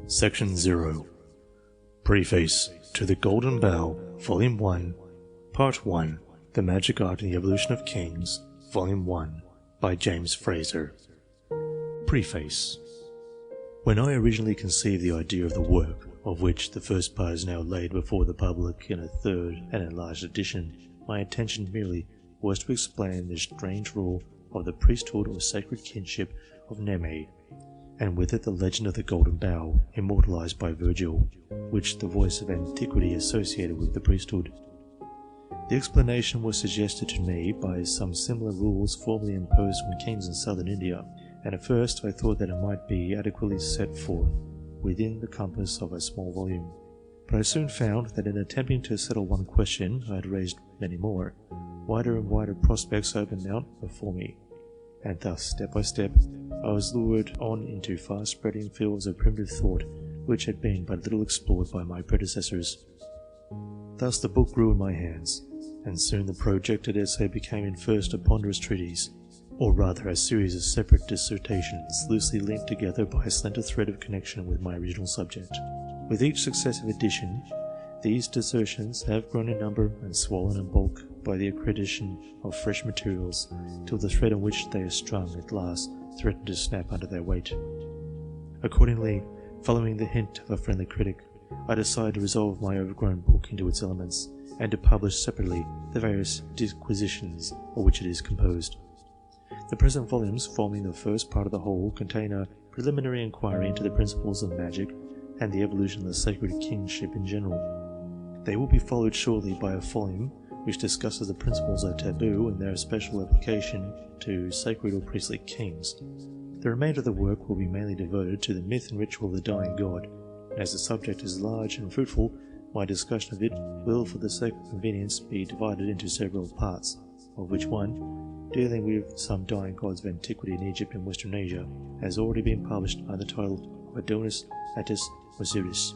Section 0. Preface to the Golden Bough, Volume 1, Part 1, The Magic Art and the Evolution of Kings, Volume 1, by James Frazer. Preface. When I originally conceived the idea of the work, of which the first part is now laid before the public in a third and enlarged edition, my intention merely was to explain the strange rule of the priesthood or sacred kinship of Neme, and with it the legend of the Golden Bough, immortalized by Virgil, which the voice of antiquity associated with the priesthood. The explanation was suggested to me by some similar rules formerly imposed on kings in southern India, and at first I thought that it might be adequately set forth within the compass of a small volume. But I soon found that in attempting to settle one question I had raised many more. Wider and wider prospects opened out before me, and thus, step by step, I was lured on into far-spreading fields of primitive thought which had been but little explored by my predecessors. Thus the book grew in my hands, and soon the projected essay became in first a ponderous treatise, or rather a series of separate dissertations loosely linked together by a slender thread of connection with my original subject. With each successive edition, these dissertations have grown in number and swollen in bulk by the accretion of fresh materials, till the thread on which they are strung at last threatened to snap under their weight. Accordingly, following the hint of a friendly critic, I decided to resolve my overgrown book into its elements, and to publish separately the various disquisitions of which it is composed. The present volumes, forming the first part of the whole, contain a preliminary inquiry into the principles of magic and the evolution of the sacred kingship in general. They will be followed shortly by a volume which discusses the principles of taboo and their special application to sacred or priestly kings. The remainder of the work will be mainly devoted to the myth and ritual of the dying god. As the subject is large and fruitful, my discussion of it will, for the sake of convenience, be divided into several parts, of which one, dealing with some dying gods of antiquity in Egypt and Western Asia, has already been published under the title of Adonis, Attis, Osiris.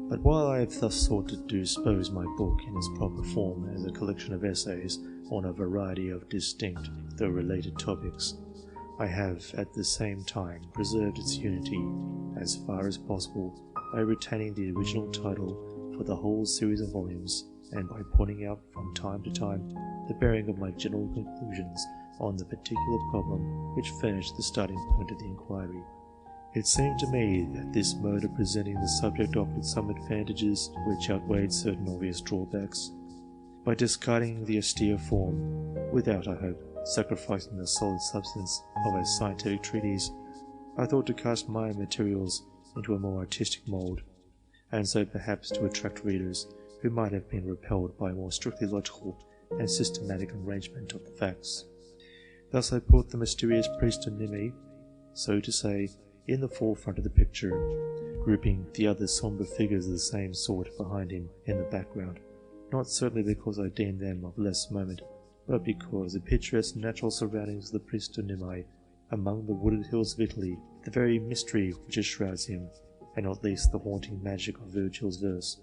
But while I have thus sought to dispose my book in its proper form as a collection of essays on a variety of distinct, though related topics, I have at the same time preserved its unity as far as possible by retaining the original title for the whole series of volumes, and by pointing out from time to time the bearing of my general conclusions on the particular problem which furnished the starting point of the inquiry. It seemed to me that this mode of presenting the subject offered some advantages which outweighed certain obvious drawbacks. By discarding the austere form, without, I hope, sacrificing the solid substance of a scientific treatise, I thought to cast my materials into a more artistic mould, and so perhaps to attract readers who might have been repelled by a more strictly logical and systematic arrangement of the facts. Thus I put the mysterious priest of Neme, so to say, in the forefront of the picture, grouping the other sombre figures of the same sort behind him in the background, not certainly because I deemed them of less moment, but because the picturesque natural surroundings of the priest of Neme among the wooded hills of Italy, the very mystery which enshrouds him, and not least the haunting magic of Virgil's verse,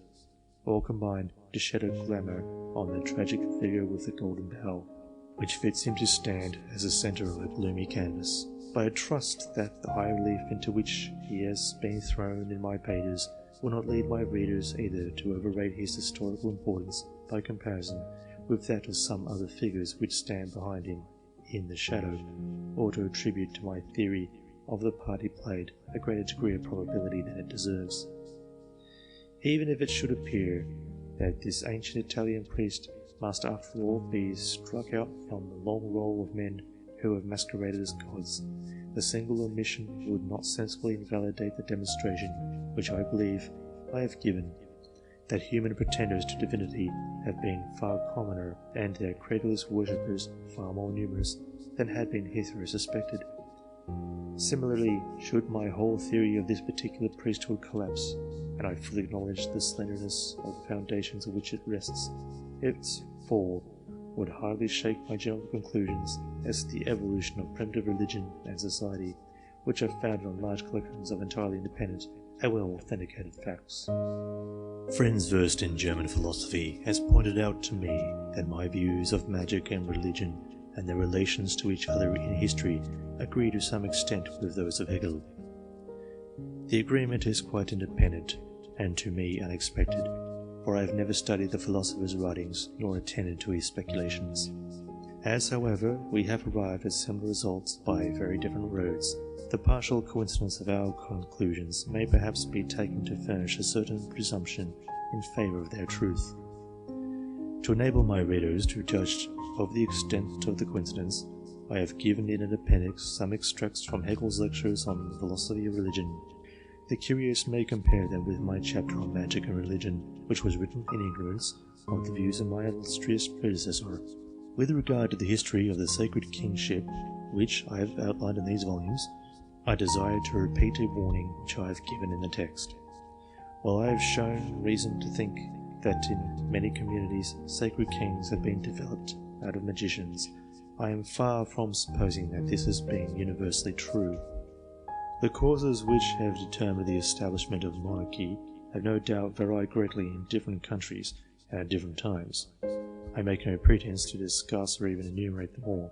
all combined to shed a glamour on the tragic figure with the golden bough, which fits him to stand as the centre of a gloomy canvas. But I trust that the high relief into which he has been thrown in my pages will not lead my readers either to overrate his historical importance by comparison with that of some other figures which stand behind him in the shadow, or to attribute to my theory of the part he played a greater degree of probability than it deserves. Even if it should appear that this ancient Italian priest must after all be struck out from the long roll of men who have masqueraded as gods, the single omission would not sensibly invalidate the demonstration which I believe I have given, that human pretenders to divinity have been far commoner and their credulous worshippers far more numerous than had been hitherto suspected. Similarly, should my whole theory of this particular priesthood collapse, and I fully acknowledge the slenderness of the foundations on which it rests, its fall would hardly shake my general conclusions as to the evolution of primitive religion and society, which are founded on large collections of entirely independent and well-authenticated facts. Friends versed in German philosophy has pointed out to me that my views of magic and religion and their relations to each other in history agree to some extent with those of Hegel. The agreement is quite independent, and to me unexpected, for I have never studied the philosopher's writings nor attended to his speculations. As, however, we have arrived at similar results by very different roads, the partial coincidence of our conclusions may perhaps be taken to furnish a certain presumption in favour of their truth. To enable my readers to judge of the extent of the coincidence, I have given in an appendix some extracts from Hegel's lectures on the philosophy of religion. The curious may compare them with my chapter on magic and religion, which was written in ignorance of the views of my illustrious predecessor. With regard to the history of the sacred kingship, which I have outlined in these volumes, I desire to repeat a warning which I have given in the text. While I have shown reason to think that in many communities sacred kings have been developed out of magicians, I am far from supposing that this has been universally true. The causes which have determined the establishment of monarchy have no doubt varied greatly in different countries and at different times. I make no pretence to discuss or even enumerate them all.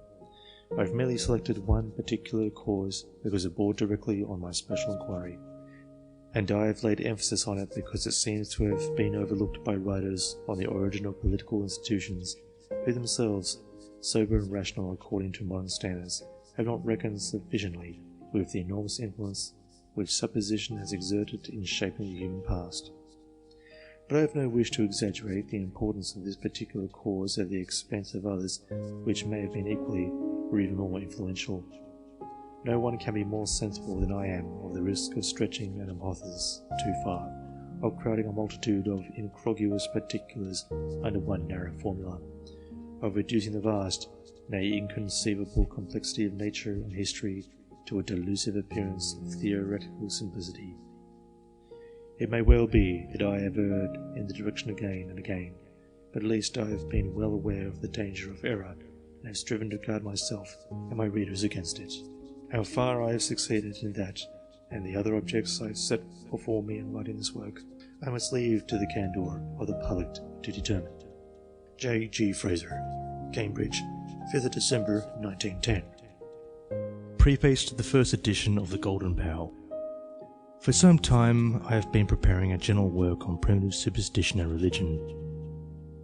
I have merely selected one particular cause because it bore directly on my special inquiry, and I have laid emphasis on it because it seems to have been overlooked by writers on the origin of political institutions, who themselves, sober and rational according to modern standards, have not reckoned sufficiently with the enormous influence which supposition has exerted in shaping the human past. But I have no wish to exaggerate the importance of this particular cause at the expense of others which may have been equally or even more influential. No one can be more sensible than I am of the risk of stretching an hypothesis too far, of crowding a multitude of incongruous particulars under one narrow formula, of reducing the vast, nay inconceivable complexity of nature and history to a delusive appearance of theoretical simplicity. It may well be that I have erred in the direction again and again, but at least I have been well aware of the danger of error, and have striven to guard myself and my readers against it. How far I have succeeded in that, and the other objects I have set before me in writing this work, I must leave to the candour of the public to determine. J. G. Frazer, Cambridge, 5th of December 1910. Preface to the first edition of the Golden Bough. For some time I have been preparing a general work on primitive superstition and religion.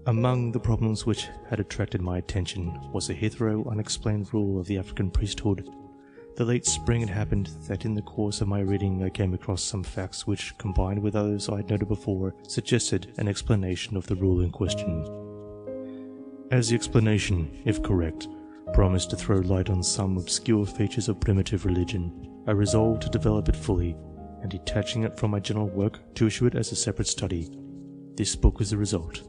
Among the problems which had attracted my attention was a hitherto unexplained rule of the African priesthood. The late spring it happened that in the course of my reading I came across some facts which, combined with others I had noted before, suggested an explanation of the rule in question. As the explanation, if correct, promised to throw light on some obscure features of primitive religion, I resolved to develop it fully, and detaching it from my general work, to issue it as a separate study. This book is the result.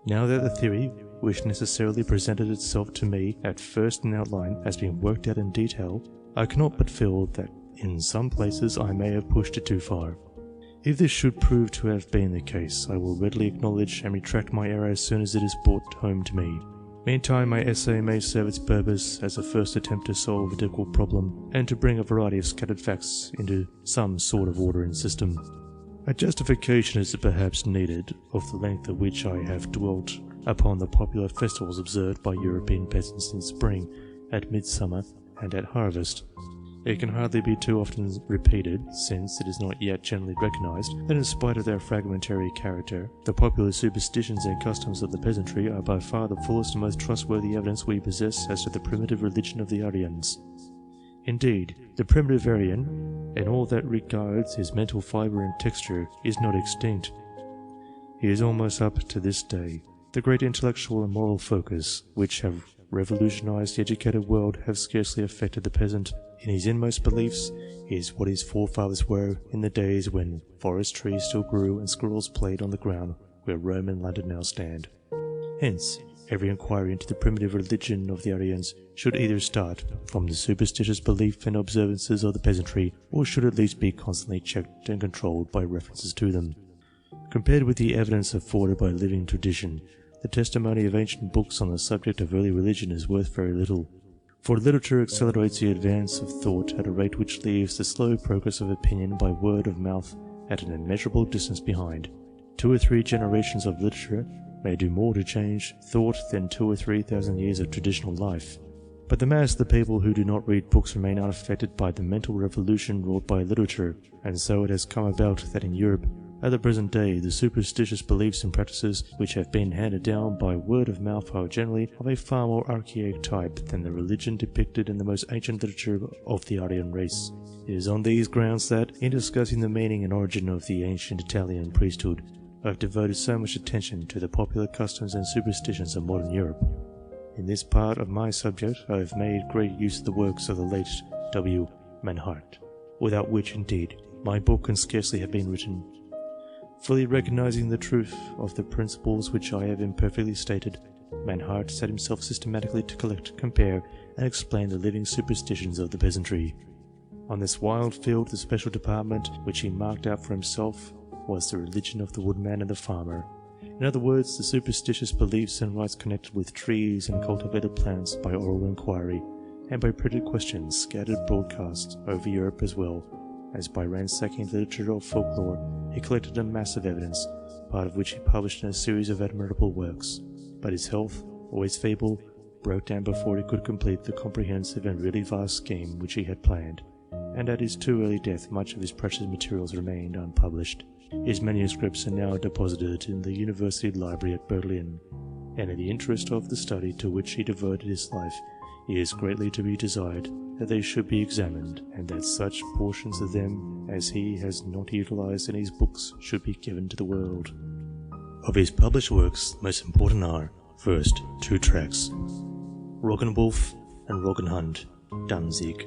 Now that the theory, which necessarily presented itself to me at first in outline, has been worked out in detail, I cannot but feel that in some places I may have pushed it too far. If this should prove to have been the case, I will readily acknowledge and retract my error as soon as it is brought home to me. Meantime, my essay may serve its purpose as a first attempt to solve a difficult problem, and to bring a variety of scattered facts into some sort of order and system. A justification is perhaps needed of the length at which I have dwelt upon the popular festivals observed by European peasants in spring, at midsummer, and at harvest. It can hardly be too often repeated, since it is not yet generally recognized that in spite of their fragmentary character, the popular superstitions and customs of the peasantry are by far the fullest and most trustworthy evidence we possess as to the primitive religion of the Aryans. Indeed, the primitive Aryan, in all that regards his mental fibre and texture, is not extinct. He is almost up to this day. The great intellectual and moral focus, which have revolutionized the educated world, have scarcely affected the peasant. In his inmost beliefs, he is what his forefathers were in the days when forest trees still grew and squirrels played on the ground where Rome and London now stand. Hence, every inquiry into the primitive religion of the Aryans should either start from the superstitious belief and observances of the peasantry, or should at least be constantly checked and controlled by references to them. Compared with the evidence afforded by living tradition, the testimony of ancient books on the subject of early religion is worth very little. For literature accelerates the advance of thought at a rate which leaves the slow progress of opinion by word of mouth at an immeasurable distance behind. 2 or 3 generations of literature may do more to change thought than 2,000 or 3,000 years of traditional life. But the mass of the people who do not read books remain unaffected by the mental revolution wrought by literature, and so it has come about that in Europe, at the present day, the superstitious beliefs and practices which have been handed down by word of mouth are generally of a far more archaic type than the religion depicted in the most ancient literature of the Aryan race. It is on these grounds that, in discussing the meaning and origin of the ancient Italian priesthood, I have devoted so much attention to the popular customs and superstitions of modern Europe. In this part of my subject, I have made great use of the works of the late W. Mannhardt, without which, indeed, my book can scarcely have been written. Fully recognizing the truth of the principles which I have imperfectly stated, Mannhardt set himself systematically to collect, compare, and explain the living superstitions of the peasantry. On this wild field, the special department which he marked out for himself was the religion of the woodman and the farmer. In other words, the superstitious beliefs and rites connected with trees and cultivated plants by oral inquiry, and by printed questions scattered broadcast over Europe as well as by ransacking the literature of folklore. He collected a mass of evidence, part of which he published in a series of admirable works. But his health, always feeble, broke down before he could complete the comprehensive and really vast scheme which he had planned, and at his too early death much of his precious materials remained unpublished. His manuscripts are now deposited in the University Library at Berlin, and in the interest of the study to which he devoted his life, it is greatly to be desired that they should be examined, and that such portions of them as he has not utilized in his books should be given to the world. Of his published works, most important are, first, 2 tracts, Roggenwolf and Roggenhund, Danzig,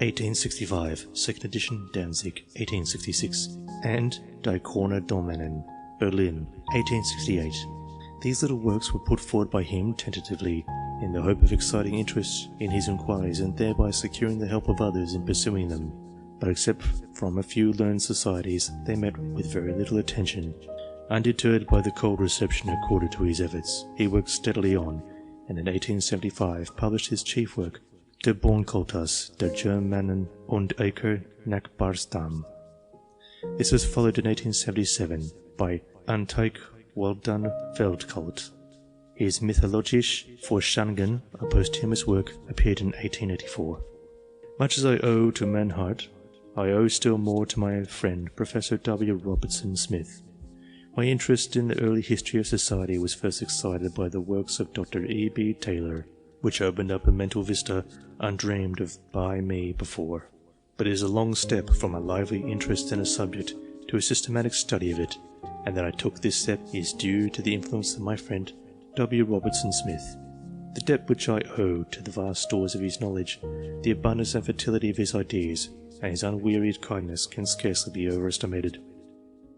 1865, second edition, Danzig, 1866, and Die Corner Domänen, Berlin, 1868. These little works were put forward by him tentatively, in the hope of exciting interest in his inquiries and thereby securing the help of others in pursuing them. But except from a few learned societies, they met with very little attention. Undeterred by the cold reception accorded to his efforts, he worked steadily on, and in 1875 published his chief work, Der Bornkultus der Germanen und Äcker nach Barstam. This was followed in 1877 by Antike Waldan Feldkult. His Mythologische Forschungen, a posthumous work, appeared in 1884. Much as I owe to Mannhardt, I owe still more to my friend Professor W. Robertson Smith. My interest in the early history of society was first excited by the works of Dr. E. B. Taylor, which opened up a mental vista undreamed of by me before. But it is a long step from a lively interest in a subject to a systematic study of it, and that I took this step is due to the influence of my friend W. Robertson Smith. The debt which I owe to the vast stores of his knowledge, the abundance and fertility of his ideas, and his unwearied kindness can scarcely be overestimated.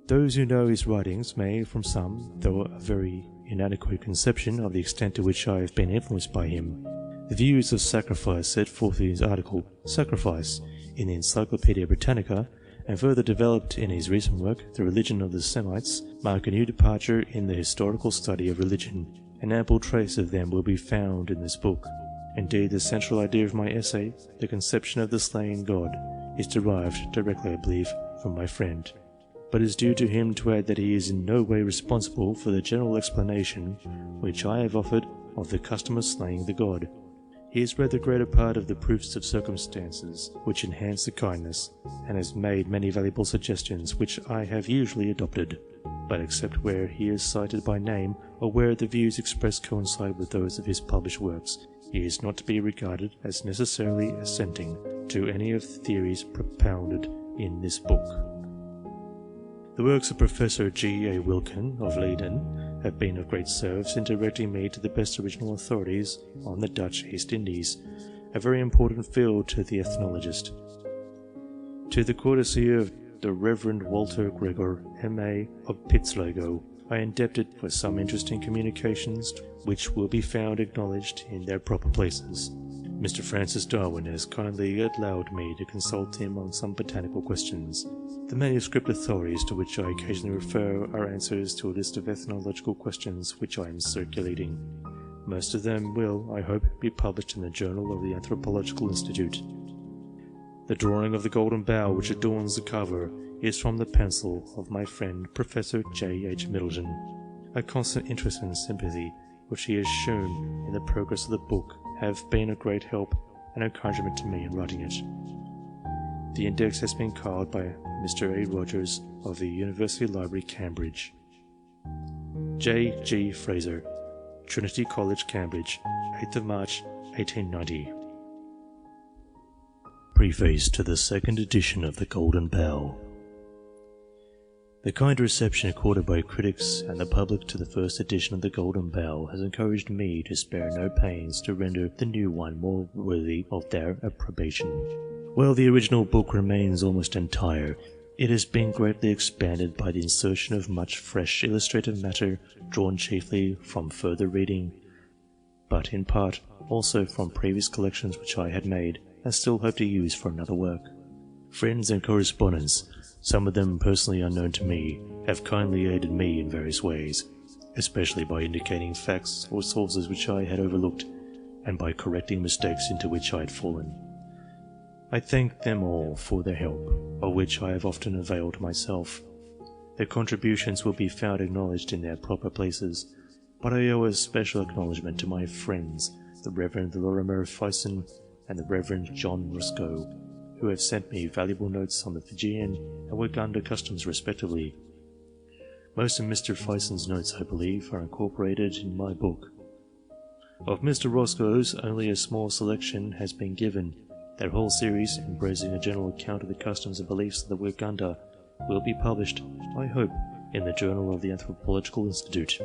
Those who know his writings may, from some, though a very inadequate conception of the extent to which I have been influenced by him, the views of sacrifice set forth in his article, Sacrifice, in the Encyclopaedia Britannica, and further developed in his recent work, The Religion of the Semites, mark a new departure in the historical study of religion. An ample trace of them will be found in this book. Indeed, the central idea of my essay, the conception of the slain god, is derived directly, I believe, from my friend. But it is due to him to add that he is in no way responsible for the general explanation which I have offered of the custom of slaying the god. He has read the greater part of the proofs of circumstances which enhance the kindness, and has made many valuable suggestions which I have usually adopted. But except where he is cited by name, or where the views expressed coincide with those of his published works, he is not to be regarded as necessarily assenting to any of the theories propounded in this book. The works of Professor G. A. Wilken of Leiden have been of great service in directing me to the best original authorities on the Dutch East Indies, a very important field to the ethnologist. To the courtesy of the Reverend Walter Gregor, M.A. of Pitzlego, I am indebted for some interesting communications which will be found acknowledged in their proper places. Mr. Francis Darwin has kindly allowed me to consult him on some botanical questions. The manuscript authorities to which I occasionally refer are answers to a list of ethnological questions which I am circulating. Most of them will, I hope, be published in the Journal of the Anthropological Institute. The drawing of the golden bough which adorns the cover is from the pencil of my friend Professor J. H. Middleton. A constant interest and sympathy which he has shown in the progress of the book have been a great help and encouragement to me in writing it. The index has been carved by Mr. A. Rogers of the University Library, Cambridge. J. G. Frazer, Trinity College, Cambridge, 8th of March, 1890. Preface to the second edition of the Golden Bough. The kind reception accorded by critics and the public to the first edition of the Golden Bough has encouraged me to spare no pains to render the new one more worthy of their approbation. While the original book remains almost entire, it has been greatly expanded by the insertion of much fresh illustrative matter drawn chiefly from further reading, but in part also from previous collections which I had made and still hope to use for another work. Friends and correspondents, some of them personally unknown to me, have kindly aided me in various ways, especially by indicating facts or sources which I had overlooked, and by correcting mistakes into which I had fallen. I thank them all for their help, of which I have often availed myself. Their contributions will be found acknowledged in their proper places, but I owe a special acknowledgment to my friends, the Reverend Lorimer Fison and the Reverend John Roscoe, who have sent me valuable notes on the Fijian and Waganda customs respectively. Most of Mr. Fison's notes, I believe, are incorporated in my book. Of Mr. Roscoe's, only a small selection has been given. Their whole series, embracing a general account of the customs and beliefs of the Waganda, will be published, I hope, in the Journal of the Anthropological Institute.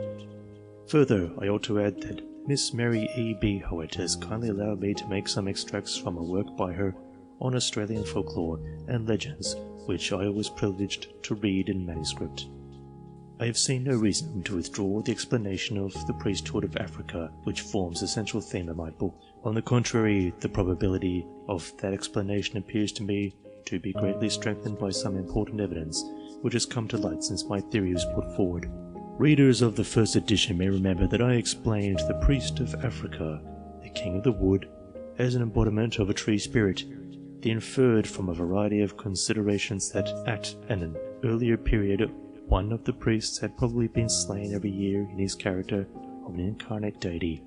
Further, I ought to add that Miss Mary E. B. Howitt has kindly allowed me to make some extracts from a work by her on Australian folklore and legends, which I was privileged to read in manuscript. I have seen no reason to withdraw the explanation of the priesthood of Africa, which forms the central theme of my book. On the contrary, the probability of that explanation appears to me to be greatly strengthened by some important evidence which has come to light since my theory was put forward. Readers of the first edition may remember that I explained the priest of Africa, the king of the wood, as an embodiment of a tree spirit. They inferred from a variety of considerations that at an earlier period one of the priests had probably been slain every year in his character of an incarnate deity.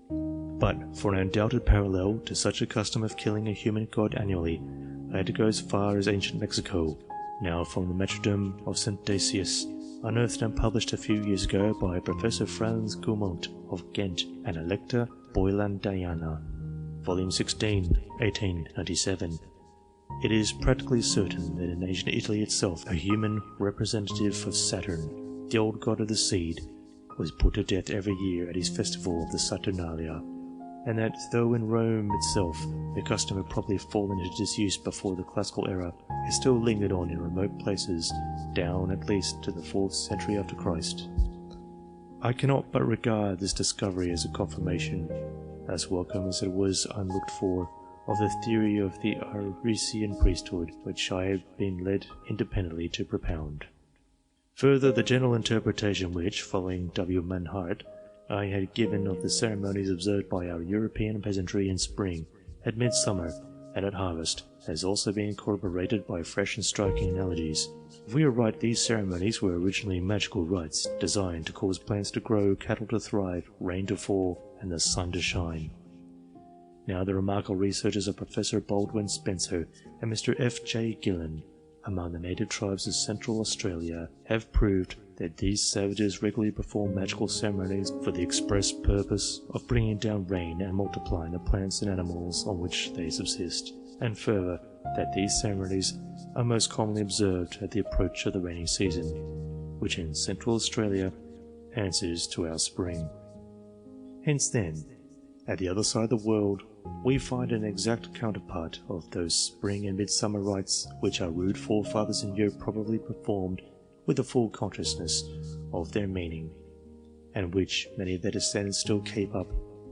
But for an undoubted parallel to such a custom of killing a human god annually, I had to go as far as ancient Mexico, now from the martyrdom of St. Decius, unearthed and published a few years ago by Professor Franz Gaumont of Ghent and Electa Boylandiana, Volume 16, 1897. It is practically certain that in ancient Italy itself, a human representative of Saturn, the old god of the seed, was put to death every year at his festival of the Saturnalia, and that though in Rome itself the custom had probably fallen into disuse before the classical era, it still lingered on in remote places, down at least to the 4th century after Christ. I cannot but regard this discovery as a confirmation, as welcome as it was unlooked for, of the theory of the Arisian priesthood, which I have been led independently to propound. Further, the general interpretation which, following W. Manhart, I had given of the ceremonies observed by our European peasantry in spring, at midsummer, and at harvest, has also been corroborated by fresh and striking analogies. If we are right, these ceremonies were originally magical rites, designed to cause plants to grow, cattle to thrive, rain to fall, and the sun to shine. Now the remarkable researches of Professor Baldwin Spencer and Mr. F. J. Gillen among the native tribes of Central Australia have proved that these savages regularly perform magical ceremonies for the express purpose of bringing down rain and multiplying the plants and animals on which they subsist, and further, that these ceremonies are most commonly observed at the approach of the rainy season, which in Central Australia answers to our spring. Hence then, at the other side of the world, we find an exact counterpart of those spring and midsummer rites which our rude forefathers in Europe probably performed with a full consciousness of their meaning, and which many of their descendants still keep up,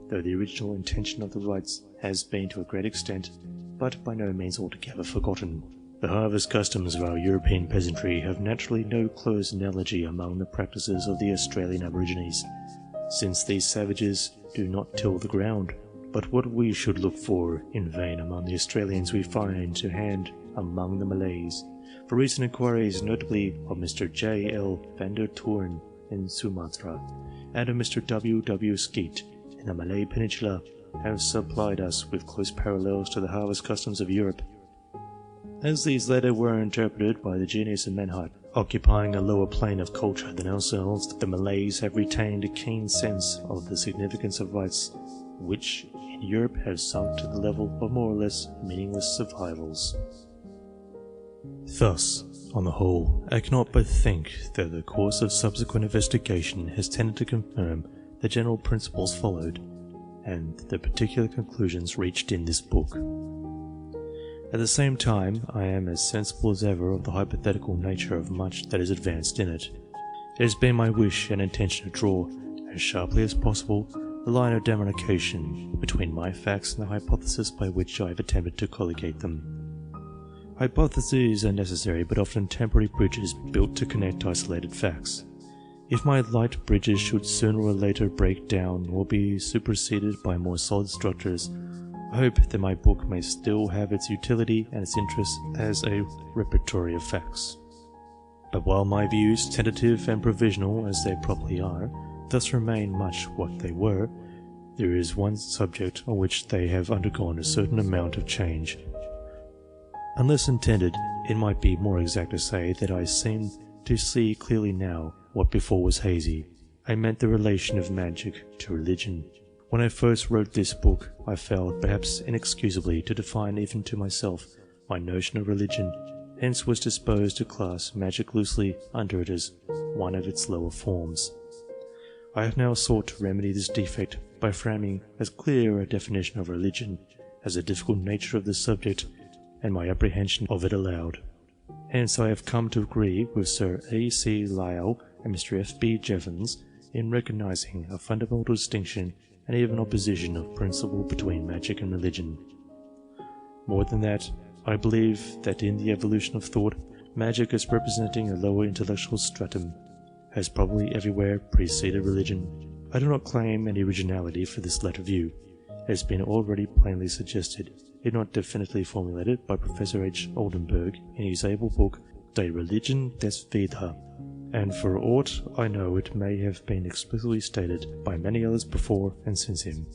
though the original intention of the rites has been to a great extent, but by no means altogether forgotten. The harvest customs of our European peasantry have naturally no close analogy among the practices of the Australian Aborigines, since these savages do not till the ground. But what we should look for in vain among the Australians we find to hand among the Malays. For recent inquiries, notably of Mr. J. L. van der Toorn in Sumatra, and of Mr. W. W. Skeet in the Malay Peninsula, have supplied us with close parallels to the harvest customs of Europe. As these latter were interpreted by the genius of Menhut, occupying a lower plane of culture than ourselves, the Malays have retained a keen sense of the significance of rites, which in Europe have sunk to the level of more or less meaningless survivals. Thus, on the whole, I cannot but think that the course of subsequent investigation has tended to confirm the general principles followed, and the particular conclusions reached in this book. At the same time, I am as sensible as ever of the hypothetical nature of much that is advanced in it. It has been my wish and intention to draw, as sharply as possible, the line of demarcation between my facts and the hypothesis by which I have attempted to colligate them. Hypotheses are necessary but often temporary bridges built to connect isolated facts. If my light bridges should sooner or later break down or be superseded by more solid structures, I hope that my book may still have its utility and its interest as a repertory of facts. But while my views, tentative and provisional as they probably are, thus remain much what they were, there is one subject on which they have undergone a certain amount of change. Unless intended, it might be more exact to say that I seem to see clearly now what before was hazy. I meant the relation of magic to religion. When I first wrote this book, I failed, perhaps inexcusably, to define even to myself my notion of religion, hence was disposed to class magic loosely under it as one of its lower forms. I have now sought to remedy this defect by framing as clear a definition of religion as the difficult nature of the subject and my apprehension of it allowed. Hence I have come to agree with Sir A. C. Lyell and Mr. F. B. Jevons in recognizing a fundamental distinction and even opposition of principle between magic and religion. More than that, I believe that in the evolution of thought, magic as representing a lower intellectual stratum has probably everywhere preceded religion. I do not claim any originality for this latter view. It has been already plainly suggested, if not definitively formulated, by Professor H. Oldenburg in his able book De Religion des Veda, and for aught I know it may have been explicitly stated by many others before and since him.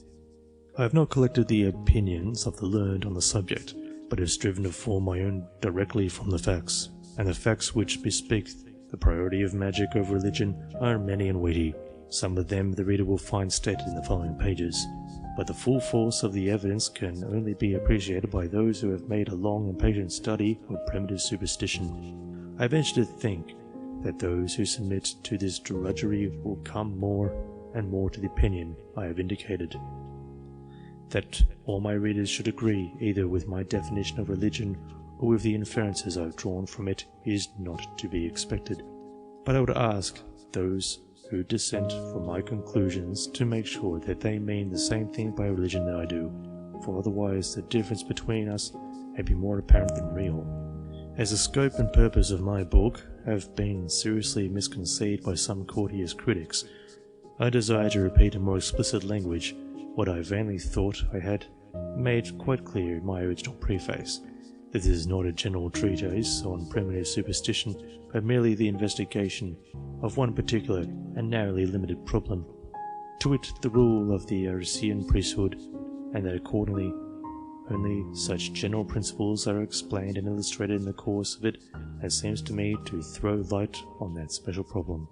I have not collected the opinions of the learned on the subject, but have striven to form my own directly from the facts, and the facts which bespeak the priority of magic over religion are many and weighty. Some of them the reader will find stated in the following pages, but the full force of the evidence can only be appreciated by those who have made a long and patient study of primitive superstition. I venture to think that those who submit to this drudgery will come more and more to the opinion I have indicated. That all my readers should agree either with my definition of religion or with the inferences I have drawn from it is not to be expected. But I would ask those who dissent from my conclusions to make sure that they mean the same thing by religion that I do, for otherwise the difference between us may be more apparent than real. As the scope and purpose of my book have been seriously misconceived by some courteous critics, I desire to repeat in more explicit language what I vainly thought I had made quite clear in my original preface, that this is not a general treatise on primitive superstition, but merely the investigation of one particular and narrowly limited problem, to wit, the rule of the Arisian priesthood, and that accordingly only such general principles are explained and illustrated in the course of it as seems to me to throw light on that special problem.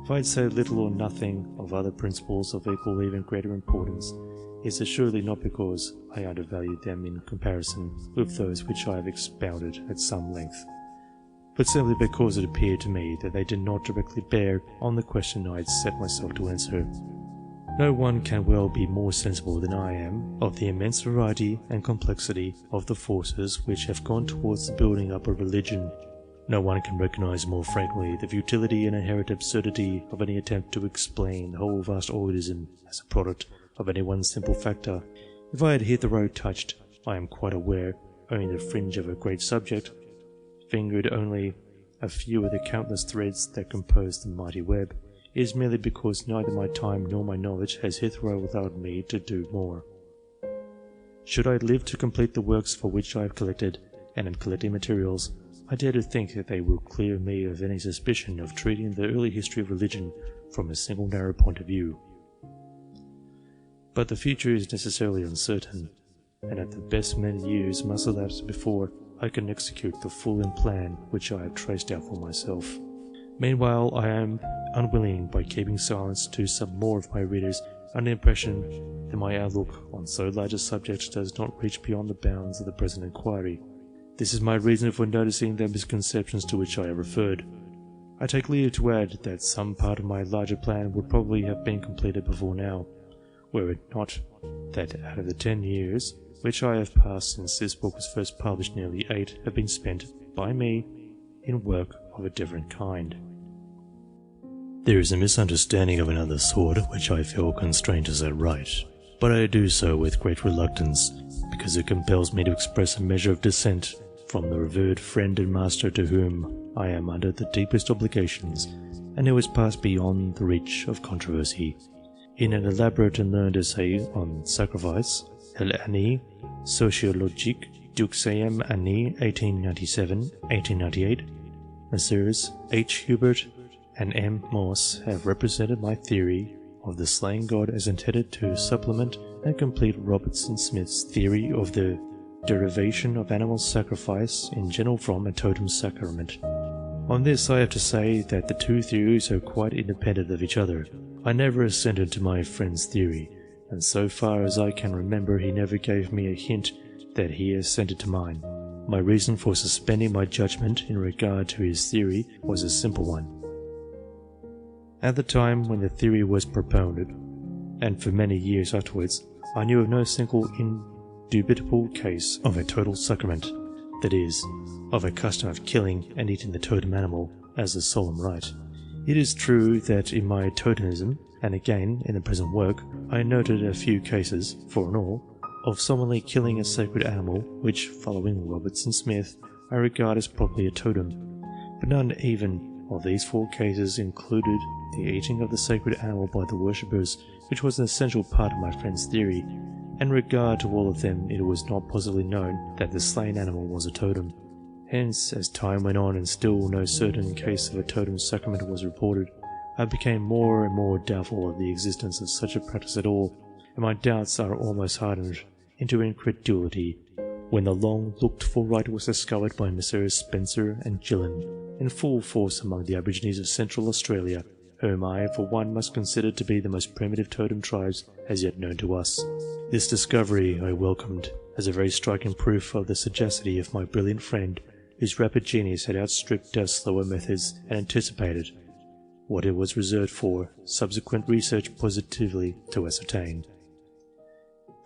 If I had said little or nothing of other principles of equal or even greater importance, it is assuredly not because I undervalued them in comparison with those which I have expounded at some length, but simply because it appeared to me that they did not directly bear on the question I had set myself to answer. No one can well be more sensible than I am of the immense variety and complexity of the forces which have gone towards the building up of religion. No one can recognize more frankly the futility and inherent absurdity of any attempt to explain the whole vast organism as a product of any one simple factor. If I had hit the road touched, I am quite aware, only the fringe of a great subject, fingered only a few of the countless threads that compose the mighty web, is merely because neither my time nor my knowledge has hitherto allowed me to do more. Should I live to complete the works for which I have collected, and am collecting materials, I dare to think that they will clear me of any suspicion of treating the early history of religion from a single narrow point of view. but the future is necessarily uncertain, and at the best many years must elapse before I can execute the full plan which I have traced out for myself. Meanwhile, I am unwilling, by keeping silence to some more of my readers, under the impression that my outlook on so large a subject does not reach beyond the bounds of the present inquiry. This is my reason for noticing the misconceptions to which I have referred. I take leave to add that some part of my larger plan would probably have been completed before now, were it not that out of the 10 years which I have passed since this book was first published, nearly 8 have been spent by me in work of a different kind. There is a misunderstanding of another sort which I feel constrained to set right, but I do so with great reluctance, because it compels me to express a measure of dissent from the revered friend and master to whom I am under the deepest obligations, and who has passed beyond the reach of controversy. In an elaborate and learned essay on sacrifice, l'année sociologique d'Uxayem année 1897-1898, Messrs. H. Hubert and M. Morse have represented my theory of the slain god as intended to supplement and complete Robertson Smith's theory of the derivation of animal sacrifice in general from a totem sacrament. On this I have to say that the two theories are quite independent of each other. I never assented to my friend's theory, and so far as I can remember he never gave me a hint that he assented to mine. My reason for suspending my judgment in regard to his theory was a simple one. At the time when the theory was propounded, and for many years afterwards, I knew of no single indubitable case of a total sacrament, that is, of a custom of killing and eating the totem animal as a solemn rite. It is true that in my totemism, and again in the present work, I noted a few cases, 4 in all, of solemnly killing a sacred animal, which, following Robertson Smith, I regard as properly a totem, but none even of these 4 cases included the eating of the sacred animal by the worshippers, which was an essential part of my friend's theory. In regard to all of them, it was not positively known that the slain animal was a totem. Hence, as time went on and still no certain case of a totem sacrament was reported, I became more and more doubtful of the existence of such a practice at all, and my doubts are almost hardened into incredulity when the long looked-for rite was discovered by Messrs. Spencer and Gillen in full force among the Aborigines of Central Australia, whom I for one must consider to be the most primitive totem tribes as yet known to us. This discovery I welcomed as a very striking proof of the sagacity of my brilliant friend, whose rapid genius had outstripped our slower methods and anticipated what it was reserved for subsequent research positively to ascertain.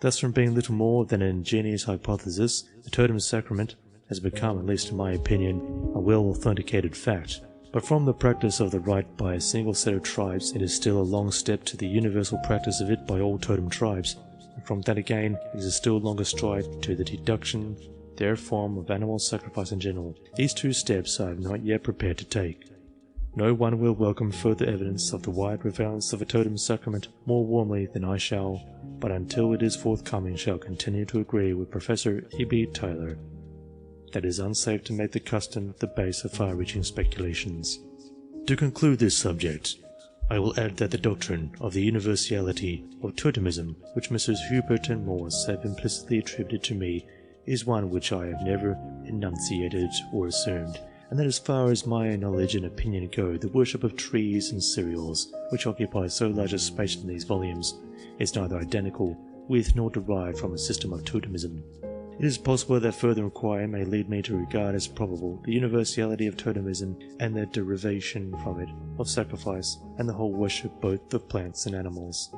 Thus, from being little more than an ingenious hypothesis, the totem sacrament has become, at least in my opinion, a well-authenticated fact. But from the practice of the rite by a single set of tribes, it is still a long step to the universal practice of it by all totem tribes, and from that again, it is a still longer stride to the deduction their form of animal sacrifice in general. These 2 steps I am not yet prepared to take. No one will welcome further evidence of the wide prevalence of a totem sacrament more warmly than I shall, but until it is forthcoming shall continue to agree with Professor E.B. Taylor that it is unsafe to make the custom the base of far-reaching speculations. To conclude this subject, I will add that the doctrine of the universality of totemism, which Messrs. Hubert and Morse have implicitly attributed to me, is one which I have never enunciated or assumed, and that as far as my knowledge and opinion go, the worship of trees and cereals, which occupy so large a space in these volumes, is neither identical with nor derived from a system of totemism. It is possible that further inquiry may lead me to regard as probable the universality of totemism and the derivation from it of sacrifice and the whole worship both of plants and animals.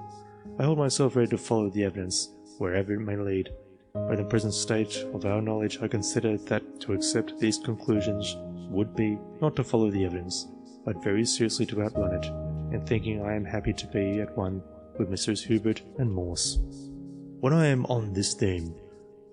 I hold myself ready to follow the evidence wherever it may lead, but in the present state of our knowledge I consider that to accept these conclusions would be not to follow the evidence, but very seriously to outrun it, and thinking I am happy to be at one with Messrs. Hubert and Morse. When I am on this theme,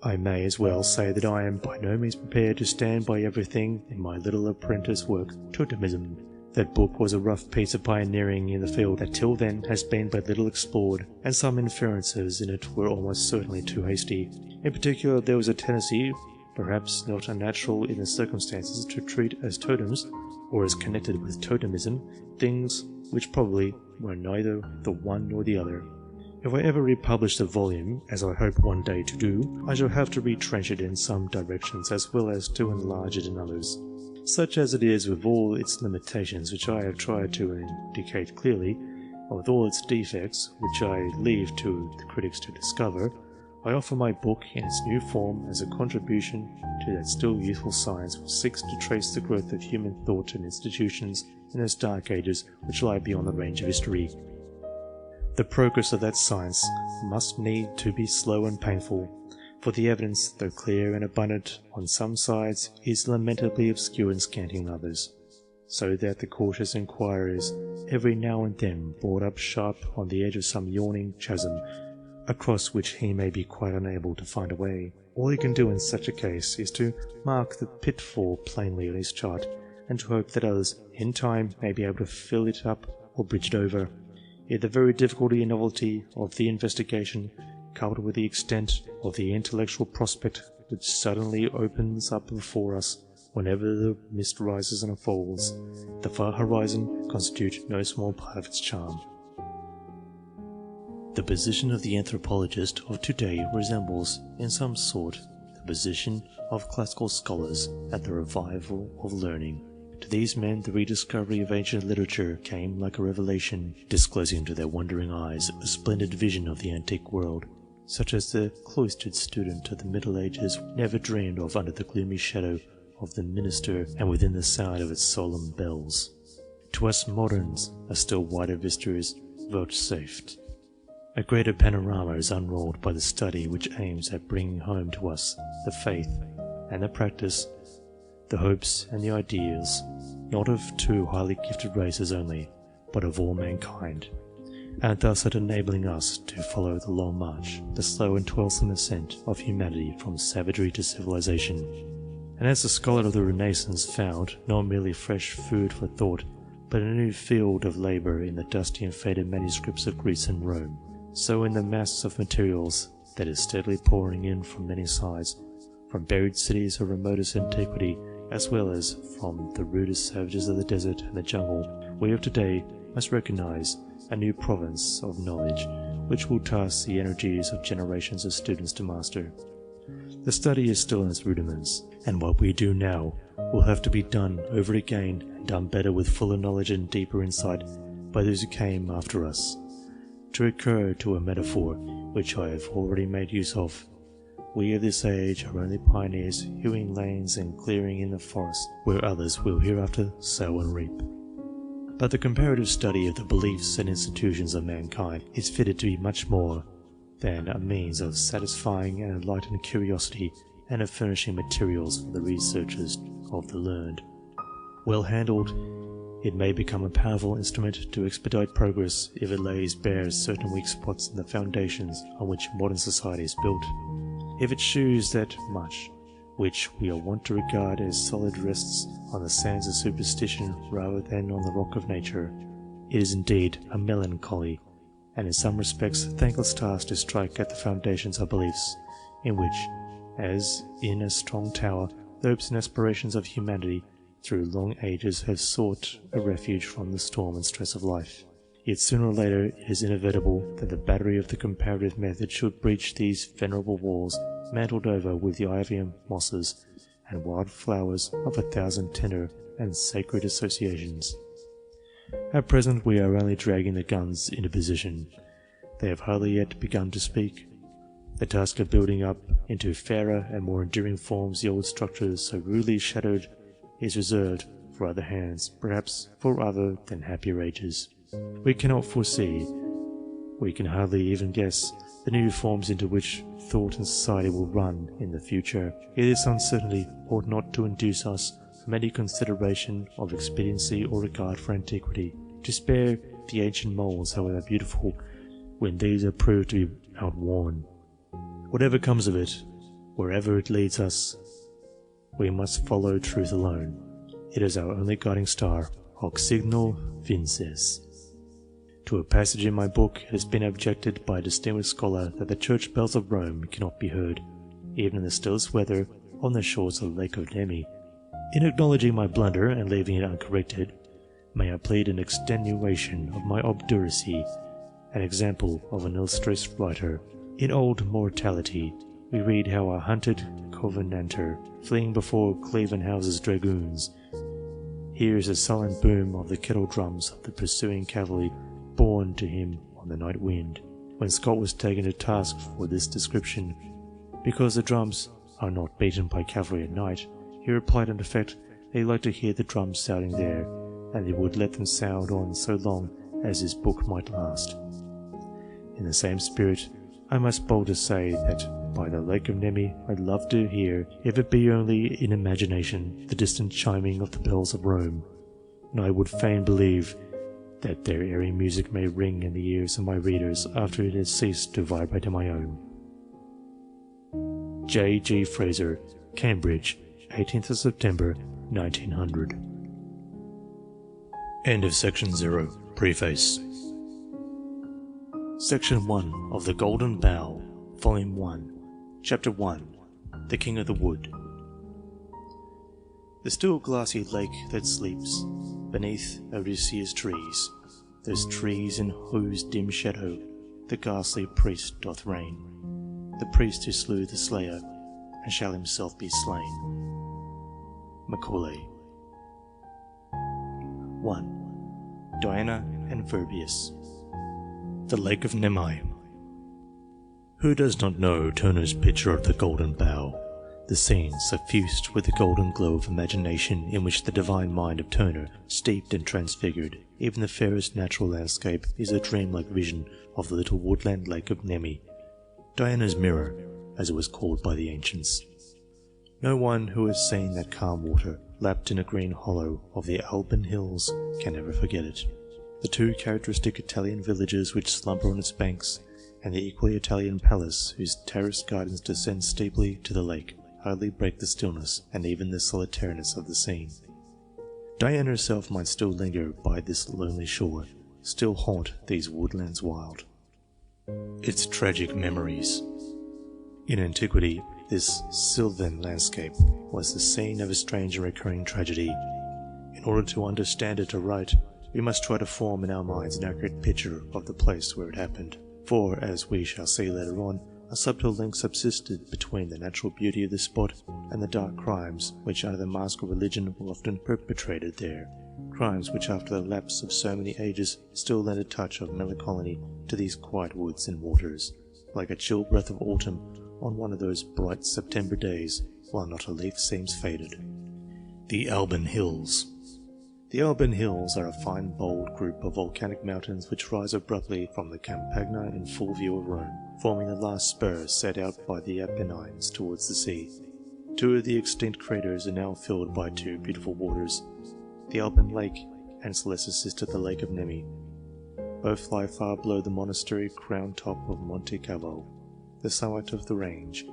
I may as well say that I am by no means prepared to stand by everything in my little apprentice work, Totemism. That book was a rough piece of pioneering in the field that till then has been but little explored, and some inferences in it were almost certainly too hasty. In particular, there was a tendency, perhaps not unnatural in the circumstances, to treat as totems, or as connected with totemism, things which probably were neither the one nor the other. If I ever republish the volume, as I hope one day to do, I shall have to retrench it in some directions as well as to enlarge it in others. Such as it is with all its limitations which I have tried to indicate clearly, and with all its defects which I leave to the critics to discover, I offer my book in its new form as a contribution to that still youthful science which seeks to trace the growth of human thought and institutions in those dark ages which lie beyond the range of history. The progress of that science must need to be slow and painful, for the evidence, though clear and abundant on some sides, is lamentably obscure and scanty on others, so that the cautious inquirer is every now and then brought up sharp on the edge of some yawning chasm, across which he may be quite unable to find a way. All he can do in such a case is to mark the pitfall plainly on his chart, and to hope that others, in time, may be able to fill it up or bridge it over. Yet the very difficulty and novelty of the investigation, coupled with the extent of the intellectual prospect which suddenly opens up before us whenever the mist rises and unfolds, the far horizon, constitute no small part of its charm. The position of the anthropologist of today resembles, in some sort, the position of classical scholars at the revival of learning. To these men the rediscovery of ancient literature came like a revelation, disclosing to their wondering eyes a splendid vision of the antique world, such as the cloistered student of the Middle Ages never dreamed of under the gloomy shadow of the minster and within the sound of its solemn bells. To us moderns a still wider vista is vouchsafed. A greater panorama is unrolled by the study which aims at bringing home to us the faith and the practice, the hopes and the ideals, not of two highly gifted races only, but of all mankind, and thus at enabling us to follow the long march, the slow and toilsome ascent of humanity from savagery to civilization. And as the scholar of the Renaissance found not merely fresh food for thought, but a new field of labour in the dusty and faded manuscripts of Greece and Rome, so in the mass of materials that is steadily pouring in from many sides, from buried cities of remotest antiquity, as well as from the rudest savages of the desert and the jungle, we of today must recognize a new province of knowledge, which will task the energies of generations of students to master. The study is still in its rudiments, and what we do now will have to be done over again and done better with fuller knowledge and deeper insight by those who came after us. To recur to a metaphor which I have already made use of, we of this age are only pioneers hewing lanes and clearing in the forest where others will hereafter sow and reap. But the comparative study of the beliefs and institutions of mankind is fitted to be much more than a means of satisfying an enlightened curiosity and of furnishing materials for the researches of the learned. Well handled, it may become a powerful instrument to expedite progress if it lays bare certain weak spots in the foundations on which modern society is built. If it shews that much, which we are wont to regard as solid, rests on the sands of superstition rather than on the rock of nature, it is indeed a melancholy, and in some respects thankless task to strike at the foundations of beliefs, in which, as in a strong tower, the hopes and aspirations of humanity through long ages have sought a refuge from the storm and stress of life. Yet sooner or later it is inevitable that the battery of the comparative method should breach these venerable walls, mantled over with the ivy and mosses and wild flowers of 1,000 tender and sacred associations. At present we are only dragging the guns into position. They have hardly yet begun to speak. The task of building up into fairer and more enduring forms the old structures so rudely shadowed is reserved for other hands, perhaps for other than happier ages. We cannot foresee, we can hardly even guess, the new forms into which thought and society will run in the future. Yet this uncertainty ought not to induce us from any consideration of expediency or regard for antiquity, to spare the ancient molds, however beautiful, when these are proved to be outworn. Whatever comes of it, wherever it leads us, we must follow truth alone. It is our only guiding star, hoc signal vinces. To a passage in my book it has been objected by a distinguished scholar that the church bells of Rome cannot be heard, even in the stillest weather, on the shores of the Lake of Nemi. In acknowledging my blunder and leaving it uncorrected, may I plead an extenuation of my obduracy, an example of an illustrious writer. In Old Mortality, we read how a hunted Covenanter, fleeing before Clevenhouse's dragoons, hears the sullen boom of the kettle drums of the pursuing cavalry borne to him on the night wind. When Scott was taken to task for this description, because the drums are not beaten by cavalry at night, he replied in effect that he liked to hear the drums sounding there, and he would let them sound on so long as his book might last. In the same spirit, I must boldly say that by the Lake of Nemi I'd love to hear, if it be only in imagination, the distant chiming of the bells of Rome, and I would fain believe that their airy music may ring in the ears of my readers after it has ceased to vibrate in my own. J. G. Frazer, Cambridge, 18th of September, 1900. End of Section 0. Preface. Section 1 of The Golden Bough, Volume 1, Chapter 1, The King of the Wood. The still glassy lake that sleeps beneath Odysseus' trees, those trees in whose dim shadow the ghastly priest doth reign, the priest who slew the slayer, and shall himself be slain. Macaulay. 1. Diana and Virbius. The Lake of Nemi. Who does not know Turner's picture of the Golden Bough, the scene suffused with the golden glow of imagination in which the divine mind of Turner, steeped and transfigured even the fairest natural landscape, is a dreamlike vision of the little woodland lake of Nemi, Diana's mirror, as it was called by the ancients. No one who has seen that calm water, lapped in a green hollow of the Alban hills, can ever forget it. The two characteristic Italian villages which slumber on its banks, and the equally Italian palace whose terraced gardens descend steeply to the lake, hardly break the stillness and even the solitariness of the scene. Diana herself might still linger by this lonely shore, still haunt these woodlands wild. Its tragic memories. In antiquity, this sylvan landscape was the scene of a strange and recurring tragedy. In order to understand it aright, we must try to form in our minds an accurate picture of the place where it happened, for, as we shall see later on, a subtle link subsisted between the natural beauty of the spot and the dark crimes which under the mask of religion were often perpetrated there, crimes which after the lapse of so many ages still lend a touch of melancholy to these quiet woods and waters, like a chill breath of autumn on one of those bright September days while not a leaf seems faded. The Alban Hills. The Alban Hills are a fine bold group of volcanic mountains which rise abruptly from the Campagna in full view of Rome, forming the last spur set out by the Apennines towards the sea. Two of the extinct craters are now filled by two beautiful waters, the Alban Lake and its lesser sister the Lake of Nemi. Both lie far below the monastery crown top of Monte Cavo, the summit of the range,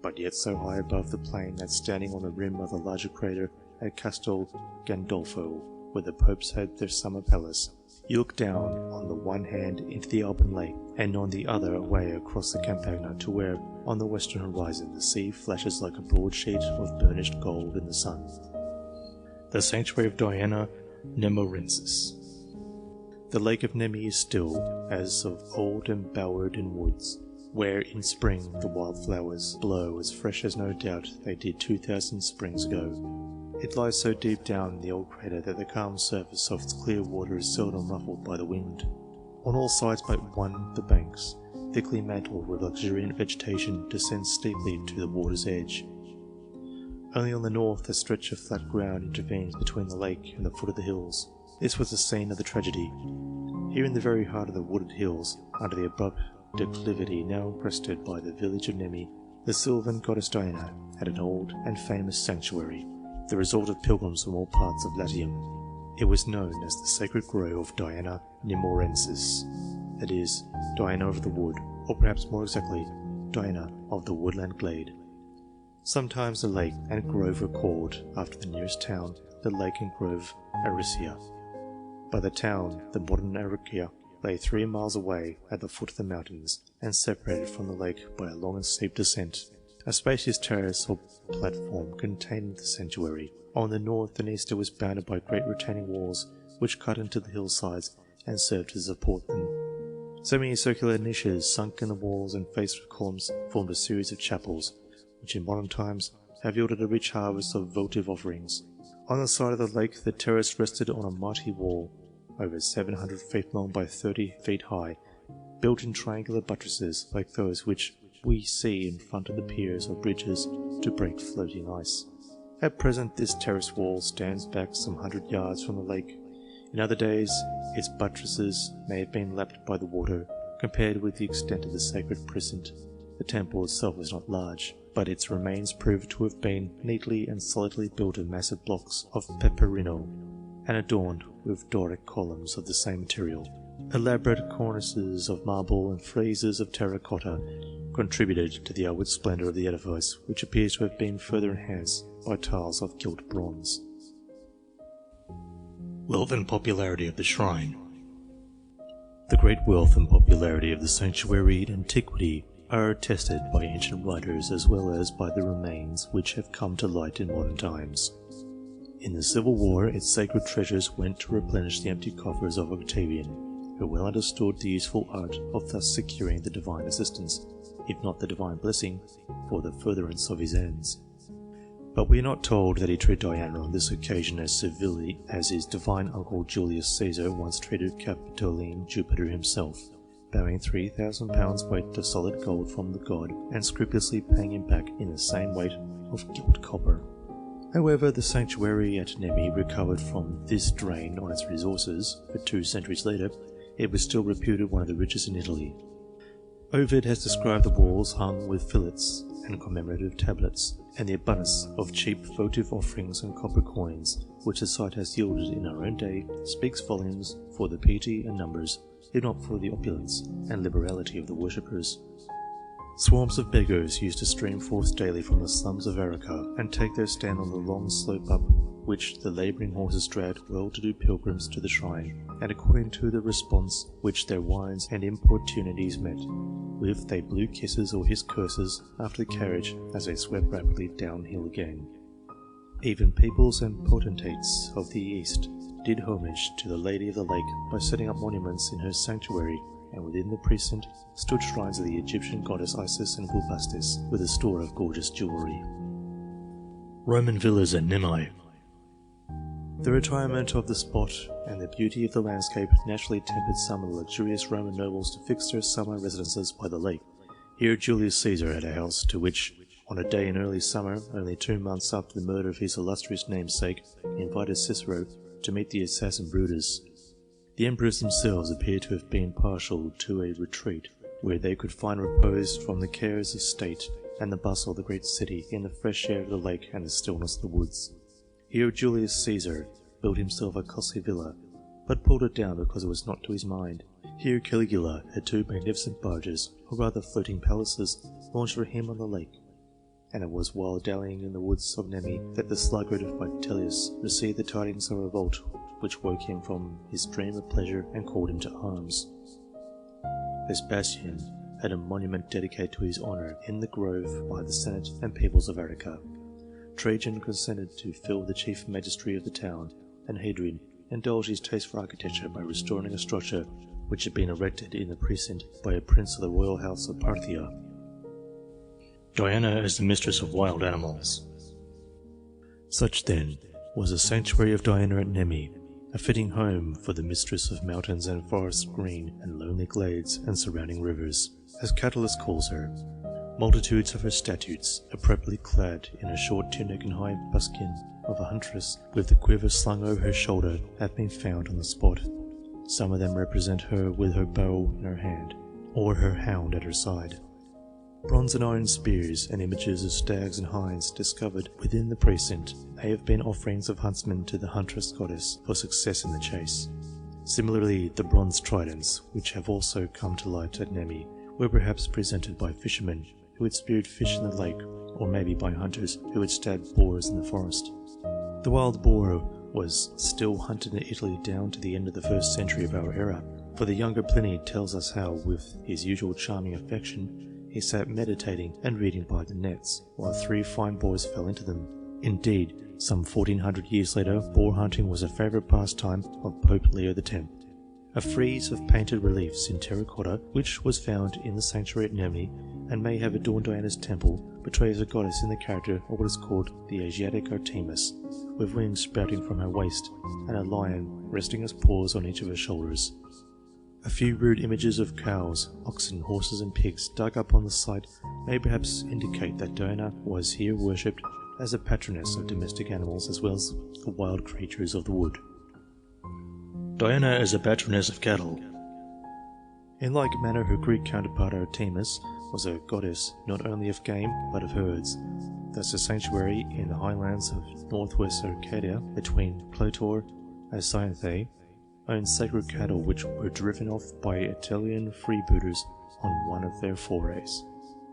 but yet so high above the plain that standing on the rim of the larger crater at Castel Gandolfo, where the popes had their summer palace, you look down on the one hand into the Alban Lake, and on the other away across the Campagna to where, on the western horizon, the sea flashes like a broad sheet of burnished gold in the sun. The Sanctuary of Diana Nemorensis. The Lake of Nemi is still, as of old, embowered in woods, where in spring the wildflowers blow as fresh as no doubt they did 2,000 springs ago. It lies so deep down in the old crater that the calm surface of its clear water is seldom ruffled by the wind. On all sides but one, the banks, thickly mantled with luxuriant vegetation, descend steeply to the water's edge. Only on the north a stretch of flat ground intervenes between the lake and the foot of the hills. This was the scene of the tragedy. Here in the very heart of the wooded hills, under the abrupt declivity now crested by the village of Nemi, the sylvan goddess Diana had an old and famous sanctuary, the resort of pilgrims from all parts of Latium. It was known as the sacred grove of Diana Nemorensis, that is, Diana of the wood, or perhaps more exactly, Diana of the woodland glade. Sometimes the lake and grove were called after the nearest town, the lake and grove Aricia. By the town, the modern Aricia, lay 3 miles away at the foot of the mountains, and separated from the lake by a long and steep descent. A spacious terrace or platform contained the sanctuary. On the north and east it was bounded by great retaining walls which cut into the hillsides and served to support them. Semicircular niches sunk in the walls and faced with columns formed a series of chapels, which in modern times have yielded a rich harvest of votive offerings. On the side of the lake, the terrace rested on a mighty wall, over 700 feet long by 30 feet high, built in triangular buttresses like those which we see in front of the piers or bridges to break floating ice. At present, this terrace wall stands back some 100 yards from the lake. In other days, its buttresses may have been lapped by the water. Compared with the extent of the sacred precinct, the temple itself was not large, but its remains proved to have been neatly and solidly built of massive blocks of peperino, and adorned with Doric columns of the same material. Elaborate cornices of marble and friezes of terracotta contributed to the outward splendour of the edifice, which appears to have been further enhanced by tiles of gilt bronze. Wealth and popularity of the shrine. The great wealth and popularity of the sanctuary in antiquity are attested by ancient writers as well as by the remains which have come to light in modern times. In the Civil War, its sacred treasures went to replenish the empty coffers of Octavian, who well understood the useful art of thus securing the divine assistance, if not the divine blessing, for the furtherance of his ends. But we are not told that he treated Diana on this occasion as civilly as his divine uncle Julius Caesar once treated Capitoline Jupiter himself, bowing 3,000 pounds weight of solid gold from the god and scrupulously paying him back in the same weight of gilt copper. However, the sanctuary at Nemi recovered from this drain on its resources, but 2 centuries later, it was still reputed one of the richest in Italy. Ovid has described the walls hung with fillets and commemorative tablets, and the abundance of cheap votive offerings and copper coins, which the site has yielded in our own day, speaks volumes for the piety and numbers, if not for the opulence and liberality of the worshippers. Swarms of beggars used to stream forth daily from the slums of Arica and take their stand on the long slope up which the labouring horses dragged well-to-do pilgrims to the shrine, and according to the response which their whines and importunities met with, they blew kisses or hissed curses after the carriage as they swept rapidly downhill again. Even peoples and potentates of the East did homage to the Lady of the Lake by setting up monuments in her sanctuary, and within the precinct stood shrines of the Egyptian goddess Isis and Bubastis, with a store of gorgeous jewellery. Roman villas at Nemi. The retirement of the spot and the beauty of the landscape naturally tempted some of the luxurious Roman nobles to fix their summer residences by the lake. Here Julius Caesar had a house to which, on a day in early summer, only 2 months after the murder of his illustrious namesake, he invited Cicero to meet the assassin Brutus. The emperors themselves appear to have been partial to a retreat, where they could find repose from the cares of state and the bustle of the great city in the fresh air of the lake and the stillness of the woods. Here Julius Caesar built himself a costly villa, but pulled it down because it was not to his mind. Here Caligula had 2 magnificent barges, or rather floating palaces, launched for him on the lake, and it was while dallying in the woods of Nemi that the sluggard Vitellius received the tidings of a revolt which woke him from his dream of pleasure and called him to arms. Vespasian had a monument dedicated to his honour in the grove by the Senate and peoples of Arica. Trajan consented to fill the chief magistracy of the town, and Hadrian indulged his taste for architecture by restoring a structure which had been erected in the precinct by a prince of the royal house of Parthia. Diana as the mistress of wild animals. Such, then, was the sanctuary of Diana at Nemi, a fitting home for the mistress of mountains and forests green and lonely glades and surrounding rivers, as Catullus calls her. Multitudes of her statues, appropriately clad in a short tunic and high buskin of a huntress, with the quiver slung over her shoulder, have been found on the spot. Some of them represent her with her bow in her hand, or her hound at her side. Bronze and iron spears and images of stags and hinds discovered within the precinct may have been offerings of huntsmen to the huntress goddess for success in the chase. Similarly, the bronze tridents, which have also come to light at Nemi, were perhaps presented by fishermen who had speared fish in the lake, or maybe by hunters who had stabbed boars in the forest. The wild boar was still hunted in Italy down to the end of the 1st century of our era, for the younger Pliny tells us how, with his usual charming affection, he sat meditating and reading by the nets, while 3 fine boars fell into them. Indeed, some 1400 years later, boar hunting was a favourite pastime of Pope Leo X. A frieze of painted reliefs in terracotta, which was found in the sanctuary at Nemni and may have adorned Diana's temple, portrays a goddess in the character of what is called the Asiatic Artemis, with wings sprouting from her waist and a lion resting its paws on each of her shoulders. A few rude images of cows, oxen, horses and pigs dug up on the site may perhaps indicate that Diana was here worshipped as a patroness of domestic animals as well as the wild creatures of the wood. Diana as a patroness of cattle. In like manner, her Greek counterpart Artemis was a goddess not only of game but of herds. Thus, a sanctuary in the highlands of northwest Arcadia between Clotor and Cyanthe owned sacred cattle which were driven off by Italian freebooters on one of their forays.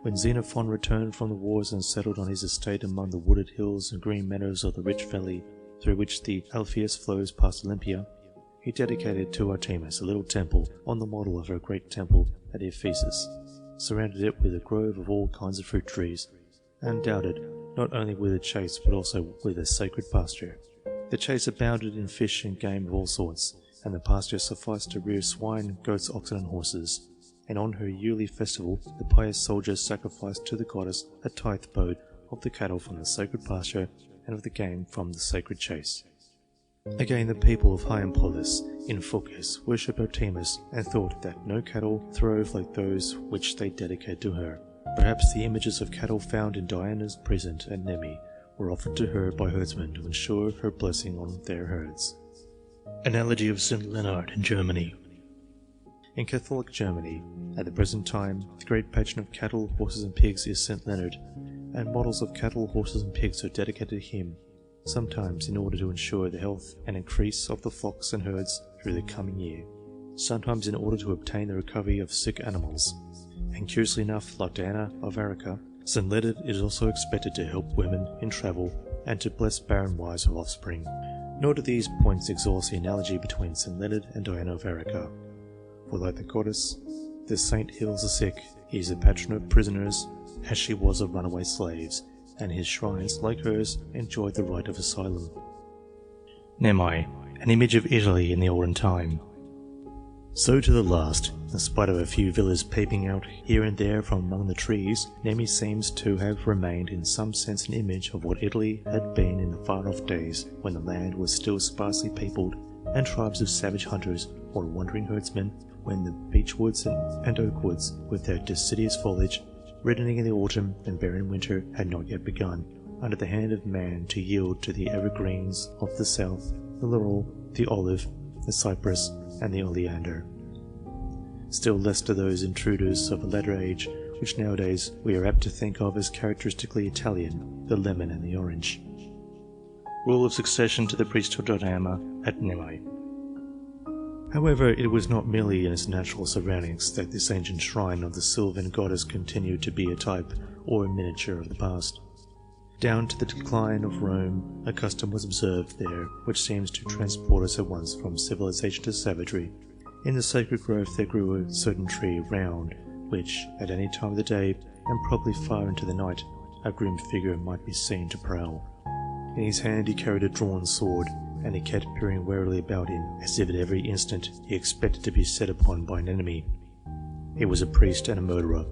When Xenophon returned from the wars and settled on his estate among the wooded hills and green meadows of the rich valley through which the Alpheus flows past Olympia, he dedicated to Artemis a little temple on the model of her great temple at Ephesus, surrounded it with a grove of all kinds of fruit trees, and endowed it not only with a chase but also with a sacred pasture. The chase abounded in fish and game of all sorts, and the pasture sufficed to rear swine, goats, oxen, and horses. And on her yearly festival, the pious soldiers sacrificed to the goddess a tithe both of the cattle from the sacred pasture and of the game from the sacred chase. Again, the people of Hyampolis in Phocis worshipped Artemis and thought that no cattle throve like those which they dedicated to her. Perhaps the images of cattle found in Diana's prison at Nemi were offered to her by herdsmen to ensure her blessing on their herds. Analogy of St. Leonard in Germany. In Catholic Germany, at the present time, the great patron of cattle, horses and pigs is St. Leonard, and models of cattle, horses and pigs are dedicated to him, sometimes in order to ensure the health and increase of the flocks and herds through the coming year, sometimes in order to obtain the recovery of sick animals. And curiously enough, like Diana of Arica, St. Leonard is also expected to help women in travel and to bless barren wives of offspring. Nor do these points exhaust the analogy between St. Leonard and Diana of Arica. For like the goddess, the saint heals the sick, he is the patron of prisoners, as she was of runaway slaves, and his shrines, like hers, enjoyed the right of asylum. Nemi, an image of Italy in the olden time. So to the last, in spite of a few villas peeping out here and there from among the trees, Nemi seems to have remained in some sense an image of what Italy had been in the far-off days when the land was still sparsely peopled and tribes of savage hunters or wandering herdsmen, when the beechwoods and oakwoods, with their deciduous foliage, reddening in the autumn and bare in winter, had not yet begun, under the hand of man, to yield to the evergreens of the south, the laurel, the olive, the cypress, and the oleander. Still less to those intruders of a later age, which nowadays we are apt to think of as characteristically Italian, the lemon and the orange. Rule of succession to the priesthood of Diana at Nemi. However, it was not merely in its natural surroundings that this ancient shrine of the sylvan goddess continued to be a type or a miniature of the past. Down to the decline of Rome, a custom was observed there which seems to transport us at once from civilization to savagery. In the sacred grove there grew a certain tree round which, at any time of the day, and probably far into the night, a grim figure might be seen to prowl. In his hand he carried a drawn sword, and he kept peering warily about him, as if at every instant he expected to be set upon by an enemy. He was a priest and a murderer,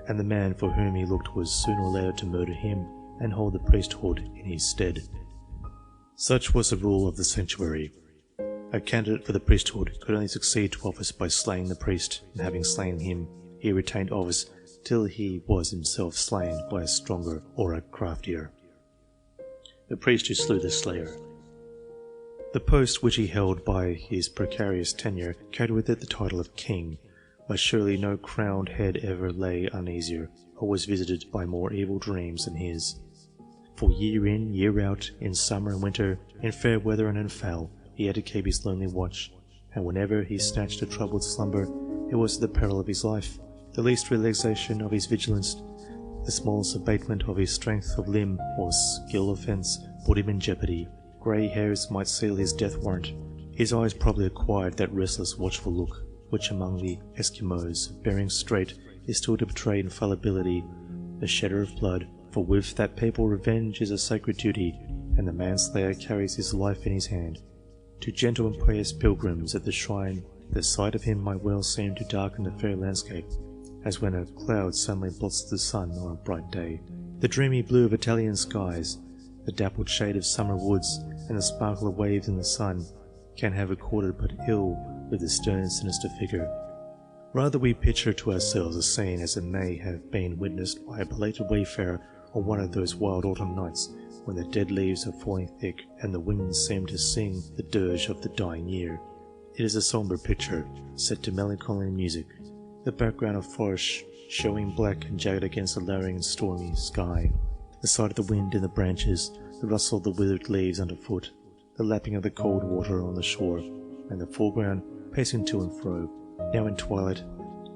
and the man for whom he looked was sooner or later to murder him and hold the priesthood in his stead. Such was the rule of the sanctuary. A candidate for the priesthood could only succeed to office by slaying the priest, and having slain him, he retained office till he was himself slain by a stronger or a craftier. The priest who slew the slayer. The post which he held by his precarious tenure carried with it the title of king, but surely no crowned head ever lay uneasier, or was visited by more evil dreams than his. For year in, year out, in summer and winter, in fair weather and in foul, he had to keep his lonely watch, and whenever he snatched a troubled slumber, it was at the peril of his life. The least relaxation of his vigilance, the smallest abatement of his strength of limb or skill of fence, put him in jeopardy. Grey hairs might seal his death warrant. His eyes probably acquired that restless, watchful look, which among the Eskimos of Bering Strait is still to betray infallibility, the shedder of blood, for with that people revenge is a sacred duty, and the manslayer carries his life in his hand. To gentle and pious pilgrims at the shrine the sight of him might well seem to darken the fair landscape, as when a cloud suddenly blots the sun on a bright day. The dreamy blue of Italian skies, the dappled shade of summer woods, and the sparkle of waves in the sun can have accorded but ill with the stern and sinister figure. Rather we picture to ourselves a scene as it may have been witnessed by a belated wayfarer on one of those wild autumn nights when the dead leaves are falling thick and the winds seem to sing the dirge of the dying year. It is a sombre picture, set to melancholy music, the background of forest showing black and jagged against the lowering and stormy sky, the sight of the wind in the branches, the rustle of the withered leaves underfoot, the lapping of the cold water on the shore, and the foreground pacing to and fro, now in twilight,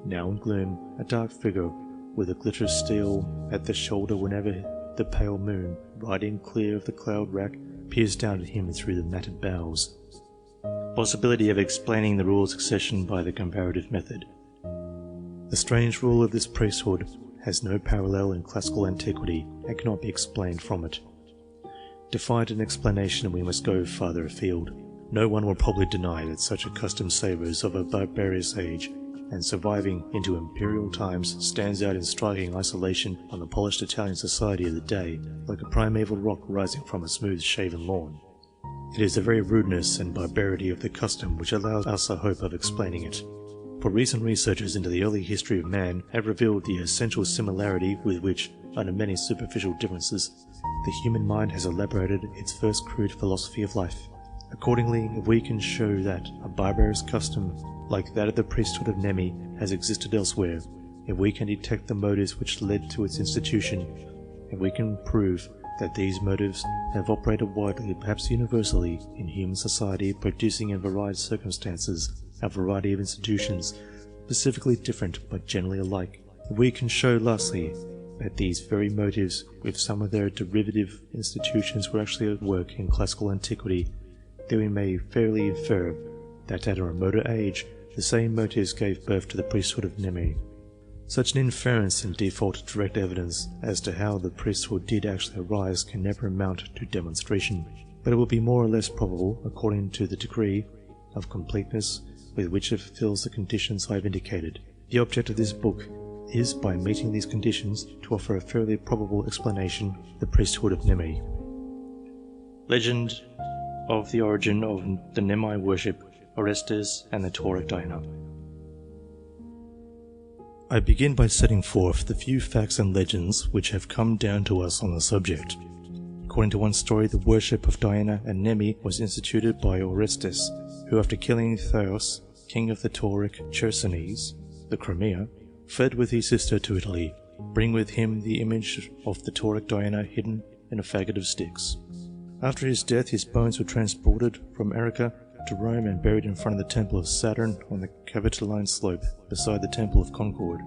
now in gloom, a dark figure with a glitter of steel at the shoulder whenever the pale moon, riding clear of the cloud rack, peers down at him through the matted boughs. Possibility of explaining the rule of succession by the comparative method. The strange rule of this priesthood has no parallel in classical antiquity and cannot be explained from it. To find an explanation we must go farther afield. No one will probably deny that such a custom savours of a barbarous age, and surviving into imperial times stands out in striking isolation on the polished Italian society of the day, like a primeval rock rising from a smooth-shaven lawn. It is the very rudeness and barbarity of the custom which allows us a hope of explaining it. For recent researches into the early history of man have revealed the essential similarity with which, under many superficial differences, the human mind has elaborated its first crude philosophy of life. Accordingly, if we can show that a barbarous custom like that of the priesthood of Nemi has existed elsewhere, if we can detect the motives which led to its institution, if we can prove that these motives have operated widely, perhaps universally, in human society, producing in varied circumstances a variety of institutions, specifically different but generally alike, if we can show lastly that these very motives, with some of their derivative institutions, were actually at work in classical antiquity, then we may fairly infer that at a remoter age the same motives gave birth to the priesthood of Nemi. Such an inference in default to direct evidence as to how the priesthood did actually arise can never amount to demonstration, but it will be more or less probable according to the degree of completeness with which it fulfills the conditions I have indicated. The object of this book is, by meeting these conditions, to offer a fairly probable explanation of the priesthood of Nemi. Legend of the origin of the Nemi worship, Orestes and the Tauric Diana. I begin by setting forth the few facts and legends which have come down to us on the subject. According to one story, the worship of Diana and Nemi was instituted by Orestes, who after killing Theos, king of the Tauric Chersonese, the Crimea, fled with his sister to Italy, bringing with him the image of the Tauric Diana hidden in a faggot of sticks. After his death, his bones were transported from Arica to Rome and buried in front of the temple of Saturn on the Capitoline slope beside the temple of Concord.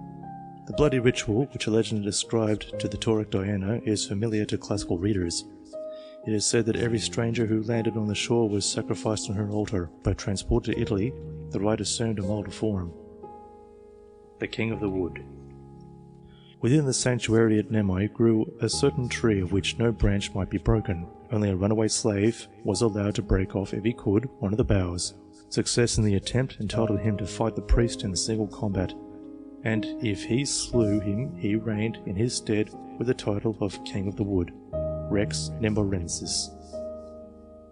The bloody ritual, which a legend ascribed to the Tauric Diana, is familiar to classical readers. It is said that every stranger who landed on the shore was sacrificed on her altar, but transported to Italy, the rite assumed a milder form. The King of the Wood. Within the sanctuary at Nemi grew a certain tree of which no branch might be broken. Only a runaway slave was allowed to break off, if he could, one of the boughs. Success in the attempt entitled him to fight the priest in single combat, and if he slew him, he reigned in his stead with the title of King of the Wood, Rex Nemborensis.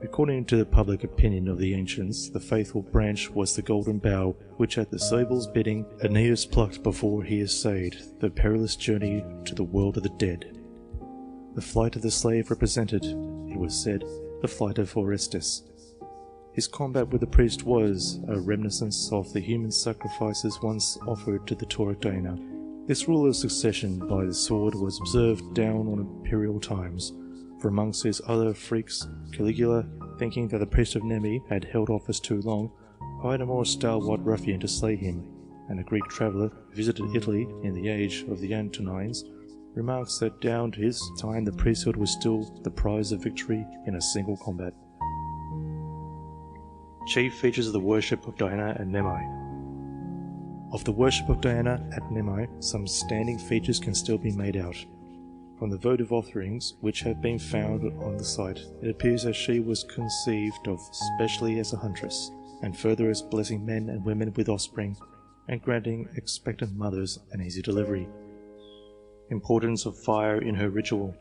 According to the public opinion of the ancients, the faithful branch was the golden bough, which at the sable's bidding Aeneas plucked before he essayed the perilous journey to the world of the dead. The flight of the slave represented, it was said, the flight of Orestes. His combat with the priest was a reminiscence of the human sacrifices once offered to the Tauric Diana. This rule of succession by the sword was observed down on imperial times, for amongst his other freaks, Caligula, thinking that the priest of Nemi had held office too long, hired a more stalwart ruffian to slay him, and a Greek traveller who visited Italy in the age of the Antonines remarks that down to his time the priesthood was still the prize of victory in a single combat. Chief features of the worship of Diana at Nemi. Of the worship of Diana at Nemi, some standing features can still be made out. From the votive offerings which have been found on the site, it appears that she was conceived of specially as a huntress, and further as blessing men and women with offspring, and granting expectant mothers an easy delivery. Importance of fire in her ritual.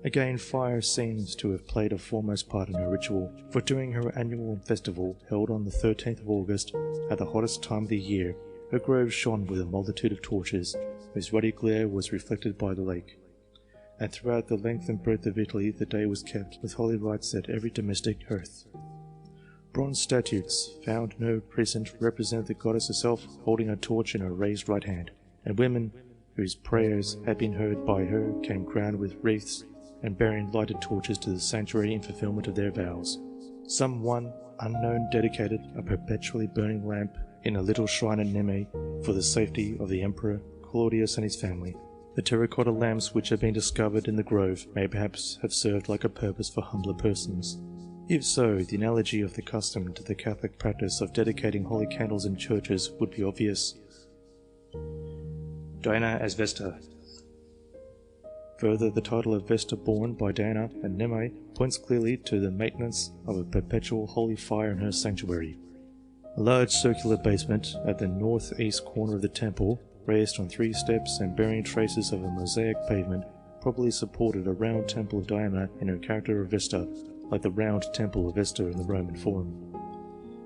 Again, fire seems to have played a foremost part in her ritual, for during her annual festival held on the 13th of August, at the hottest time of the year, her grove shone with a multitude of torches, whose ruddy glare was reflected by the lake. And throughout the length and breadth of Italy the day was kept with holy rites at every domestic hearth. Bronze statues found in her precinct represent the goddess herself holding a torch in her raised right hand, and women whose prayers had been heard by her came crowned with wreaths and bearing lighted torches to the sanctuary in fulfillment of their vows. Some one unknown dedicated a perpetually burning lamp in a little shrine at Neme for the safety of the Emperor Claudius and his family. The terracotta lamps which have been discovered in the grove may perhaps have served like a purpose for humbler persons. If so, the analogy of the custom to the Catholic practice of dedicating holy candles in churches would be obvious. Diana as Vesta. Further, the title of Vesta borne by Diana and Neme points clearly to the maintenance of a perpetual holy fire in her sanctuary. A large circular basement at the northeast corner of the temple, raised on 3 steps and bearing traces of a mosaic pavement, probably supported a round temple of Diana in her character of Vesta, like the round temple of Vesta in the Roman Forum.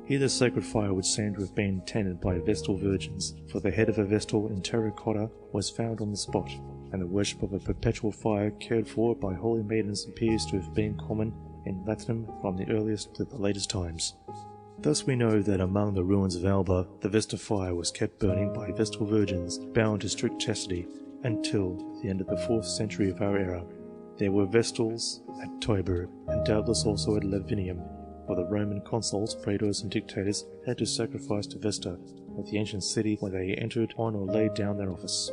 Here the sacred fire would seem to have been tended by Vestal virgins, for the head of a Vestal in terracotta was found on the spot, and the worship of a perpetual fire cared for by holy maidens appears to have been common in Latinum from the earliest to the latest times. Thus we know that among the ruins of Alba, the Vesta fire was kept burning by Vestal virgins bound to strict chastity until the end of the 4th century of our era. There were Vestals at Tibur, and doubtless also at Lavinium, for the Roman consuls, praetors, and dictators had to sacrifice to Vesta at the ancient city when they entered on or laid down their office.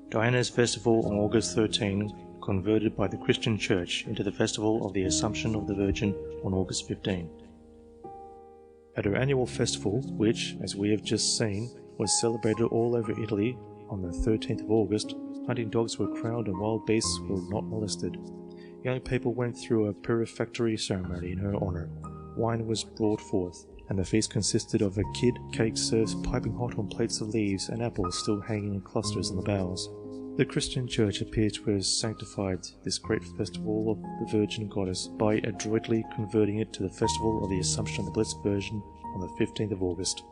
Diana's festival on August 13, converted by the Christian Church into the festival of the Assumption of the Virgin on August 15. At her annual festival, which, as we have just seen, was celebrated all over Italy on the 13th of August, hunting dogs were crowned and wild beasts were not molested. Young people went through a purificatory ceremony in her honour. Wine was brought forth, and the feast consisted of a kid cake served piping hot on plates of leaves and apples still hanging in clusters on the boughs. The Christian Church appears to have sanctified this great festival of the Virgin Goddess by adroitly converting it to the festival of the Assumption of the Blessed Virgin on the 15th of August.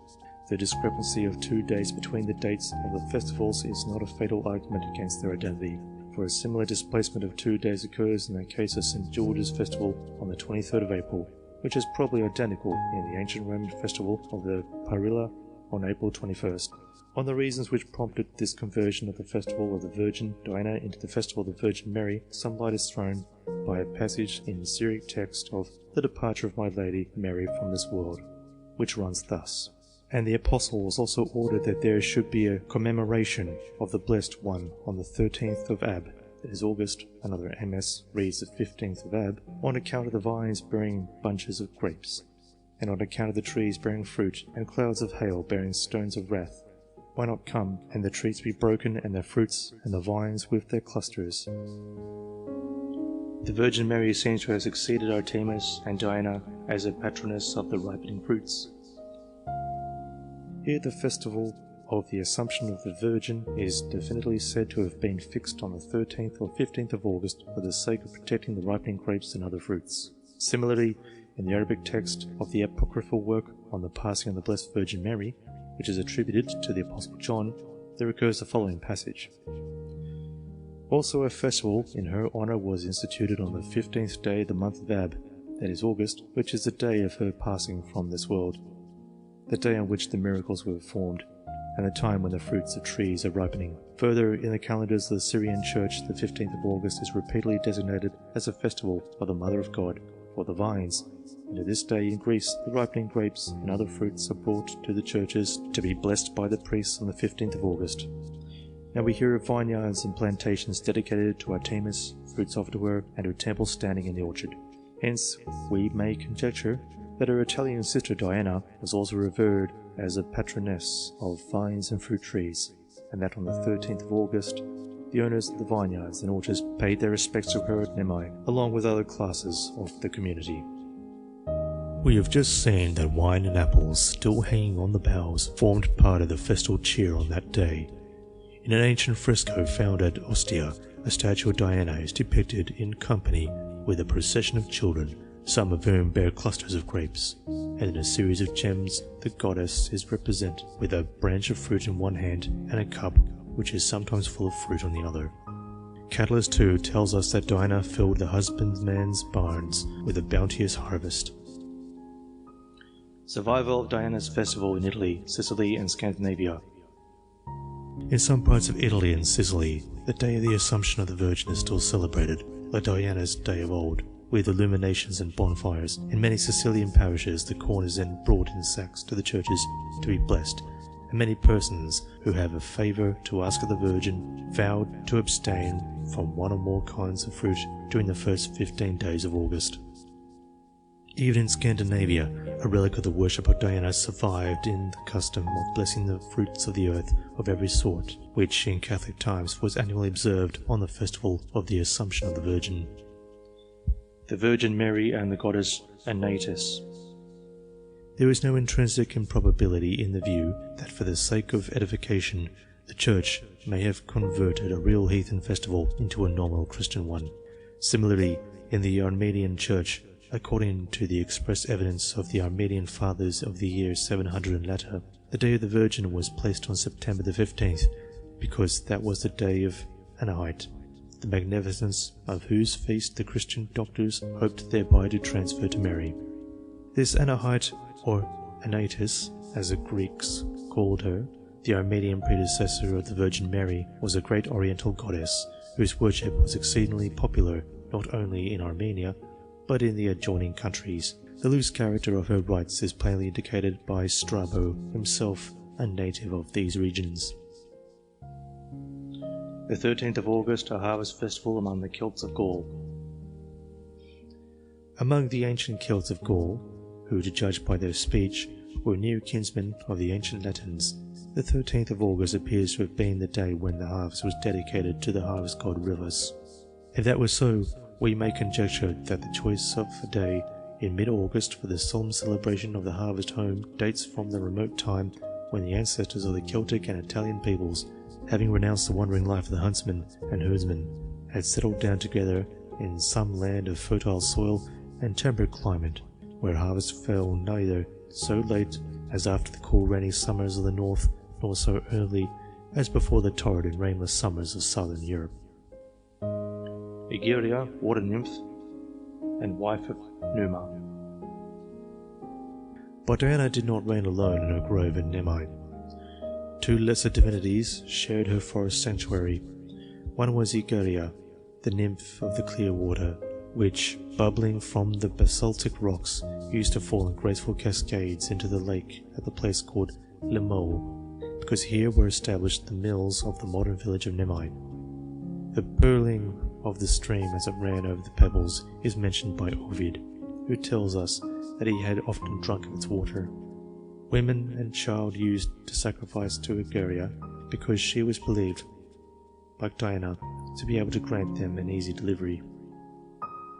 The discrepancy of 2 days between the dates of the festivals is not a fatal argument against their identity, for a similar displacement of 2 days occurs in the case of St. George's festival on the 23rd of April, which is probably identical in the ancient Roman festival of the Parilla on April 21st. On the reasons which prompted this conversion of the festival of the Virgin Diana into the festival of the Virgin Mary, some light is thrown by a passage in the Syriac text of the departure of my Lady Mary from this world, which runs thus: And the apostles also ordered that there should be a commemoration of the Blessed One on the 13th of Ab, that is August. Another MS reads the 15th of Ab, on account of the vines bearing bunches of grapes, and on account of the trees bearing fruit, and clouds of hail bearing stones of wrath. Why not come, and the trees be broken, and their fruits, and the vines with their clusters? The Virgin Mary seems to have succeeded Artemis and Diana as a patroness of the ripening fruits. Here the festival of the Assumption of the Virgin is definitely said to have been fixed on the 13th or 15th of August for the sake of protecting the ripening grapes and other fruits. Similarly, in the Arabic text of the apocryphal work on the passing of the Blessed Virgin Mary, which is attributed to the Apostle John, there occurs the following passage: Also a festival in her honour was instituted on the 15th day of the month of Ab, that is August, which is the day of her passing from this world, the day on which the miracles were performed, and the time when the fruits of trees are ripening. Further, in the calendars of the Syrian Church, the 15th of August is repeatedly designated as a festival of the Mother of God for the vines, and to this day in Greece the ripening grapes and other fruits are brought to the churches to be blessed by the priests on the 15th of August. Now we hear of vineyards and plantations dedicated to Artemis, fruits offered to her, and her temple standing in the orchard. Hence, we may conjecture that her Italian sister Diana was also revered as a patroness of vines and fruit trees, and that on the 13th of August, the owners of the vineyards and orchards paid their respects to her at Nemi, along with other classes of the community. We have just seen that wine and apples still hanging on the boughs formed part of the festal cheer on that day. In an ancient fresco found at Ostia, a statue of Diana is depicted in company with a procession of children, some of whom bear clusters of grapes, and in a series of gems the goddess is represented with a branch of fruit in one hand and a cup which is sometimes full of fruit on the other. Catullus too tells us that Diana filled the husbandman's barns with a bounteous harvest. Survival of Diana's festival in Italy, Sicily and Scandinavia. In some parts of Italy and Sicily, the day of the Assumption of the Virgin is still celebrated, like Diana's day of old, with illuminations and bonfires. In many Sicilian parishes, the corn is then brought in sacks to the churches to be blessed, and many persons who have a favour to ask of the Virgin vowed to abstain from one or more kinds of fruit during the first 15 days of August. Even in Scandinavia, a relic of the worship of Diana survived in the custom of blessing the fruits of the earth of every sort, which in Catholic times was annually observed on the festival of the Assumption of the Virgin. The Virgin Mary and the goddess Anatis. There is no intrinsic improbability in the view that for the sake of edification, the Church may have converted a real heathen festival into a nominal Christian one. Similarly, in the Armenian Church, according to the express evidence of the Armenian Fathers of the year 700 and later, the Day of the Virgin was placed on September the 15th, because that was the day of Anahite, the magnificence of whose feast the Christian doctors hoped thereby to transfer to Mary. This Anahite, or Anatis, as the Greeks called her, the Armenian predecessor of the Virgin Mary, was a great Oriental goddess whose worship was exceedingly popular not only in Armenia, but in the adjoining countries. The loose character of her rites is plainly indicated by Strabo, himself a native of these regions. The 13th of August, a harvest festival among the Celts of Gaul. Among the ancient Celts of Gaul, who, to judge by their speech, were near kinsmen of the ancient Latins, the 13th of August appears to have been the day when the harvest was dedicated to the harvest god Rivus. If that was so, we may conjecture that the choice of a day in mid-August for the solemn celebration of the harvest home dates from the remote time when the ancestors of the Celtic and Italian peoples, having renounced the wandering life of the huntsman and herdsman, had settled down together in some land of fertile soil and temperate climate, where harvest fell neither so late as after the cool rainy summers of the north, nor so early as before the torrid and rainless summers of southern Europe. Egeria, water nymph, and wife of Numa. But Diana did not reign alone in her grove in Nemai. Two lesser divinities shared her forest sanctuary. One was Egeria, the nymph of the clear water, which, bubbling from the basaltic rocks, used to fall in graceful cascades into the lake at the place called Limol, because here were established the mills of the modern village of Nemai. The purling of the stream as it ran over the pebbles is mentioned by Ovid, who tells us that he had often drunk of its water. Women and child used to sacrifice to Egeria because she was believed, like Diana, to be able to grant them an easy delivery.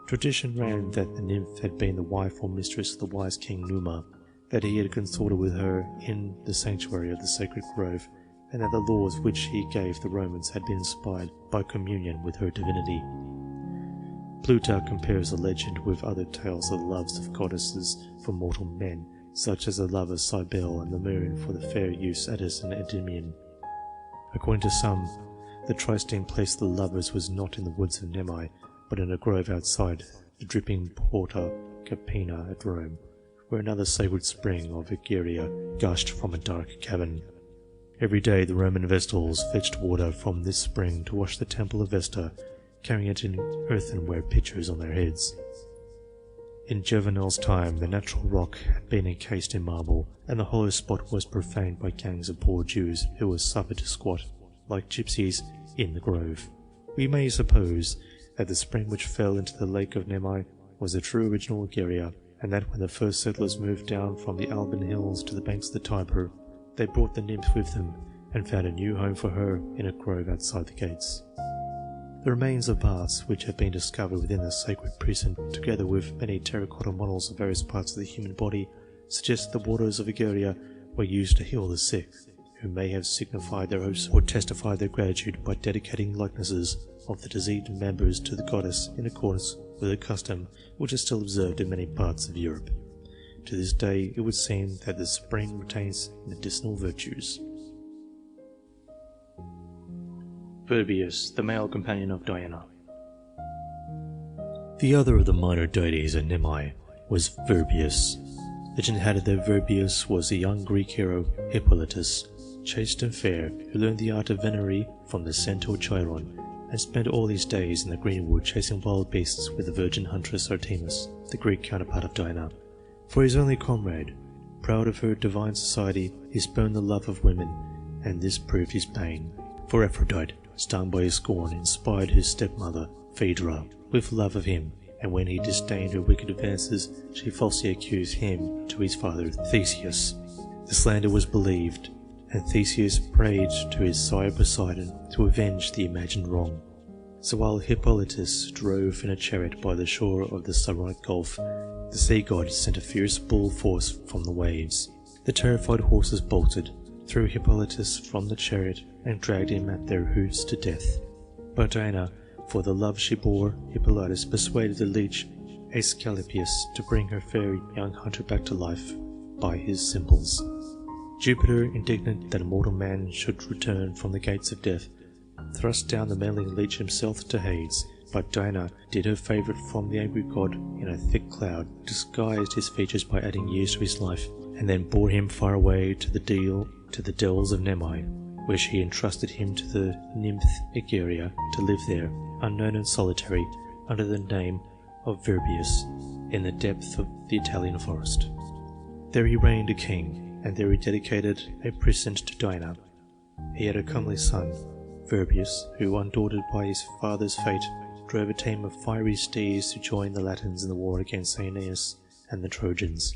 Tradition ran that the nymph had been the wife or mistress of the wise king Numa, that he had consorted with her in the sanctuary of the sacred grove, and that the laws which he gave the Romans had been inspired by communion with her divinity. Plutarch compares the legend with other tales of the loves of goddesses for mortal men, such as the love of Cybele and the moon for the fair Eustatus and Endymion. According to some, the trysting place of the lovers was not in the woods of Nemai, but in a grove outside the dripping Porta Capena at Rome, where another sacred spring of Egeria gushed from a dark cavern. Every day the Roman Vestals fetched water from this spring to wash the temple of Vesta, carrying it in earthenware pitchers on their heads. In Juvenal's time the natural rock had been encased in marble, and the hollow spot was profaned by gangs of poor Jews who were suffered to squat, like gypsies, in the grove. We may suppose that the spring which fell into the lake of Nemai was the true original Egeria, and that when the first settlers moved down from the Alban hills to the banks of the Tiber, they brought the nymph with them and found a new home for her in a grove outside the gates. The remains of baths which have been discovered within the sacred precinct, together with many terracotta models of various parts of the human body, suggest the waters of Egeria were used to heal the sick, who may have signified their hopes or testified their gratitude by dedicating likenesses of the diseased members to the goddess in accordance with a custom which is still observed in many parts of Europe. To this day, it would seem that the spring retains medicinal virtues. Virbius, the male companion of Diana. The other of the minor deities at Nemi was Virbius. Legend had it that Virbius was a young Greek hero, Hippolytus, chaste and fair, who learned the art of venery from the centaur Chiron, and spent all his days in the greenwood chasing wild beasts with the virgin huntress Artemis, the Greek counterpart of Diana. For his only comrade, proud of her divine society, he spurned the love of women, and this proved his bane. For Aphrodite, stung by his scorn, inspired his stepmother, Phaedra, with love of him, and when he disdained her wicked advances, she falsely accused him to his father Theseus. The slander was believed, and Theseus prayed to his sire Poseidon to avenge the imagined wrong. So while Hippolytus drove in a chariot by the shore of the Saronic Gulf, the sea god sent a fierce bull force from the waves. The terrified horses bolted, threw Hippolytus from the chariot, and dragged him at their hoofs to death. But Diana, for the love she bore Hippolytus, persuaded the leech Asclepius to bring her fair young hunter back to life by his symbols. Jupiter, indignant that a mortal man should return from the gates of death, thrust down the manly leech himself to Hades, but Diana did her favourite from the angry god in a thick cloud, disguised his features by adding years to his life, and then bore him far away to the dells of Nemi, where she entrusted him to the nymph Egeria to live there, unknown and solitary, under the name of Virbius, in the depth of the Italian forest. There he reigned a king, and there he dedicated a precinct to Diana. He had a comely son, Virbius, who, undaunted by his father's fate, drove a team of fiery steeds to join the Latins in the war against Aeneas and the Trojans.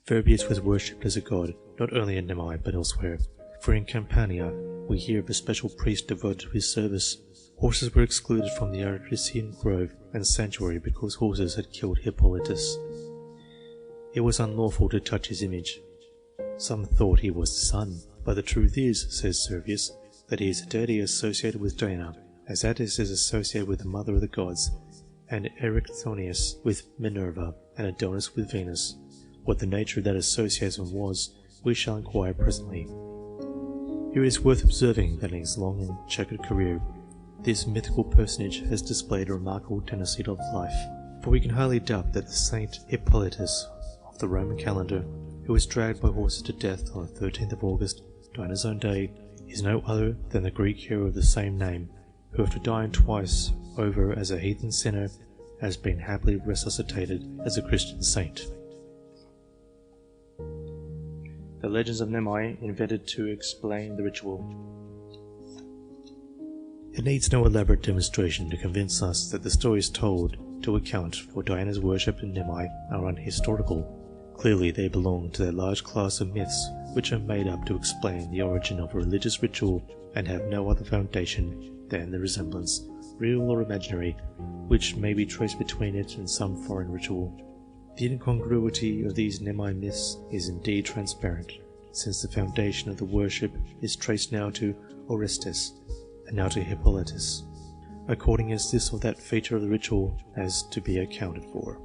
Virbius was worshipped as a god, not only in Nemi but elsewhere, for in Campania we hear of a special priest devoted to his service. Horses were excluded from the Arician grove and sanctuary because horses had killed Hippolytus. It was unlawful to touch his image. Some thought he was the sun, but the truth is, says Servius, that he is a deity associated with Diana, as Attis is associated with the mother of the gods, and Erycthonius with Minerva, and Adonis with Venus. What the nature of that association was, we shall inquire presently. Here it is worth observing that in his long and checkered career, this mythical personage has displayed a remarkable tendency of life, for we can hardly doubt that the Saint Hippolytus of the Roman calendar, who was dragged by horses to death on the 13th of August, Diana's own day, is no other than the Greek hero of the same name, who after dying twice over as a heathen sinner, has been happily resuscitated as a Christian saint. The legends of Nemi invented to explain the ritual. It needs no elaborate demonstration to convince us that the stories told to account for Diana's worship in Nemi are unhistorical. Clearly they belong to that large class of myths which are made up to explain the origin of a religious ritual and have no other foundation than the resemblance, real or imaginary, which may be traced between it and some foreign ritual. The incongruity of these Nemi myths is indeed transparent, since the foundation of the worship is traced now to Orestes, and now to Hippolytus, according as this or that feature of the ritual has to be accounted for.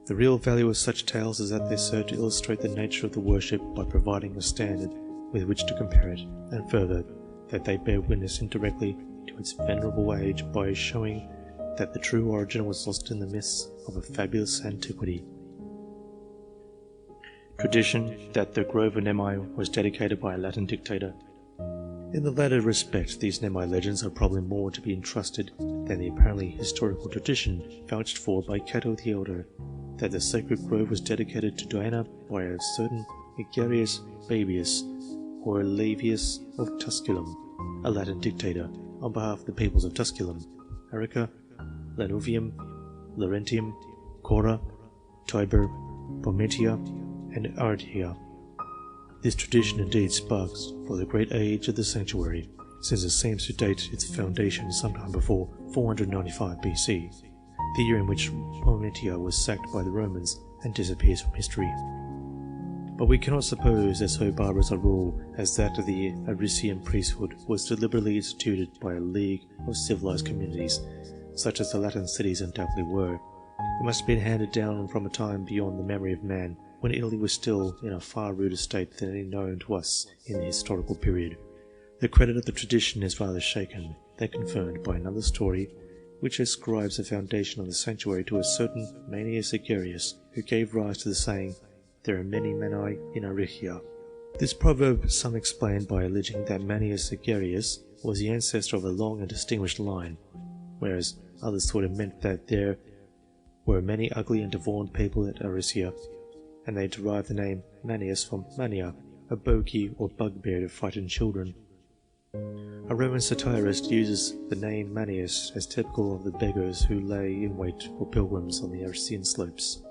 The real value of such tales is that they serve to illustrate the nature of the worship by providing a standard with which to compare it, and further, that they bear witness indirectly to its venerable age by showing that the true origin was lost in the mists of a fabulous antiquity. Tradition that the Grove of Nemi was dedicated by a Latin dictator. In the latter respect, these Nemi legends are probably more to be entrusted than the apparently historical tradition vouched for by Cato the Elder, that the sacred grove was dedicated to Diana by a certain Egerius Baebius or Laevius of Tusculum, a Latin dictator, on behalf of the peoples of Tusculum, Arica, Lanuvium, Laurentium, Cora, Tiber, Pometia, and Ardea. This tradition indeed sparks for the great age of the sanctuary, since it seems to date its foundation sometime before 495 BC, the year in which Pomitia was sacked by the Romans and disappears from history. But we cannot suppose that so barbarous a rule as that of the Arician priesthood was deliberately instituted by a league of civilized communities, such as the Latin cities undoubtedly were. It must have been handed down from a time beyond the memory of man, when Italy was still in a far ruder state than any known to us in the historical period. The credit of the tradition is rather shaken than confirmed by another story, which ascribes the foundation of the sanctuary to a certain Manius Egerius, who gave rise to the saying, "There are many Mani in Aricia." This proverb some explained by alleging that Manius Egerius was the ancestor of a long and distinguished line, whereas others thought it meant that there were many ugly and deformed people at Aricia, and they derived the name Manius from mania, a bogey or bugbear to frighten children. A Roman satirist uses the name Manius as typical of the beggars who lay in wait for pilgrims on the Arician slopes.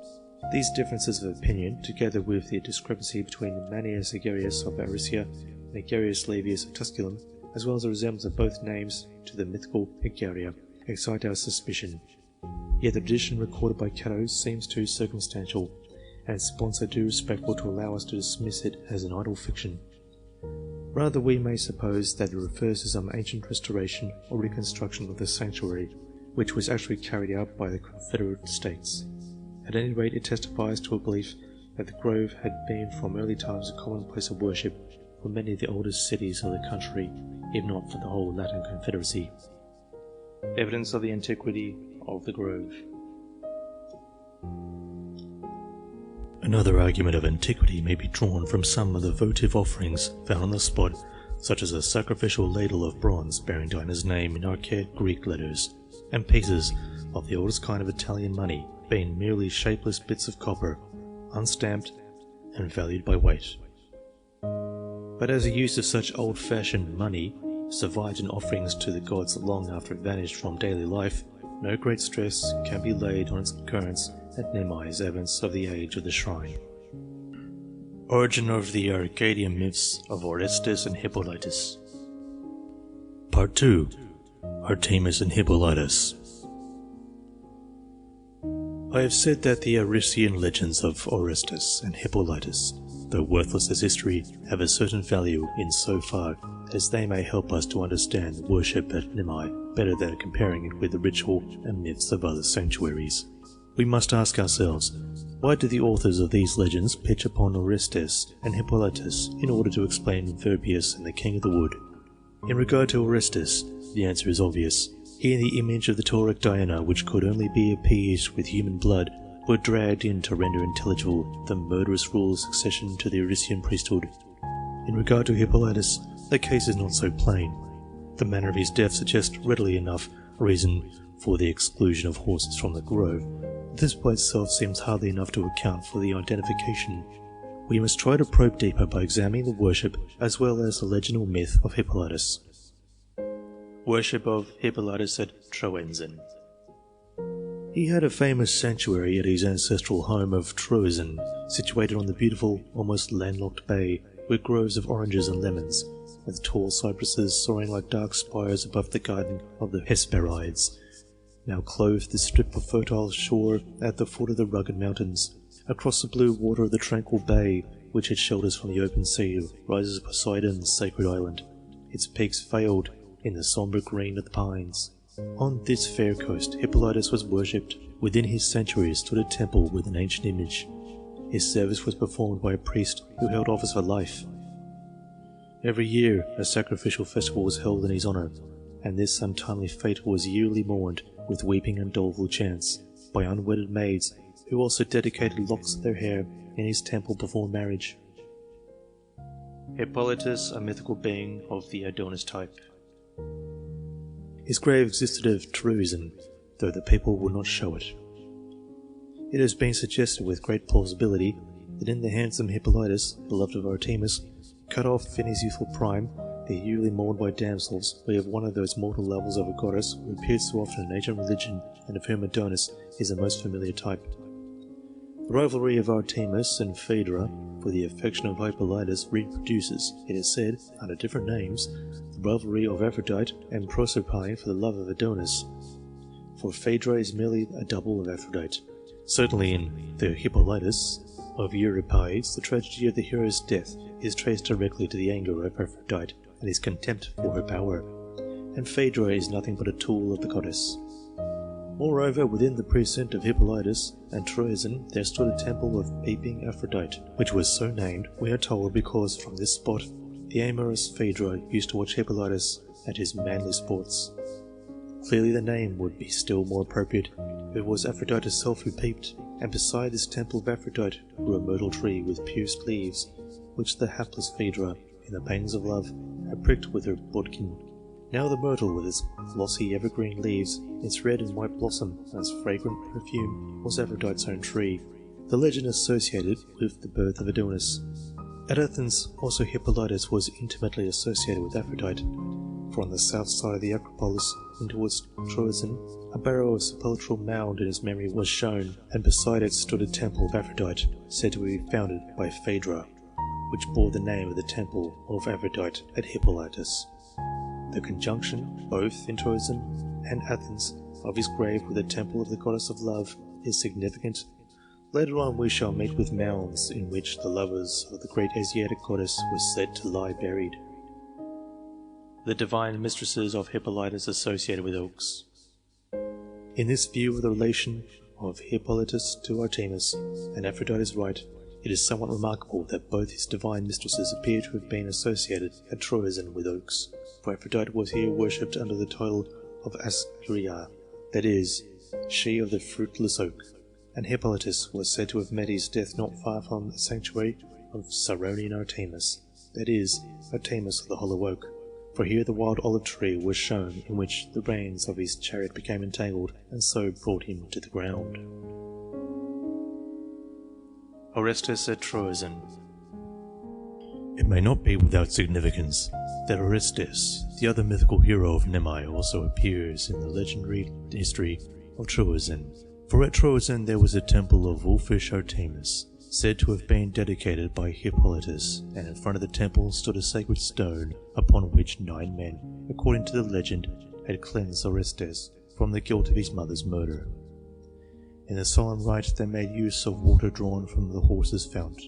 These differences of opinion, together with the discrepancy between Manius Egerius of Aricia and Egerius Laevius of Tusculum, as well as the resemblance of both names to the mythical Egeria, excite our suspicion. Yet the tradition recorded by Cato seems too circumstantial, and its sponsor too respectful to allow us to dismiss it as an idle fiction. Rather, we may suppose that it refers to some ancient restoration or reconstruction of the sanctuary, which was actually carried out by the Confederate States. At any rate, it testifies to a belief that the grove had been from early times a common place of worship for many of the oldest cities of the country, if not for the whole Latin Confederacy. Evidence of the antiquity of the grove. Another argument of antiquity may be drawn from some of the votive offerings found on the spot, such as a sacrificial ladle of bronze bearing Diana's name in archaic Greek letters, and pieces of the oldest kind of Italian money, being merely shapeless bits of copper, unstamped and valued by weight. But as the use of such old-fashioned money survived in offerings to the gods long after it vanished from daily life, no great stress can be laid on its occurrence at Nemi as evidence of the age of the shrine. Origin of the Arcadian myths of Orestes and Hippolytus. Part 2. Artemis and Hippolytus. I have said that the Arician legends of Orestes and Hippolytus, though worthless as history, have a certain value in so far as they may help us to understand the worship at Nemi better than comparing it with the ritual and myths of other sanctuaries. We must ask ourselves, why do the authors of these legends pitch upon Orestes and Hippolytus in order to explain Verbius and the King of the Wood? In regard to Orestes, the answer is obvious. He and the image of the Tauric Diana, which could only be appeased with human blood, were dragged in to render intelligible the murderous rule of succession to the Arician priesthood. In regard to Hippolytus, the case is not so plain. The manner of his death suggests readily enough a reason for the exclusion of horses from the grove. This by itself seems hardly enough to account for the identification. We must try to probe deeper by examining the worship as well as the legend or myth of Hippolytus. Worship of Hippolytus at Troezen. He had a famous sanctuary at his ancestral home of Troezen, situated on the beautiful, almost landlocked bay, with groves of oranges and lemons, with tall cypresses soaring like dark spires above the garden of the Hesperides, now clothed the strip of fertile shore at the foot of the rugged mountains. Across the blue water of the tranquil bay, which it shelters from the open sea, rises Poseidon's sacred island, its peaks veiled in the sombre green of the pines. On this fair coast, Hippolytus was worshipped. Within his sanctuary stood a temple with an ancient image. His service was performed by a priest who held office for life. Every year, a sacrificial festival was held in his honour, and this untimely fate was yearly mourned with weeping and doleful chants by unwedded maids who also dedicated locks of their hair in his temple before marriage. Hippolytus, a mythical being of the Adonis type. His grave existed at Troezen, though the people would not show it. It has been suggested with great plausibility that in the handsome Hippolytus, beloved of Artemis, cut off in his youthful prime, the yearly mourned by damsels, we have one of those mortal lovers of a goddess who appears so often in ancient religion and of whom Adonis is the most familiar type. The rivalry of Artemis and Phaedra for the affection of Hippolytus reproduces, it is said, under different names, the rivalry of Aphrodite and Proserpine for the love of Adonis. For Phaedra is merely a double of Aphrodite. Certainly in the Hippolytus of Euripides, the tragedy of the hero's death is traced directly to the anger of Aphrodite and his contempt for her power, and Phaedra is nothing but a tool of the goddess. Moreover, within the precinct of Hippolytus and Troezen there stood a temple of peeping Aphrodite, which was so named, we are told, because from this spot the amorous Phaedra used to watch Hippolytus at his manly sports. Clearly the name would be still more appropriate if it was Aphrodite herself who peeped, and beside this temple of Aphrodite grew a myrtle tree with pierced leaves, which the hapless Phaedra, in the pangs of love, had pricked with her bodkin. Now the myrtle, with its glossy evergreen leaves, its red and white blossom, and its fragrant perfume, was Aphrodite's own tree, the legend associated with the birth of Adonis. At Athens, also Hippolytus was intimately associated with Aphrodite, for on the south side of the Acropolis, in towards Troezen, a barrow of sepulchral mound in his memory was shown, and beside it stood a temple of Aphrodite, said to be founded by Phaedra, which bore the name of the temple of Aphrodite at Hippolytus. The conjunction, both in Troezen and Athens, of his grave with the temple of the goddess of love is significant. Later on we shall meet with mounds in which the lovers of the great Asiatic goddess were said to lie buried. The divine mistresses of Hippolytus associated with oaks. In this view of the relation of Hippolytus to Artemis and Aphrodite's right, it is somewhat remarkable that both his divine mistresses appear to have been associated at Troezen with oaks, for Aphrodite was here worshipped under the title of Ascleria, that is, she of the fruitless oak, and Hippolytus was said to have met his death not far from the sanctuary of Saronian Artemis, that is, Artemis of the hollow oak, for here the wild olive tree was shown in which the reins of his chariot became entangled and so brought him to the ground. Orestes at Troezen. It may not be without significance that Orestes, the other mythical hero of Nemeai, also appears in the legendary history of Troezen. For at Troezen there was a temple of wolfish Artemis, said to have been dedicated by Hippolytus, and in front of the temple stood a sacred stone upon which 9 men, according to the legend, had cleansed Orestes from the guilt of his mother's murder. In the solemn rite they made use of water drawn from the horse's fount,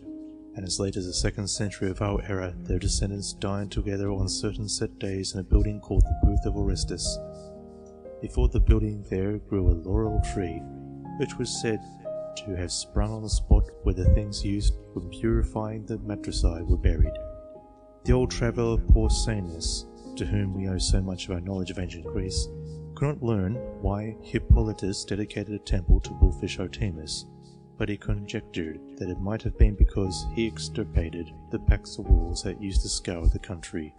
and as late as the 2nd century of our era their descendants dined together on certain set days in a building called the Booth of Orestes. Before the building there grew a laurel tree, which was said to have sprung on the spot where the things used for purifying the matricide were buried. The old traveller Pausanias, to whom we owe so much of our knowledge of ancient Greece, could not learn why Hippolytus dedicated a temple to wolfish Artemis, but he conjectured that it might have been because he extirpated the packs of wolves that used to scour the country.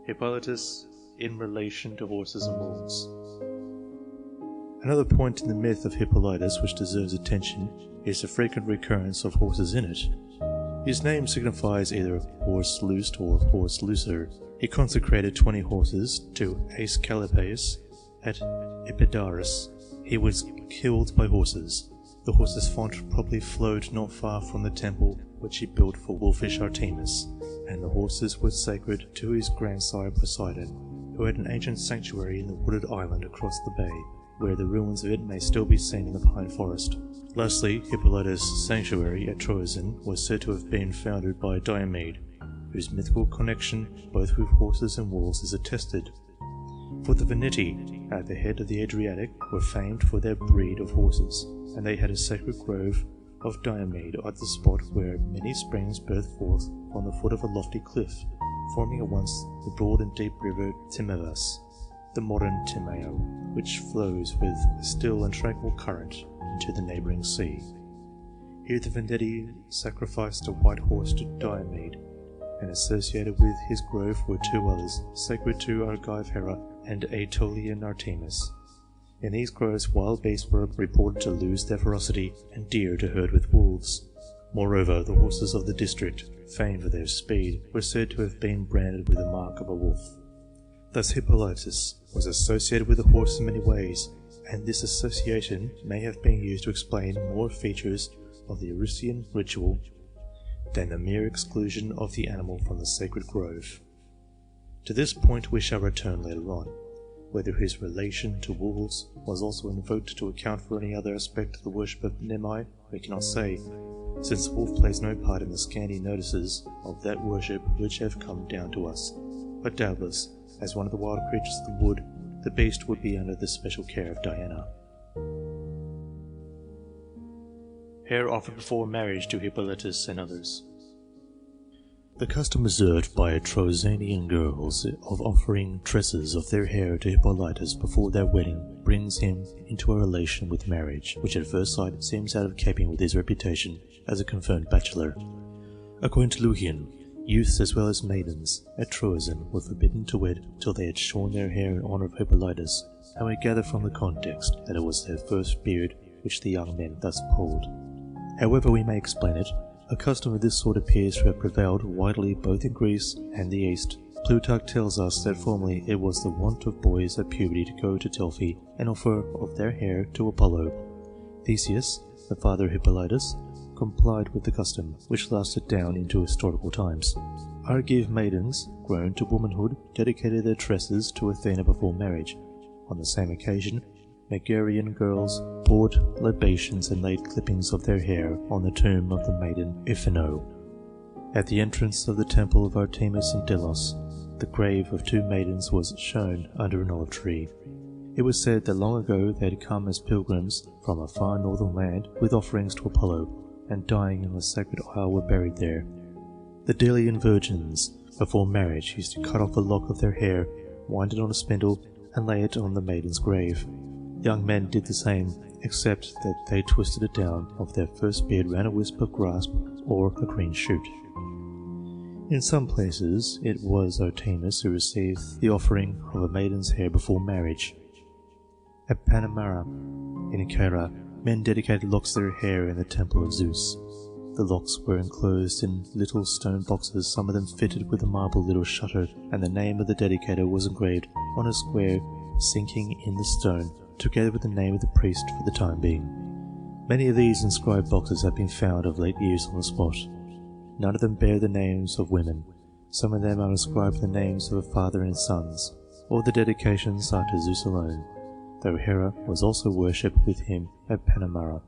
Hippolytus in relation to horses and wolves. Another point in the myth of Hippolytus which deserves attention is the frequent recurrence of horses in it. His name signifies either horse loosed or horse looser. He consecrated 20 horses to Asclepius at Epidaurus. He was killed by horses. The horse's font probably flowed not far from the temple which he built for wolfish Artemis, and the horses were sacred to his grandsire Poseidon, who had an ancient sanctuary in the wooded island across the bay, where the ruins of it may still be seen in the pine forest. Lastly, Hippolytus' sanctuary at Troezen was said to have been founded by Diomed, whose mythical connection both with horses and wolves is attested. For the Veneti, at the head of the Adriatic, were famed for their breed of horses, and they had a sacred grove of Diomed at the spot where many springs burst forth on the foot of a lofty cliff, forming at once the broad and deep river Timavas, the modern Timeo, which flows with a still and tranquil current into the neighbouring sea. Here the Veneti sacrificed a white horse to Diomed, and associated with his grove were 2 others, sacred to Argive Hera and Aetolian Artemis. In these groves wild beasts were reported to lose their ferocity, and deer to herd with wolves. Moreover, the horses of the district, famed for their speed, were said to have been branded with the mark of a wolf. Thus Hippolytus was associated with the horse in many ways, and this association may have been used to explain more features of the Erusian ritual than the mere exclusion of the animal from the sacred grove. To this point we shall return later on. Whether his relation to wolves was also invoked to account for any other aspect of the worship of Nemi, we cannot say, since the wolf plays no part in the scanty notices of that worship which have come down to us. But doubtless, as one of the wild creatures of the wood, the beast would be under the special care of Diana. Hair offered before marriage to Hippolytus and others. The custom observed by Trozanian girls of offering tresses of their hair to Hippolytus before their wedding brings him into a relation with marriage, which at first sight seems out of keeping with his reputation as a confirmed bachelor. According to Lucian, youths as well as maidens at Troezen were forbidden to wed till they had shorn their hair in honour of Hippolytus, and we gather from the context that it was their first beard which the young men thus pulled. However we may explain it, a custom of this sort appears to have prevailed widely both in Greece and the East. Plutarch tells us that formerly it was the wont of boys at puberty to go to Delphi and offer of their hair to Apollo. Theseus, the father of Hippolytus, complied with the custom, which lasted down into historical times. Argive maidens, grown to womanhood, dedicated their tresses to Athena before marriage. On the same occasion, Megarian girls poured libations and laid clippings of their hair on the tomb of the maiden Iphino. At the entrance of the temple of Artemis in Delos, the grave of two maidens was shown under an olive tree. It was said that long ago they had come as pilgrims from a far northern land with offerings to Apollo, and dying in the sacred isle were buried there. The Delian virgins, before marriage, used to cut off a lock of their hair, wind it on a spindle, and lay it on the maiden's grave. Young men did the same, except that they twisted it down of their first beard round a wisp of grass or a green shoot. In some places it was Artemis who received the offering of a maiden's hair before marriage. At Panamara, in Caria, men dedicated locks of their hair in the temple of Zeus. The locks were enclosed in little stone boxes, some of them fitted with a marble little shutter, and the name of the dedicator was engraved on a square sinking in the stone, together with the name of the priest for the time being. Many of these inscribed boxes have been found of late years on the spot. None of them bear the names of women. Some of them are inscribed with the names of a father and sons. All the dedications are to Zeus alone, though Hera was also worshipped with him at Panamara.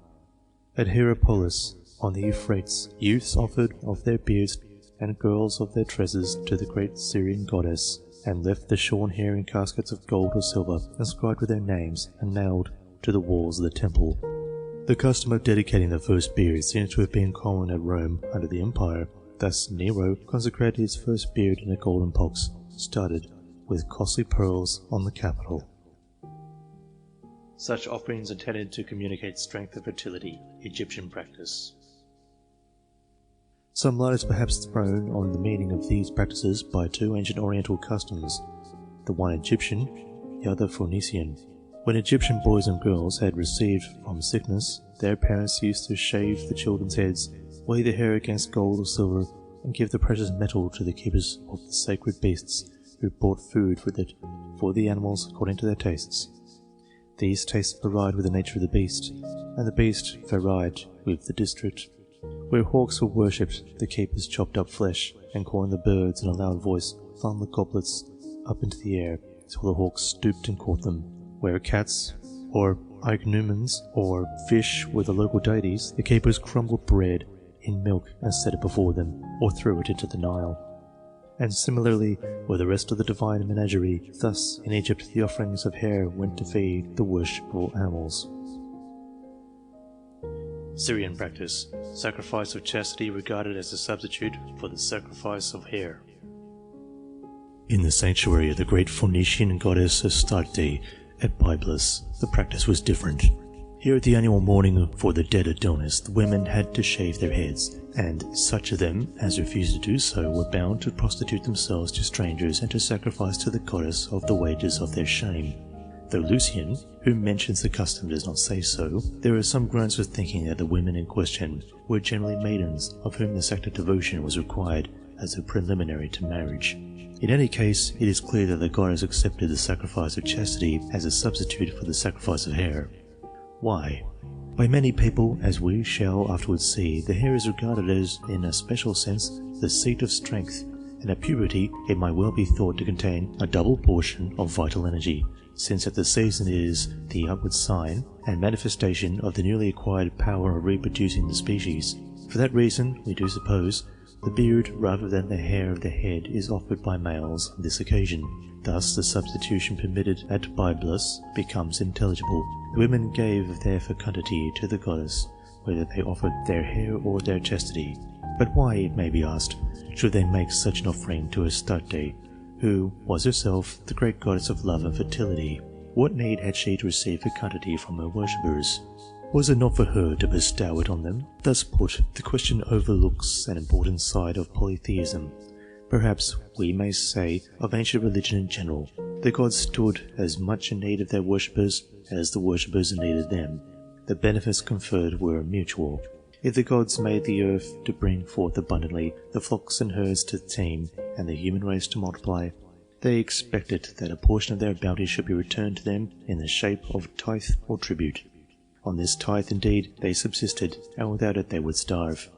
At Hierapolis, on the Euphrates, youths offered of their beards and girls of their tresses to the great Syrian goddess, and left the shorn hair in caskets of gold or silver, inscribed with their names, and nailed to the walls of the temple. The custom of dedicating the first beard seems to have been common at Rome under the Empire. Thus Nero consecrated his first beard in a golden box, studded with costly pearls on the capital. Such offerings intended to communicate strength and fertility, Egyptian practice. Some light is perhaps thrown on the meaning of these practices by two ancient Oriental customs, the one Egyptian, the other Phoenician. When Egyptian boys and girls had received from sickness, their parents used to shave the children's heads, weigh the hair against gold or silver, and give the precious metal to the keepers of the sacred beasts, who brought food with it for the animals according to their tastes. These tastes varied with the nature of the beast, and the beast varied with the district. Where hawks were worshipped, the keepers chopped up flesh, and calling the birds in a loud voice, flung the goblets up into the air, till the hawks stooped and caught them. Where cats, or ichneumons, or fish were the local deities, the keepers crumbled bread in milk and set it before them, or threw it into the Nile. And similarly were the rest of the divine menagerie. Thus, in Egypt, the offerings of hair went to feed the worshipful animals. Syrian practice. Sacrifice of chastity regarded as a substitute for the sacrifice of hair. In the sanctuary of the great Phoenician goddess Astarte at Byblos, the practice was different. Here at the annual mourning for the dead Adonis, the women had to shave their heads, and such of them as refused to do so were bound to prostitute themselves to strangers and to sacrifice to the goddess of the wages of their shame. Though Lucian, who mentions the custom, does not say so, there are some grounds for thinking that the women in question were generally maidens of whom this act of devotion was required as a preliminary to marriage. In any case, it is clear that the goddess accepted the sacrifice of chastity as a substitute for the sacrifice of hair. Why? By many people, as we shall afterwards see, the hair is regarded as, in a special sense, the seat of strength, and at puberty it might well be thought to contain a double portion of vital energy, since at the season it is the outward sign and manifestation of the newly acquired power of reproducing the species. For that reason, we do suppose, the beard rather than the hair of the head is offered by males on this occasion. Thus the substitution permitted at Byblos becomes intelligible. The women gave their fecundity to the goddess, whether they offered their hair or their chastity. But why, it may be asked, should they make such an offering to Astarte, who was herself the great goddess of love and fertility? What need had she to receive fecundity from her worshippers? Was it not for her to bestow it on them? Thus put, the question overlooks an important side of polytheism. Perhaps we may say of ancient religion in general. The gods stood as much in need of their worshippers as the worshippers needed them. The benefits conferred were mutual. If the gods made the earth to bring forth abundantly, the flocks and herds to teem, and the human race to multiply, they expected that a portion of their bounty should be returned to them in the shape of tithe or tribute. On this tithe, indeed, they subsisted, and without it they would starve.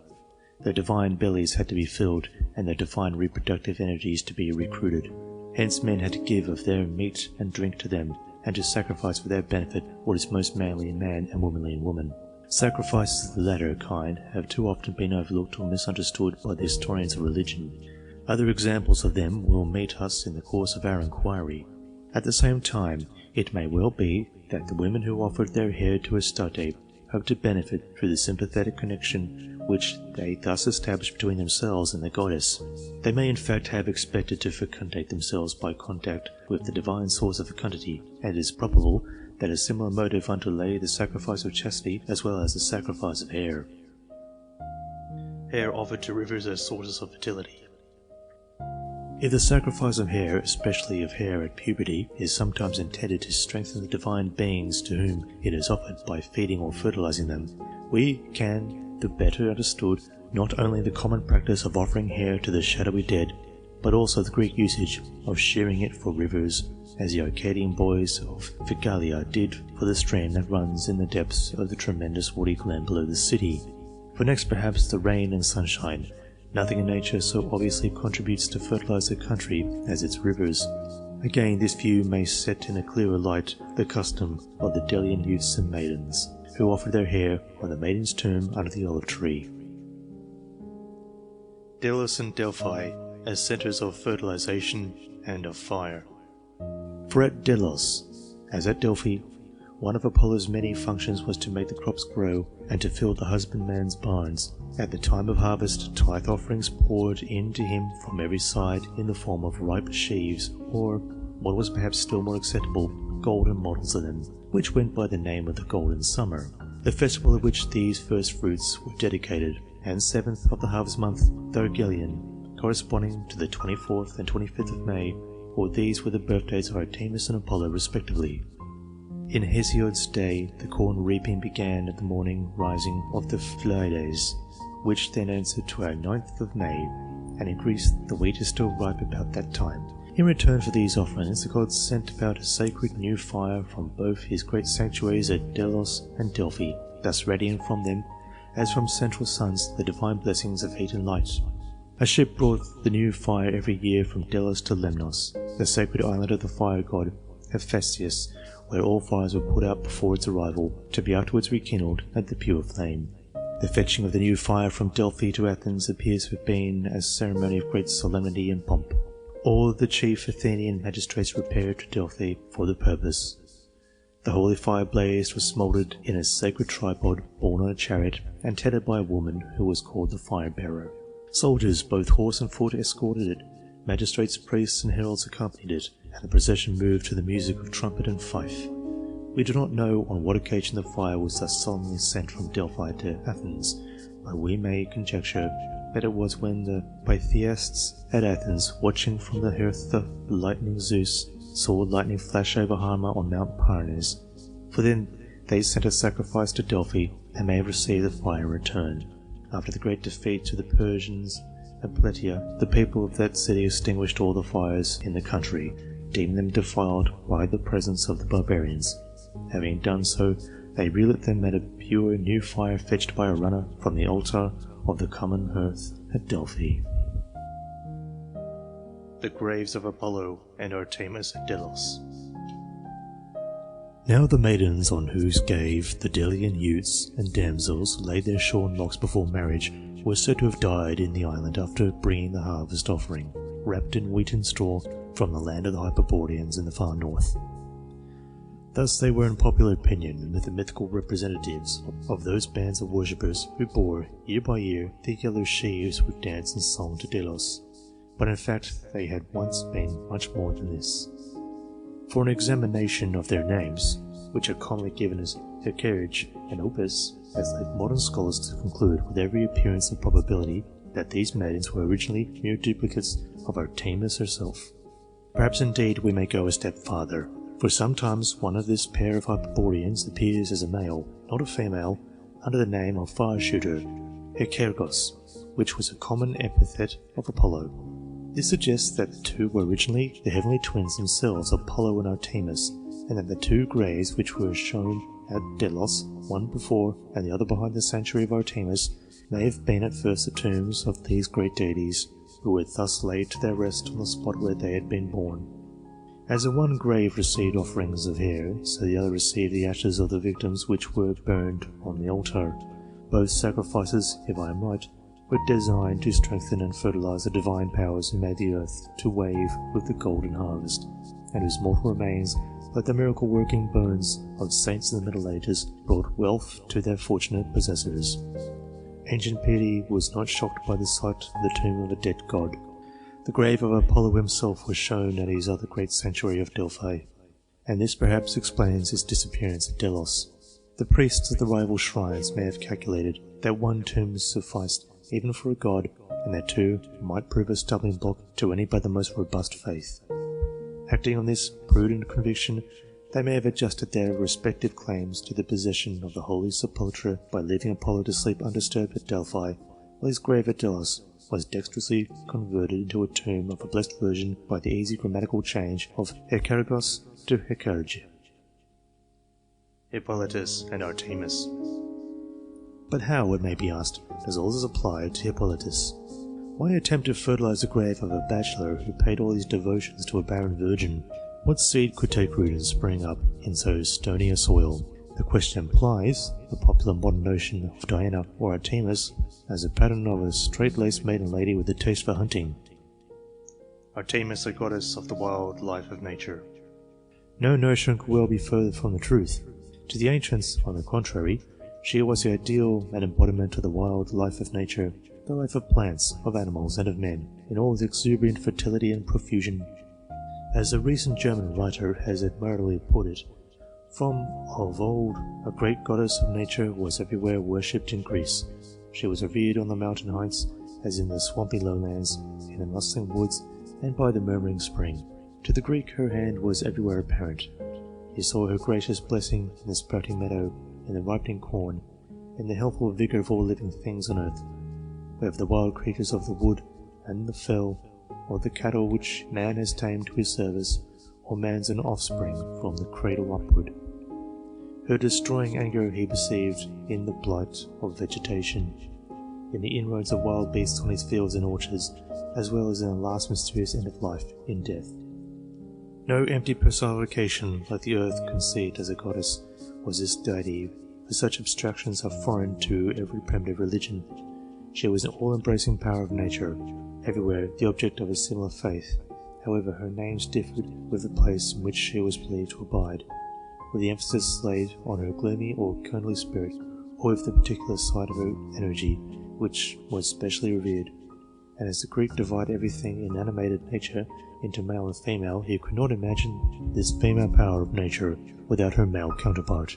Their divine bellies had to be filled, and their divine reproductive energies to be recruited. Hence men had to give of their meat and drink to them, and to sacrifice for their benefit what is most manly in man and womanly in woman. Sacrifices of the latter kind have too often been overlooked or misunderstood by the historians of religion. Other examples of them will meet us in the course of our inquiry. At the same time, it may well be that the women who offered their hair to Astarte hoped to benefit through the sympathetic connection which they thus established between themselves and the goddess. They may in fact have expected to fecundate themselves by contact with the divine source of fecundity, and it is probable that a similar motive underlay the sacrifice of chastity as well as the sacrifice of hair. Hair offered to rivers as sources of fertility. If the sacrifice of hair, especially of hair at puberty, is sometimes intended to strengthen the divine beings to whom it is offered by feeding or fertilizing them, we can the better understood not only the common practice of offering hair to the shadowy dead, but also the Greek usage of shearing it for rivers, as the Arcadian boys of Phigalia did for the stream that runs in the depths of the tremendous woody glen below the city. For next perhaps the rain and sunshine. Nothing in nature so obviously contributes to fertilize the country as its rivers. Again, this view may set in a clearer light the custom of the Delian youths and maidens, who offered their hair on the maiden's tomb under the olive tree. Delos and Delphi as centers of fertilization and of fire. For at Delos, as at Delphi, one of Apollo's many functions was to make the crops grow and to fill the husbandman's barns. At the time of harvest, tithe offerings poured in to him from every side in the form of ripe sheaves, or, what was perhaps still more acceptable, golden models of them, which went by the name of the Golden Summer, the festival of which these first fruits were dedicated, and 7th of the harvest month, Thargelion, corresponding to the 24th and 25th of May, for these were the birthdays of Artemis and Apollo respectively. In Hesiod's day, the corn reaping began at the morning rising of the Pleiades, which then answered to our 9th of May, and in Greece the wheat is still ripe about that time. In return for these offerings, the gods sent about a sacred new fire from both his great sanctuaries at Delos and Delphi, thus radiating from them, as from central suns, the divine blessings of heat and light. A ship brought the new fire every year from Delos to Lemnos, the sacred island of the fire god Hephaestus, where all fires were put out before its arrival, to be afterwards rekindled at the pure flame. The fetching of the new fire from Delphi to Athens appears to have been a ceremony of great solemnity and pomp. All the chief Athenian magistrates repaired to Delphi for the purpose. The holy fire blazed was smoulded in a sacred tripod borne on a chariot and tended by a woman who was called the fire-bearer. Soldiers, both horse and foot, escorted it. Magistrates, priests, and heralds accompanied it, and the procession moved to the music of trumpet and fife. We do not know on what occasion the fire was thus solemnly sent from Delphi to Athens, but we may conjecture that it was when the Pytheists at Athens, watching from the hearth the lightning Zeus, saw lightning flash over Harma on Mount Parnes, for then they sent a sacrifice to Delphi, and may have received the fire in return. After the great defeat of the Persians, At Plataea, the people of that city extinguished all the fires in the country, deeming them defiled by the presence of the barbarians. Having done so, they relit them at a pure new fire fetched by a runner from the altar of the common hearth at Delphi. The graves of Apollo and Artemis at Delos. Now the maidens on whose grave the Delian youths and damsels laid their shorn locks before marriage were said to have died in the island after bringing the harvest offering, wrapped in wheaten straw from the land of the Hyperboreans in the far north. Thus they were in popular opinion the mythical representatives of those bands of worshippers who bore, year by year, the yellow sheaves with dance and song to Delos. But in fact they had once been much more than this. For an examination of their names, which are commonly given as Hercarriage and Opus, has led modern scholars to conclude with every appearance of probability that these maidens were originally mere duplicates of Artemis herself. Perhaps indeed we may go a step farther, for sometimes one of this pair of Hyperboreans appears as a male, not a female, under the name of fire shooter, Hercargos, which was a common epithet of Apollo. This suggests that the two were originally the heavenly twins themselves, Apollo and Artemis, and that the two graves which were shown at Delos, one before and the other behind the sanctuary of Artemis, may have been at first the tombs of these great deities, who were thus laid to their rest on the spot where they had been born. As the one grave received offerings of hair, so the other received the ashes of the victims which were burned on the altar. Both sacrifices, if I am right, were designed to strengthen and fertilize the divine powers who made the earth to wave with the golden harvest, and whose mortal remains, like the miracle-working bones of saints in the Middle Ages, brought wealth to their fortunate possessors. Ancient piety was not shocked by the sight of the tomb of a dead god. The grave of Apollo himself was shown at his other great sanctuary of Delphi, and this perhaps explains his disappearance at Delos. The priests of the rival shrines may have calculated that one tomb sufficed even for a god, and that two might prove a stumbling block to any but the most robust faith. Acting on this prudent conviction, they may have adjusted their respective claims to the possession of the Holy Sepulchre by leaving Apollo to sleep undisturbed at Delphi, while his grave at Delos was dexterously converted into a tomb of a blessed virgin by the easy grammatical change of Hercargos to Hercarge. Hippolytus and Artemis. But how, it may be asked, does all this apply to Hippolytus? Why attempt to fertilize the grave of a bachelor who paid all his devotions to a barren virgin? What seed could take root and spring up in so stony a soil? The question implies the popular modern notion of Diana or Artemis as a pattern of a straight-laced maiden lady with a taste for hunting. Artemis, a goddess of the wild life of nature. No notion could well be further from the truth. To the ancients, on the contrary, she was the ideal and embodiment of the wild life of nature, the life of plants, of animals, and of men, in all its exuberant fertility and profusion. As a recent German writer has admirably put it, from of old, a great goddess of nature was everywhere worshipped in Greece. She was revered on the mountain heights, as in the swampy lowlands, in the rustling woods, and by the murmuring spring. To the Greek her hand was everywhere apparent. He saw her gracious blessing in the sprouting meadow, in the ripening corn, in the healthful vigour of all living things on earth, whether the wild creatures of the wood and the fell, or the cattle which man has tamed to his service, or man's own offspring from the cradle upward. Her destroying anger he perceived in the blight of vegetation, in the inroads of wild beasts on his fields and orchards, as well as in the last mysterious end of life, in death. No empty personification like the earth conceived as a goddess was this deity, for such abstractions are foreign to every primitive religion. She was an all-embracing power of nature, everywhere the object of a similar faith. However, her names differed with the place in which she was believed to abide, with the emphasis laid on her gloomy or kindly spirit, or with the particular side of her energy, which was specially revered. And as the Greek divided everything in animated nature into male and female, he could not imagine this female power of nature without her male counterpart.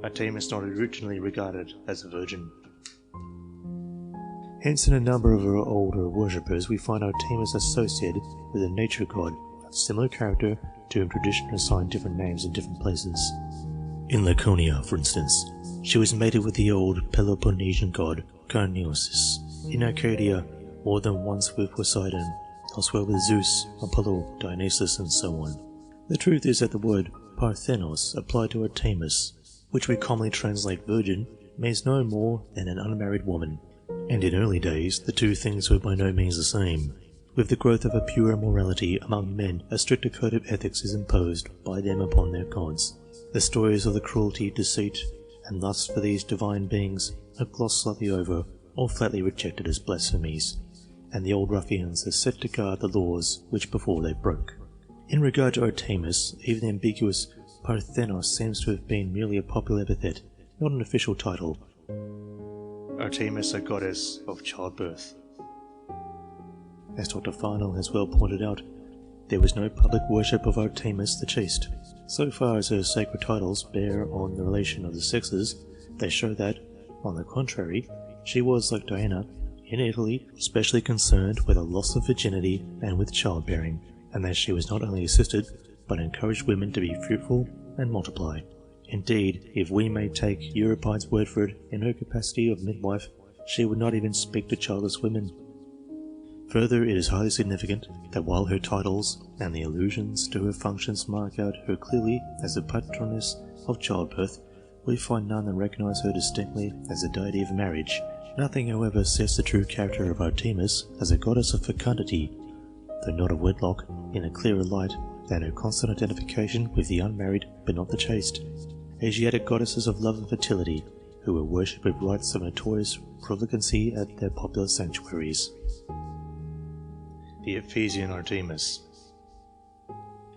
Artemis not originally regarded as a virgin. Hence in a number of her older worshippers we find Artemis associated with a nature god of similar character to whom tradition assigned different names in different places. In Laconia, for instance, she was mated with the old Peloponnesian god Carneosis. In Arcadia, more than once with Poseidon, elsewhere with Zeus, Apollo, Dionysus, and so on. The truth is that the word Parthenos applied to Artemis, which we commonly translate virgin, means no more than an unmarried woman, and in early days the two things were by no means the same. With the growth of a purer morality among men, a stricter code of ethics is imposed by them upon their gods. The stories of the cruelty, deceit, and lust for these divine beings are glossed slightly over or flatly rejected as blasphemies, and the old ruffians are set to guard the laws which before they broke. In regard to Artemis, even the ambiguous Parthenos seems to have been merely a popular epithet, not an official title. Artemis, a goddess of childbirth. As Dr. Farnell has well pointed out, there was no public worship of Artemis the Chaste. So far as her sacred titles bear on the relation of the sexes, they show that, on the contrary, she was, like Diana, in Italy, specially concerned with the loss of virginity and with childbearing, and that she was not only assisted, but encouraged women to be fruitful and multiply. Indeed, if we may take Euripides' word for it, in her capacity of midwife, she would not even speak to childless women. Further, it is highly significant that while her titles and the allusions to her functions mark out her clearly as the patroness of childbirth, we find none that recognize her distinctly as the deity of marriage. Nothing, however, sets the true character of Artemis as a goddess of fecundity, though not of wedlock, in a clearer light than her constant identification with the unmarried but not the chaste. Asiatic goddesses of love and fertility, who were worshipped with rites of notorious profligacy at their popular sanctuaries. The Ephesian Artemis.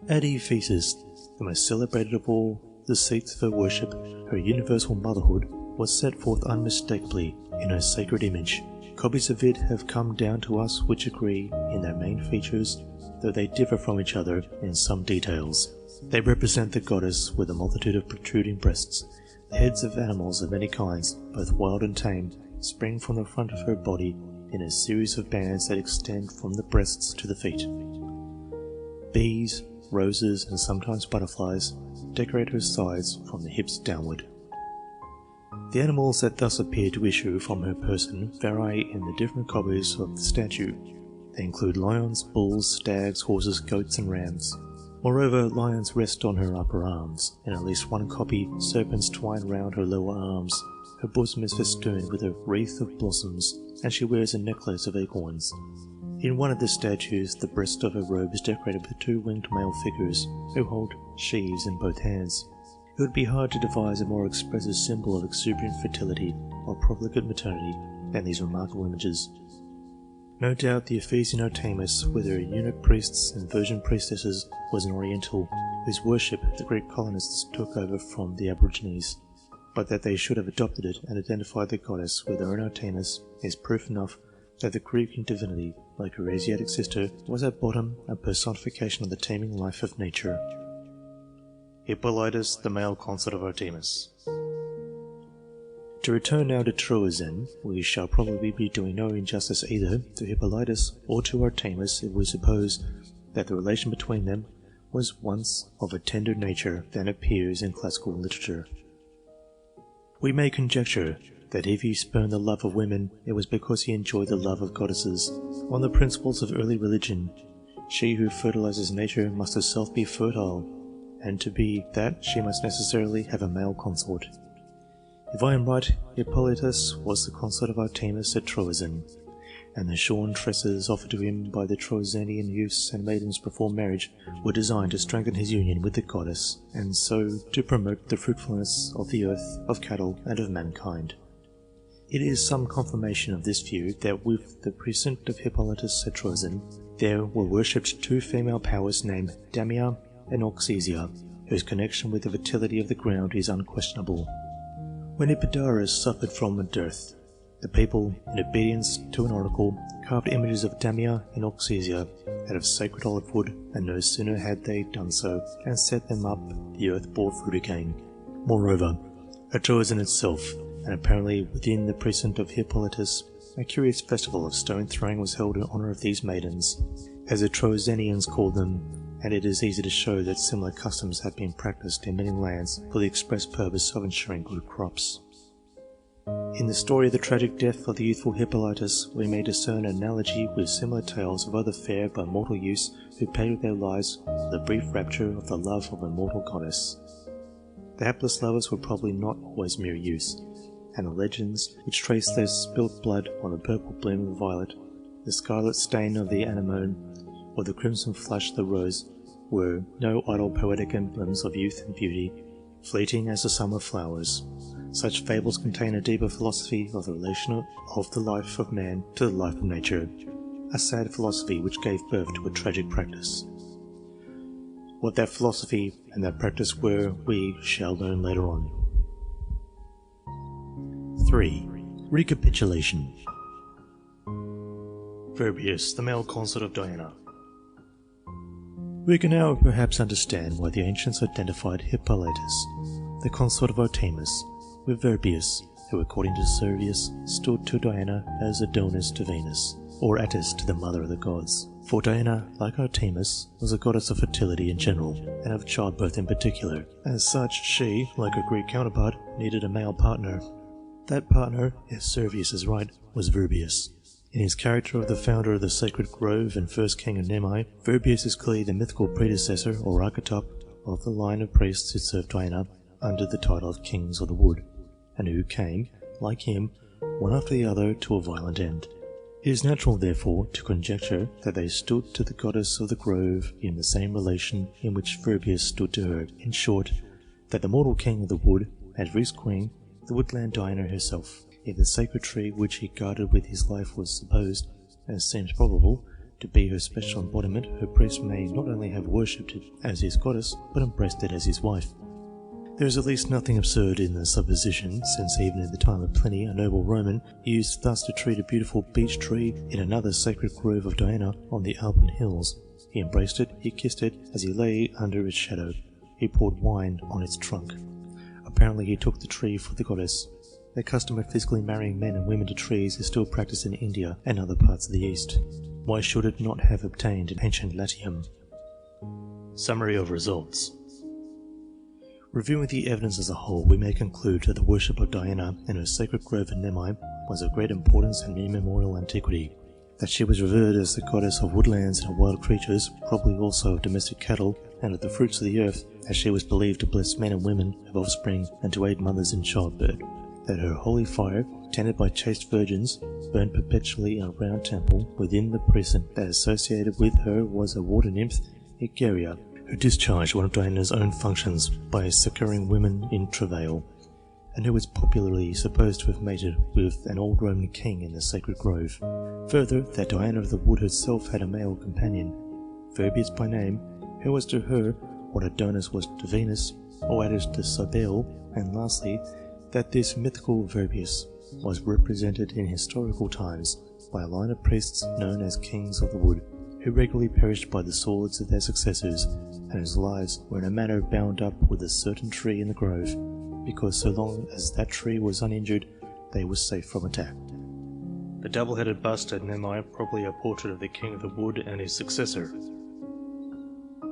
At Ephesus, the most celebrated of all the seats of her worship, her universal motherhood was set forth unmistakably in her sacred image. Copies of it have come down to us which agree in their main features, though they differ from each other in some details. They represent the goddess with a multitude of protruding breasts. The heads of animals of many kinds, both wild and tame, spring from the front of her body in a series of bands that extend from the breasts to the feet. Bees, roses, and sometimes butterflies decorate her sides from the hips downward. The animals that thus appear to issue from her person vary in the different copies of the statue. They include lions, bulls, stags, horses, goats, and rams. Moreover, lions rest on her upper arms. In at least one copy, serpents twine round her lower arms. Her bosom is festooned with a wreath of blossoms, and she wears a necklace of acorns. In one of the statues, the breast of her robe is decorated with two winged male figures, who hold sheaves in both hands. It would be hard to devise a more expressive symbol of exuberant fertility or profligate maternity than these remarkable images. No doubt the Ephesian Artemis, with her eunuch priests and virgin priestesses, was an Oriental, whose worship the Greek colonists took over from the Aborigines. But that they should have adopted it and identified the goddess with their own Artemis is proof enough that the Greek divinity, like her Asiatic sister, was at bottom a personification of the teeming life of nature. Hippolytus, the male consort of Artemis. To return now to Troezen, we shall probably be doing no injustice either to Hippolytus or to Artemis if we suppose that the relation between them was once of a tender nature than appears in classical literature. We may conjecture that if he spurned the love of women, it was because he enjoyed the love of goddesses. On the principles of early religion, she who fertilizes nature must herself be fertile, and to be that she must necessarily have a male consort. If I am right, Hippolytus was the consort of Artemis at Troezen, and the shorn tresses offered to him by the Troezenian youths and maidens before marriage were designed to strengthen his union with the goddess, and so to promote the fruitfulness of the earth, of cattle, and of mankind. It is some confirmation of this view that with the precinct of Hippolytus at Troezen, there were worshipped two female powers named Damia and Oxysia, whose connection with the fertility of the ground is unquestionable. When Epidaurus suffered from a dearth, the people, in obedience to an oracle, carved images of Damia and Oxysia out of sacred olive wood, and no sooner had they done so and set them up, the earth bore fruit again. Moreover, at Troezen itself, and apparently within the precinct of Hippolytus, a curious festival of stone throwing was held in honour of these maidens, as the Troezenians called them, and it is easy to show that similar customs have been practised in many lands for the express purpose of ensuring good crops. In the story of the tragic death of the youthful Hippolytus, we may discern an analogy with similar tales of other fair but mortal youths who paid with their lives for the brief rapture of the love of a mortal goddess. The hapless lovers were probably not always mere youths, and the legends which trace their spilt blood on the purple bloom of the violet, the scarlet stain of the anemone, or the crimson flush of the rose were no idle poetic emblems of youth and beauty, fleeting as the summer flowers. Such fables contain a deeper philosophy of the relation of the life of man to the life of nature, a sad philosophy which gave birth to a tragic practice. What that philosophy and that practice were, we shall learn later on. 3. Recapitulation. Virbius, the male consort of Diana. We can now perhaps understand why the ancients identified Hippolytus, the consort of Artemis, with Virbius, who according to Servius stood to Diana as Adonis to Venus, or Attis to the mother of the gods. For Diana, like Artemis, was a goddess of fertility in general, and of childbirth in particular. As such, she, like her Greek counterpart, needed a male partner. That partner, if Servius is right, was Virbius. In his character of the founder of the sacred grove and first king of Nemi, Virbius is clearly the mythical predecessor or archetype of the line of priests who served Diana under the title of Kings of the Wood, and who came, like him, one after the other to a violent end. It is natural, therefore, to conjecture that they stood to the goddess of the grove in the same relation in which Virbius stood to her. In short, that the mortal king of the wood had for his queen the woodland Diana herself. If the sacred tree which he guarded with his life was supposed, as seems probable, to be her special embodiment, her priest may not only have worshipped it as his goddess, but embraced it as his wife. There is at least nothing absurd in the supposition, since even in the time of Pliny, a noble Roman used thus to treat a beautiful beech tree in another sacred grove of Diana on the Alban hills. He embraced it, he kissed it, as he lay under its shadow. He poured wine on its trunk. Apparently he took the tree for the goddess. The custom of physically marrying men and women to trees is still practiced in India and other parts of the East. Why should it not have obtained in ancient Latium? Summary of results. Reviewing the evidence as a whole, we may conclude that the worship of Diana in her sacred grove in Nemi was of great importance and immemorial antiquity, that she was revered as the goddess of woodlands and of wild creatures, probably also of domestic cattle and of the fruits of the earth, as she was believed to bless men and women of offspring and to aid mothers in childbirth, that her holy fire, tended by chaste virgins, burned perpetually in a round temple within the prison, that associated with her was a water nymph, Egeria, who discharged one of Diana's own functions by succouring women in travail, and who was popularly supposed to have mated with an old Roman king in the sacred grove. Further, that Diana of the wood herself had a male companion, Virbius by name, who was to her what Adonis was to Venus, or Attis to Cybele, and lastly, that this mythical Virbius was represented in historical times by a line of priests known as Kings of the Wood, who regularly perished by the swords of their successors, and whose lives were in a manner bound up with a certain tree in the grove, because so long as that tree was uninjured, they were safe from attack. The double-headed bust at Nemi, probably a portrait of the King of the Wood and his successor.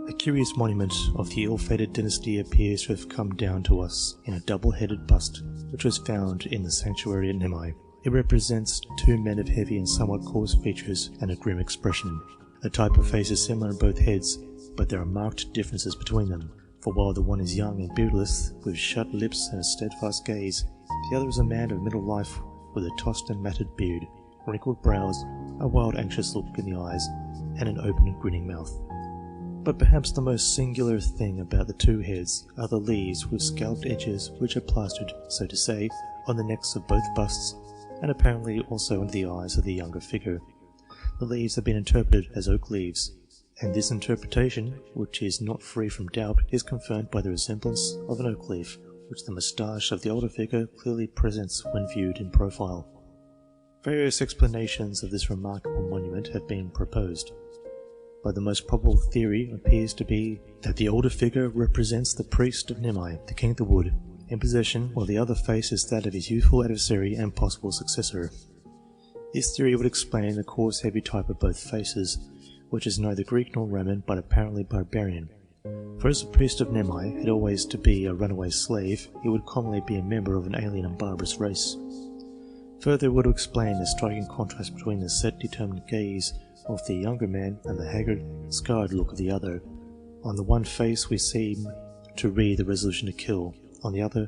A curious monument of the ill-fated dynasty appears to have come down to us in a double-headed bust, which was found in the sanctuary at Nemi. It represents two men of heavy and somewhat coarse features and a grim expression. The type of face is similar in both heads, but there are marked differences between them, for while the one is young and beardless, with shut lips and a steadfast gaze, the other is a man of middle life with a tossed and matted beard, wrinkled brows, a wild anxious look in the eyes, and an open and grinning mouth. But perhaps the most singular thing about the two heads are the leaves with scalloped edges which are plastered, so to say, on the necks of both busts, and apparently also into the eyes of the younger figure. The leaves have been interpreted as oak leaves, and this interpretation, which is not free from doubt, is confirmed by the resemblance of an oak leaf, which the moustache of the older figure clearly presents when viewed in profile. Various explanations of this remarkable monument have been proposed, but the most probable theory appears to be that the older figure represents the priest of Nemi, the King of the Wood, in possession, while the other face is that of his youthful adversary and possible successor. This theory would explain the coarse, heavy type of both faces, which is neither Greek nor Roman, but apparently barbarian. For as the priest of Nemai had always to be a runaway slave, he would commonly be a member of an alien and barbarous race. Further, it would explain the striking contrast between the set, determined gaze of the younger man and the haggard, scarred look of the other. On the one face we seem to read the resolution to kill, on the other,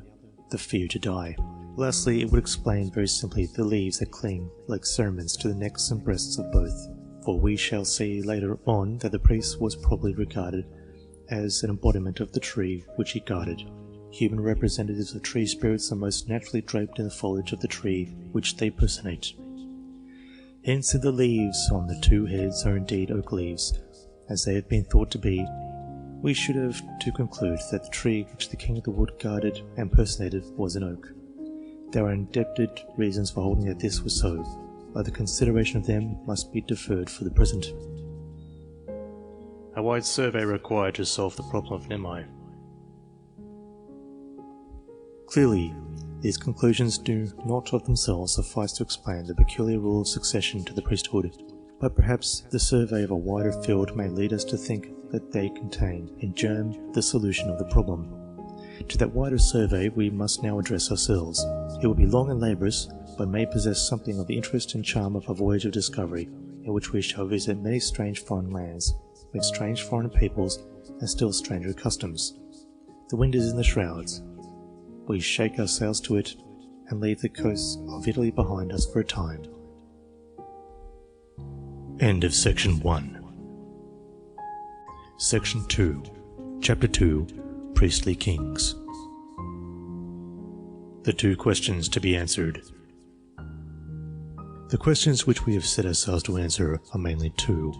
the fear to die. Lastly, it would explain very simply the leaves that cling like cerements to the necks and breasts of both, for we shall see later on that the priest was probably regarded as an embodiment of the tree which he guarded. Human representatives of tree spirits are most naturally draped in the foliage of the tree which they personate. Hence the leaves on the two heads are indeed oak leaves, as they have been thought to be. We should have to conclude that the tree which the king of the wood guarded and personated was an oak. There are indebted reasons for holding that this was so, but the consideration of them must be deferred for the present. A wide survey required to solve the problem of Nemai. Clearly, these conclusions do not of themselves suffice to explain the peculiar rule of succession to the priesthood, but perhaps the survey of a wider field may lead us to think that they contain, in germ, the solution of the problem. To that wider survey we must now address ourselves. It will be long and laborious, but may possess something of the interest and charm of a voyage of discovery, in which we shall visit many strange foreign lands, with strange foreign peoples and still stranger customs. The wind is in the shrouds. We shake our sails to it, and leave the coasts of Italy behind us for a time. End of Section 1. Section 2. Chapter 2. Priestly Kings. The two questions to be answered. The questions which we have set ourselves to answer are mainly two.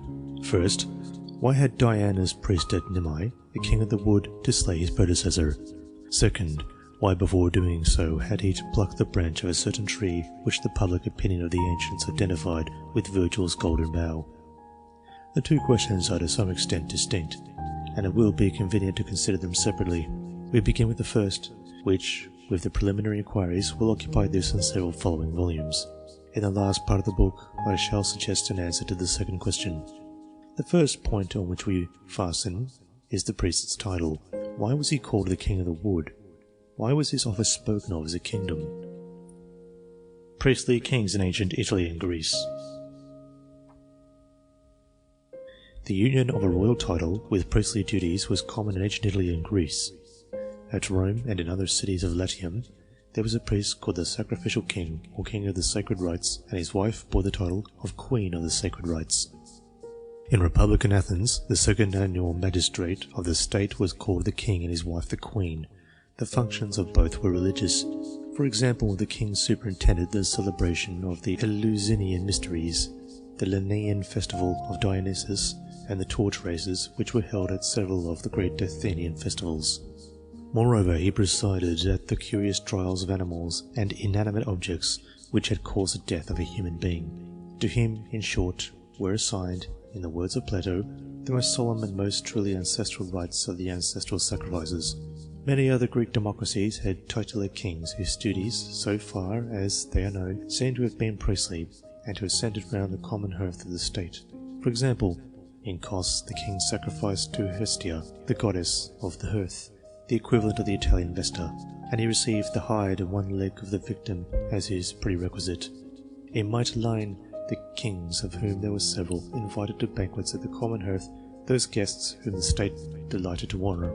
First, why had Diana's priest at Nemai, the king of the wood, to slay his predecessor? Second, why before doing so had he to pluck the branch of a certain tree which the public opinion of the ancients identified with Virgil's golden bough? The two questions are to some extent distinct, and it will be convenient to consider them separately. We begin with the first, which, with the preliminary inquiries, will occupy this and several following volumes. In the last part of the book, I shall suggest an answer to the second question. The first point on which we fasten is the priest's title. Why was he called the King of the Wood? Why was his office spoken of as a kingdom? Priestly kings in ancient Italy and Greece. The union of a royal title with priestly duties was common in ancient Italy and Greece. At Rome and in other cities of Latium, there was a priest called the sacrificial king, or king of the sacred rites, and his wife bore the title of queen of the sacred rites. In Republican Athens, the second annual magistrate of the state was called the king and his wife the queen. The functions of both were religious. For example, the king superintended the celebration of the Eleusinian mysteries, the Lenaean festival of Dionysus, and the torch races which were held at several of the great Athenian festivals. Moreover, he presided at the curious trials of animals and inanimate objects which had caused the death of a human being. To him, in short, were assigned, in the words of Plato, the most solemn and most truly ancestral rites of the ancestral sacrifices. Many other Greek democracies had titular kings whose duties, so far as they are known, seem to have been priestly, and to have centered round the common hearth of the state. For example, in Kos, the king sacrificed to Hestia, the goddess of the hearth, the equivalent of the Italian Vesta, and he received the hide of one leg of the victim as his prerequisite. In Mytilene, the kings, of whom there were several, invited to banquets at the common hearth those guests whom the state delighted to honour.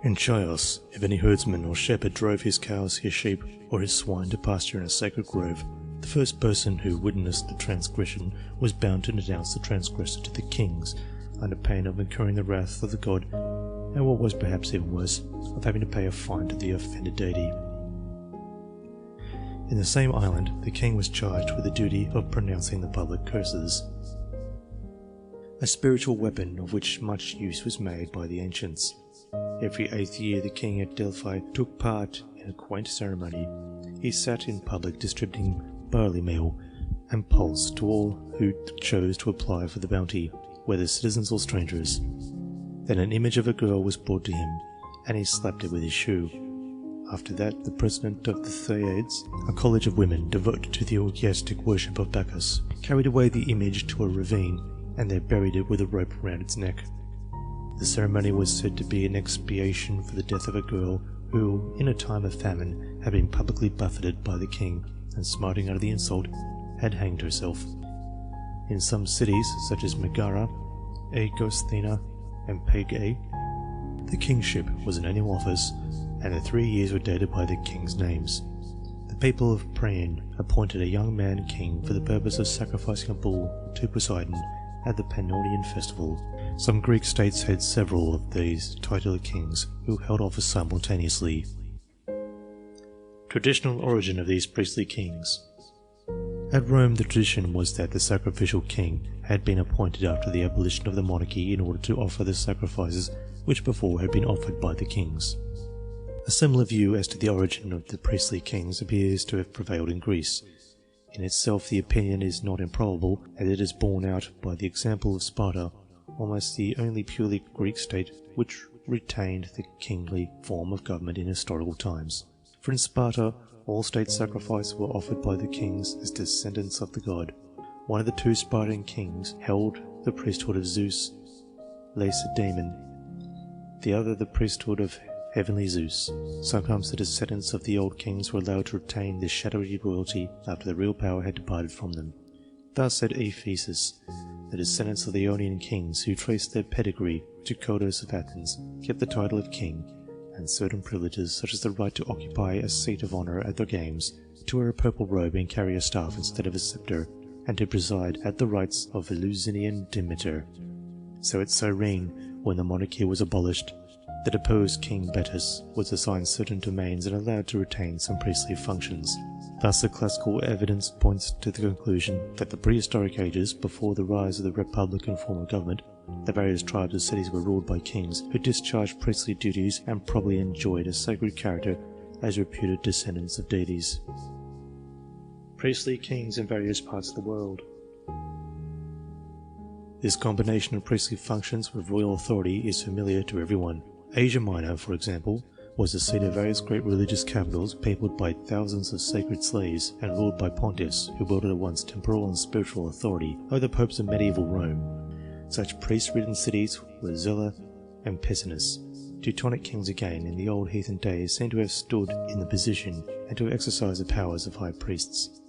In Chios, if any herdsman or shepherd drove his cows, his sheep, or his swine to pasture in a sacred grove, the first person who witnessed the transgression was bound to denounce the transgressor to the kings, under pain of incurring the wrath of the god, and what was perhaps even worse, of having to pay a fine to the offended deity. In the same island, the king was charged with the duty of pronouncing the public curses, a spiritual weapon of which much use was made by the ancients. Every 8th year the king at Delphi took part in a quaint ceremony. He sat in public distributing barley meal and pulse to all who chose to apply for the bounty, whether citizens or strangers. Then an image of a girl was brought to him, and he slapped it with his shoe. After that, the president of the Thyiades, a college of women devoted to the orgiastic worship of Bacchus, carried away the image to a ravine, and there buried it with a rope round its neck. The ceremony was said to be an expiation for the death of a girl who, in a time of famine, had been publicly buffeted by the king and, smarting under the insult, had hanged herself. In some cities, such as Megara, Agostina, and Pege, the kingship was in annual office, and the 3 years were dated by the king's names. The people of Priene appointed a young man king for the purpose of sacrificing a bull to Poseidon at the Pannonian festival. Some Greek states had several of these titular kings who held office simultaneously. Traditional origin of these priestly kings. At Rome, the tradition was that the sacrificial king had been appointed after the abolition of the monarchy in order to offer the sacrifices which before had been offered by the kings. A similar view as to the origin of the priestly kings appears to have prevailed in Greece. In itself, the opinion is not improbable, as it is borne out by the example of Sparta, almost the only purely Greek state which retained the kingly form of government in historical times. For in Sparta, all state sacrifices were offered by the kings as descendants of the god. One of the 2 Spartan kings held the priesthood of Zeus, Lacedaemon, the other the priesthood of heavenly Zeus. Sometimes the descendants of the old kings were allowed to retain this shadowy royalty after the real power had departed from them. Thus at Ephesus, the descendants of the Ionian kings who traced their pedigree to Codus of Athens kept the title of king, and certain privileges such as the right to occupy a seat of honour at the games, to wear a purple robe and carry a staff instead of a sceptre, and to preside at the rites of Eleusinian Demeter. So at Cyrene, when the monarchy was abolished, the deposed King Betis was assigned certain domains and allowed to retain some priestly functions. Thus the classical evidence points to the conclusion that the prehistoric ages, before the rise of the republican form of government, the various tribes and cities were ruled by kings who discharged priestly duties and probably enjoyed a sacred character as reputed descendants of deities. Priestly kings in various parts of the world. This combination of priestly functions with royal authority is familiar to everyone. Asia Minor, for example, was the seat of various great religious capitals peopled by thousands of sacred slaves and ruled by pontiffs who wielded at once temporal and spiritual authority over the popes of medieval Rome. Such priest-ridden cities were Zella and Pessinus. Teutonic kings again in the old heathen days seem to have stood in the position and to have exercised the powers of high priests.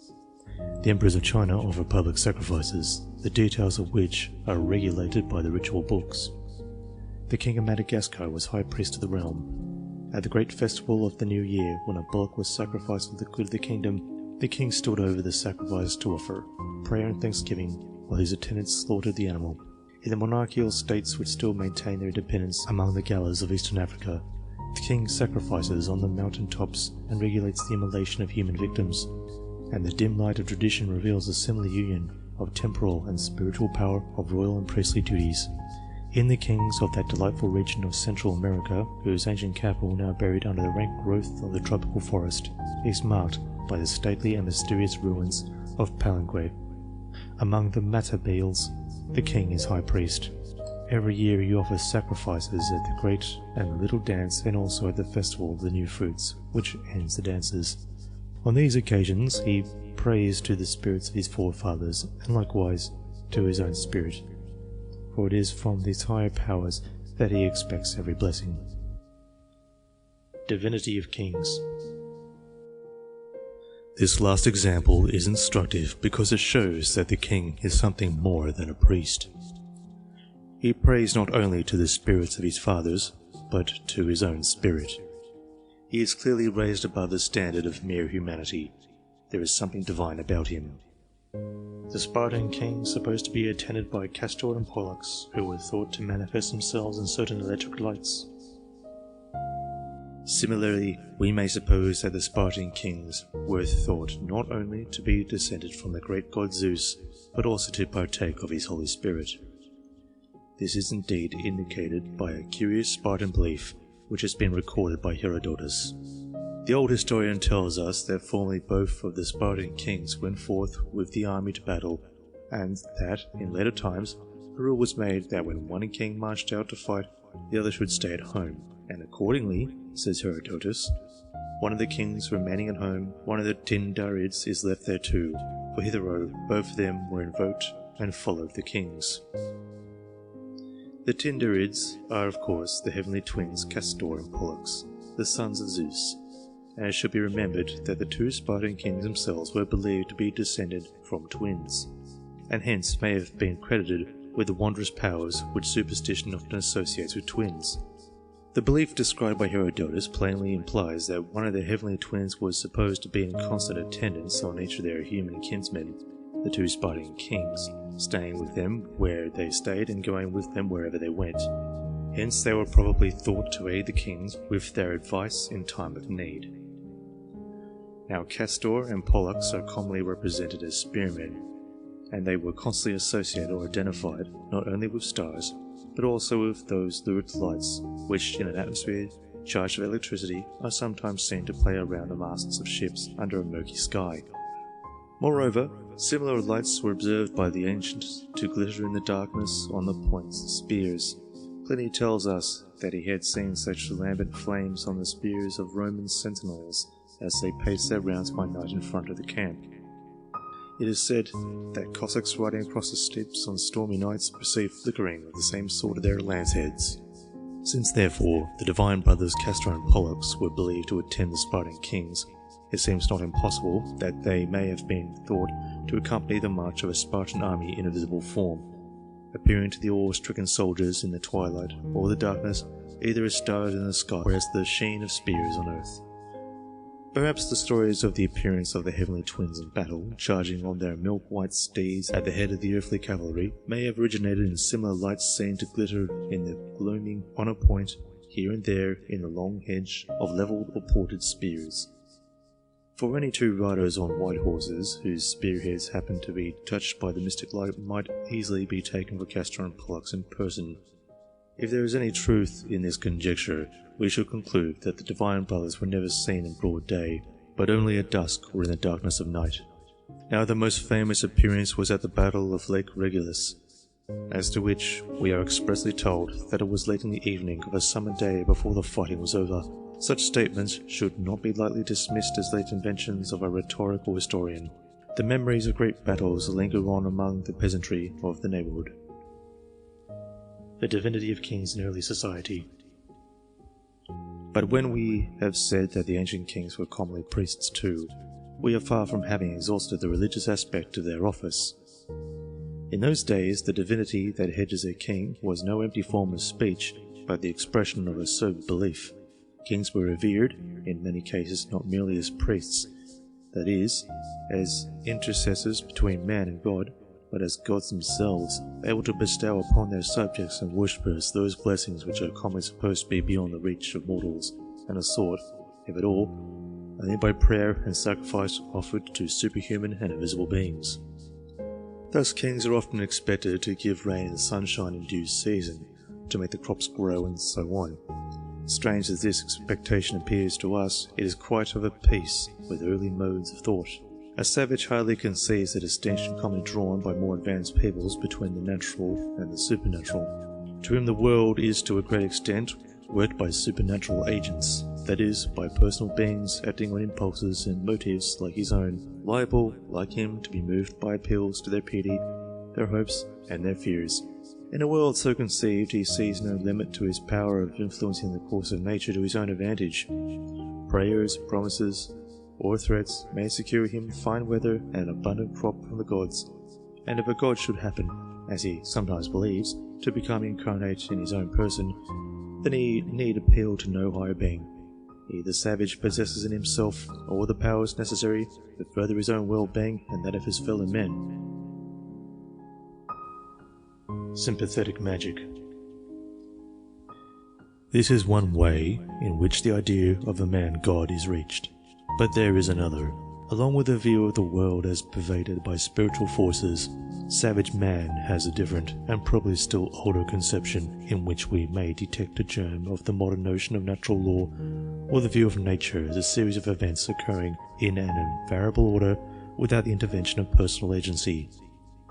The emperors of China offer public sacrifices, the details of which are regulated by the ritual books. The king of Madagascar was high priest of the realm. At the great festival of the New Year, when a bullock was sacrificed for the good of the kingdom, the king stood over the sacrifice to offer prayer and thanksgiving, while his attendants slaughtered the animal. In the monarchical states which still maintain their independence among the Gallas of Eastern Africa, the king sacrifices on the mountain tops and regulates the immolation of human victims, and the dim light of tradition reveals a similar union of temporal and spiritual power of royal and priestly duties. In the kings of that delightful region of Central America, whose ancient capital, now buried under the rank growth of the tropical forest, is marked by the stately and mysterious ruins of Palenque. Among the Matabele's, the king is high priest. Every year he offers sacrifices at the great and the little dance, and also at the festival of the new fruits, which ends the dances. On these occasions he prays to the spirits of his forefathers, and likewise to his own spirit, for it is from these higher powers that he expects every blessing. Divinity of Kings. This last example is instructive because it shows that the king is something more than a priest. He prays not only to the spirits of his fathers, but to his own spirit. He is clearly raised above the standard of mere humanity. There is something divine about him. The Spartan king, supposed to be attended by Castor and Pollux, who were thought to manifest themselves in certain electric lights. Similarly, we may suppose that the Spartan kings were thought not only to be descended from the great god Zeus, but also to partake of his Holy Spirit. This is indeed indicated by a curious Spartan belief which has been recorded by Herodotus. The old historian tells us that formerly both of the Spartan kings went forth with the army to battle, and that, in later times, a rule was made that when one king marched out to fight, the other should stay at home, and accordingly, says Herodotus, one of the kings remaining at home, one of the Tindarids is left there too, for hitherto both of them were invoked and followed the kings. The Tindarids are of course the heavenly twins Castor and Pollux, the sons of Zeus, and it should be remembered that the two Spartan kings themselves were believed to be descended from twins, and hence may have been credited with the wondrous powers which superstition often associates with twins. The belief described by Herodotus plainly implies that one of their heavenly twins was supposed to be in constant attendance on each of their human kinsmen, the two Spartan kings, staying with them where they stayed and going with them wherever they went. Hence they were probably thought to aid the kings with their advice in time of need. Now Castor and Pollux are commonly represented as spearmen, and they were constantly associated or identified not only with stars, but also with those lurid lights which, in an atmosphere charged with electricity, are sometimes seen to play around the masts of ships under a murky sky. Moreover, similar lights were observed by the ancients to glitter in the darkness on the points of spears. Pliny tells us that he had seen such lambent flames on the spears of Roman sentinels as they paced their rounds by night in front of the camp. It is said that Cossacks riding across the steppes on stormy nights perceived flickering of the same sort of their lance heads. Since therefore the divine brothers Castor and Pollux were believed to attend the Spartan kings, it seems not impossible that they may have been thought to accompany the march of a Spartan army in a visible form, appearing to the awe-stricken soldiers in the twilight or the darkness either as stars in the sky or as the sheen of spears on earth. Perhaps the stories of the appearance of the heavenly twins in battle, charging on their milk-white steeds at the head of the earthly cavalry, may have originated in similar lights seen to glitter in the gloaming on a point here and there in the long hedge of levelled or ported spears. For any two riders on white horses, whose spearheads happen to be touched by the mystic light, might easily be taken for Castor and Pollux in person. If there is any truth in this conjecture, we shall conclude that the divine brothers were never seen in broad day, but only at dusk or in the darkness of night. Now the most famous appearance was at the battle of Lake Regillus, as to which we are expressly told that it was late in the evening of a summer day before the fighting was over. Such statements should not be lightly dismissed as late inventions of a rhetorical historian. The memories of great battles linger on among the peasantry of the neighbourhood. The divinity of kings in early society. But when we have said that the ancient kings were commonly priests too, we are far from having exhausted the religious aspect of their office. In those days, the divinity that hedges a king was no empty form of speech, but the expression of a sober belief. Kings were revered, in many cases not merely as priests, that is, as intercessors between man and God, but as gods themselves, able to bestow upon their subjects and worshippers those blessings which are commonly supposed to be beyond the reach of mortals, and are sought, if at all, only by prayer and sacrifice offered to superhuman and invisible beings. Thus kings are often expected to give rain and sunshine in due season, to make the crops grow and so on. Strange as this expectation appears to us, it is quite of a piece with early modes of thought. A savage hardly conceives the distinction commonly drawn by more advanced peoples between the natural and the supernatural, to whom the world is to a great extent worked by supernatural agents, that is, by personal beings acting on impulses and motives like his own, liable, like him, to be moved by appeals to their pity, their hopes, and their fears. In a world so conceived, he sees no limit to his power of influencing the course of nature to his own advantage. Prayers, promises, or threats may secure him fine weather and an abundant crop from the gods, and if a god should happen, as he sometimes believes, to become incarnate in his own person, then he need appeal to no higher being. He, the savage, possesses in himself all the powers necessary to further his own well-being and that of his fellow men. Sympathetic magic. This is one way in which the idea of a man-god is reached, but there is another. Along with the view of the world as pervaded by spiritual forces, savage man has a different, and probably still older conception, in which we may detect a germ of the modern notion of natural law, or the view of nature as a series of events occurring in an invariable order without the intervention of personal agency.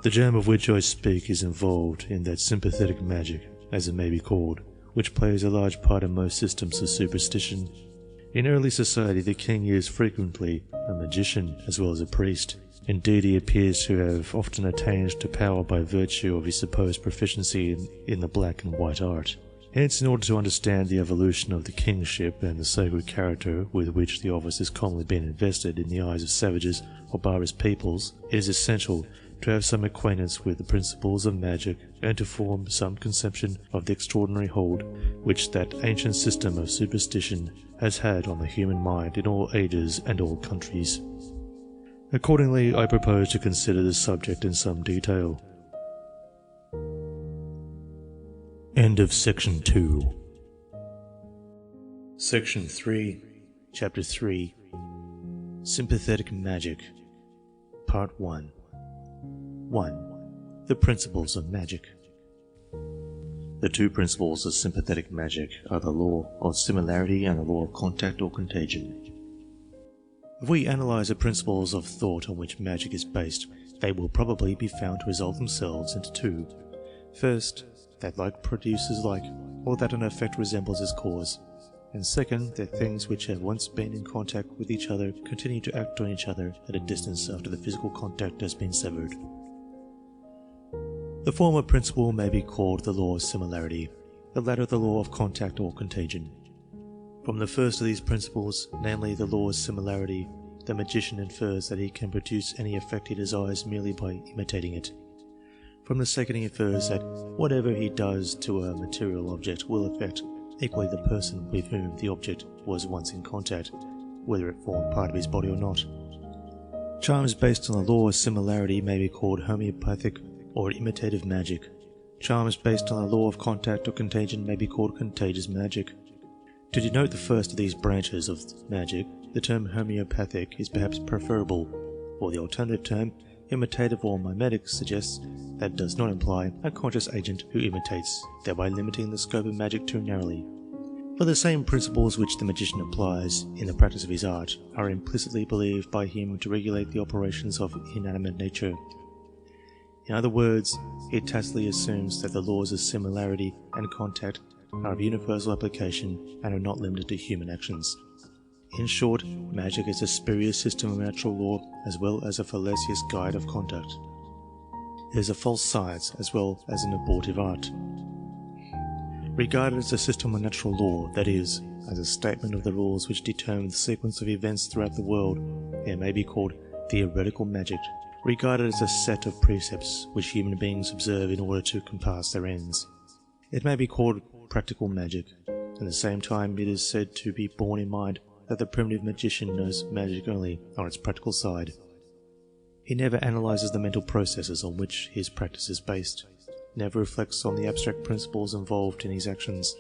The germ of which I speak is involved in that sympathetic magic, as it may be called, which plays a large part in most systems of superstition. In early society, the king is frequently a magician as well as a priest. Indeed, he appears to have often attained to power by virtue of his supposed proficiency in the black and white art. Hence, in order to understand the evolution of the kingship and the sacred character with which the office has commonly been invested in the eyes of savages or barbarous peoples, it is essential to have some acquaintance with the principles of magic and to form some conception of the extraordinary hold which that ancient system of superstition has had on the human mind in all ages and all countries. Accordingly, I propose to consider this subject in some detail. End of Section 2. Section 3, Chapter 3, Sympathetic Magic, Part 1. 1. The Principles of Magic. The two principles of sympathetic magic are the law of similarity and the law of contact or contagion. If we analyze the principles of thought on which magic is based, they will probably be found to resolve themselves into two. First, that like produces like, or that an effect resembles its cause. And second, that things which have once been in contact with each other continue to act on each other at a distance after the physical contact has been severed. The former principle may be called the law of similarity, the latter the law of contact or contagion. From the first of these principles, namely the law of similarity, the magician infers that he can produce any effect he desires merely by imitating it. From the second, he infers that whatever he does to a material object will affect equally the person with whom the object was once in contact, whether it formed part of his body or not. Charms based on the law of similarity may be called homeopathic or imitative magic. Charms based on the law of contact or contagion may be called contagious magic. To denote the first of these branches of magic, the term homeopathic is perhaps preferable, or the alternative term, imitative or mimetic, suggests that it does not imply a conscious agent who imitates, thereby limiting the scope of magic too narrowly. For the same principles which the magician applies in the practice of his art are implicitly believed by him to regulate the operations of inanimate nature. In other words, he tacitly assumes that the laws of similarity and contact are of universal application and are not limited to human actions. In short, magic is a spurious system of natural law as well as a fallacious guide of conduct. It is a false science as well as an abortive art. Regarded as a system of natural law, that is, as a statement of the rules which determine the sequence of events throughout the world, it may be called theoretical magic. Regarded as a set of precepts which human beings observe in order to compass their ends, it may be called practical magic. At the same time, it is said to be borne in mind that the primitive magician knows magic only on its practical side. He never analyzes the mental processes on which his practice is based, never reflects on the abstract principles involved in his actions.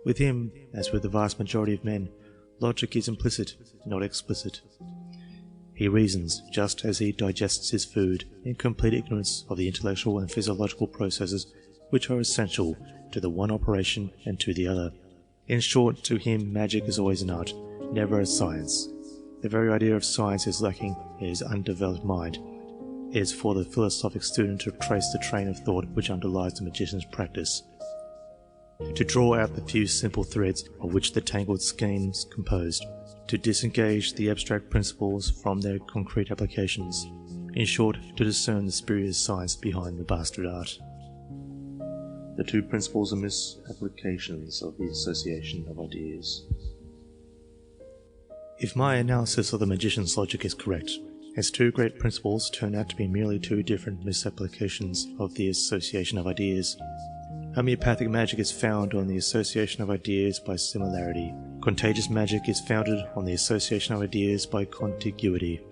With him, as with the vast majority of men, logic is implicit, not explicit. He reasons just as he digests his food, in complete ignorance of the intellectual and physiological processes which are essential to the one operation and to the other. In short, to him magic is always an art, never a science. The very idea of science is lacking in his undeveloped mind. It is for the philosophic student to trace the train of thought which underlies the magician's practice, to draw out the few simple threads of which the tangled skein is composed, to disengage the abstract principles from their concrete applications, in short, to discern the spurious science behind the bastard art. The two principles and misapplications of the association of ideas. If my analysis of the magician's logic is correct, its two great principles turn out to be merely two different misapplications of the association of ideas. Homeopathic magic is founded on the association of ideas by similarity. Contagious magic is founded on the association of ideas by contiguity.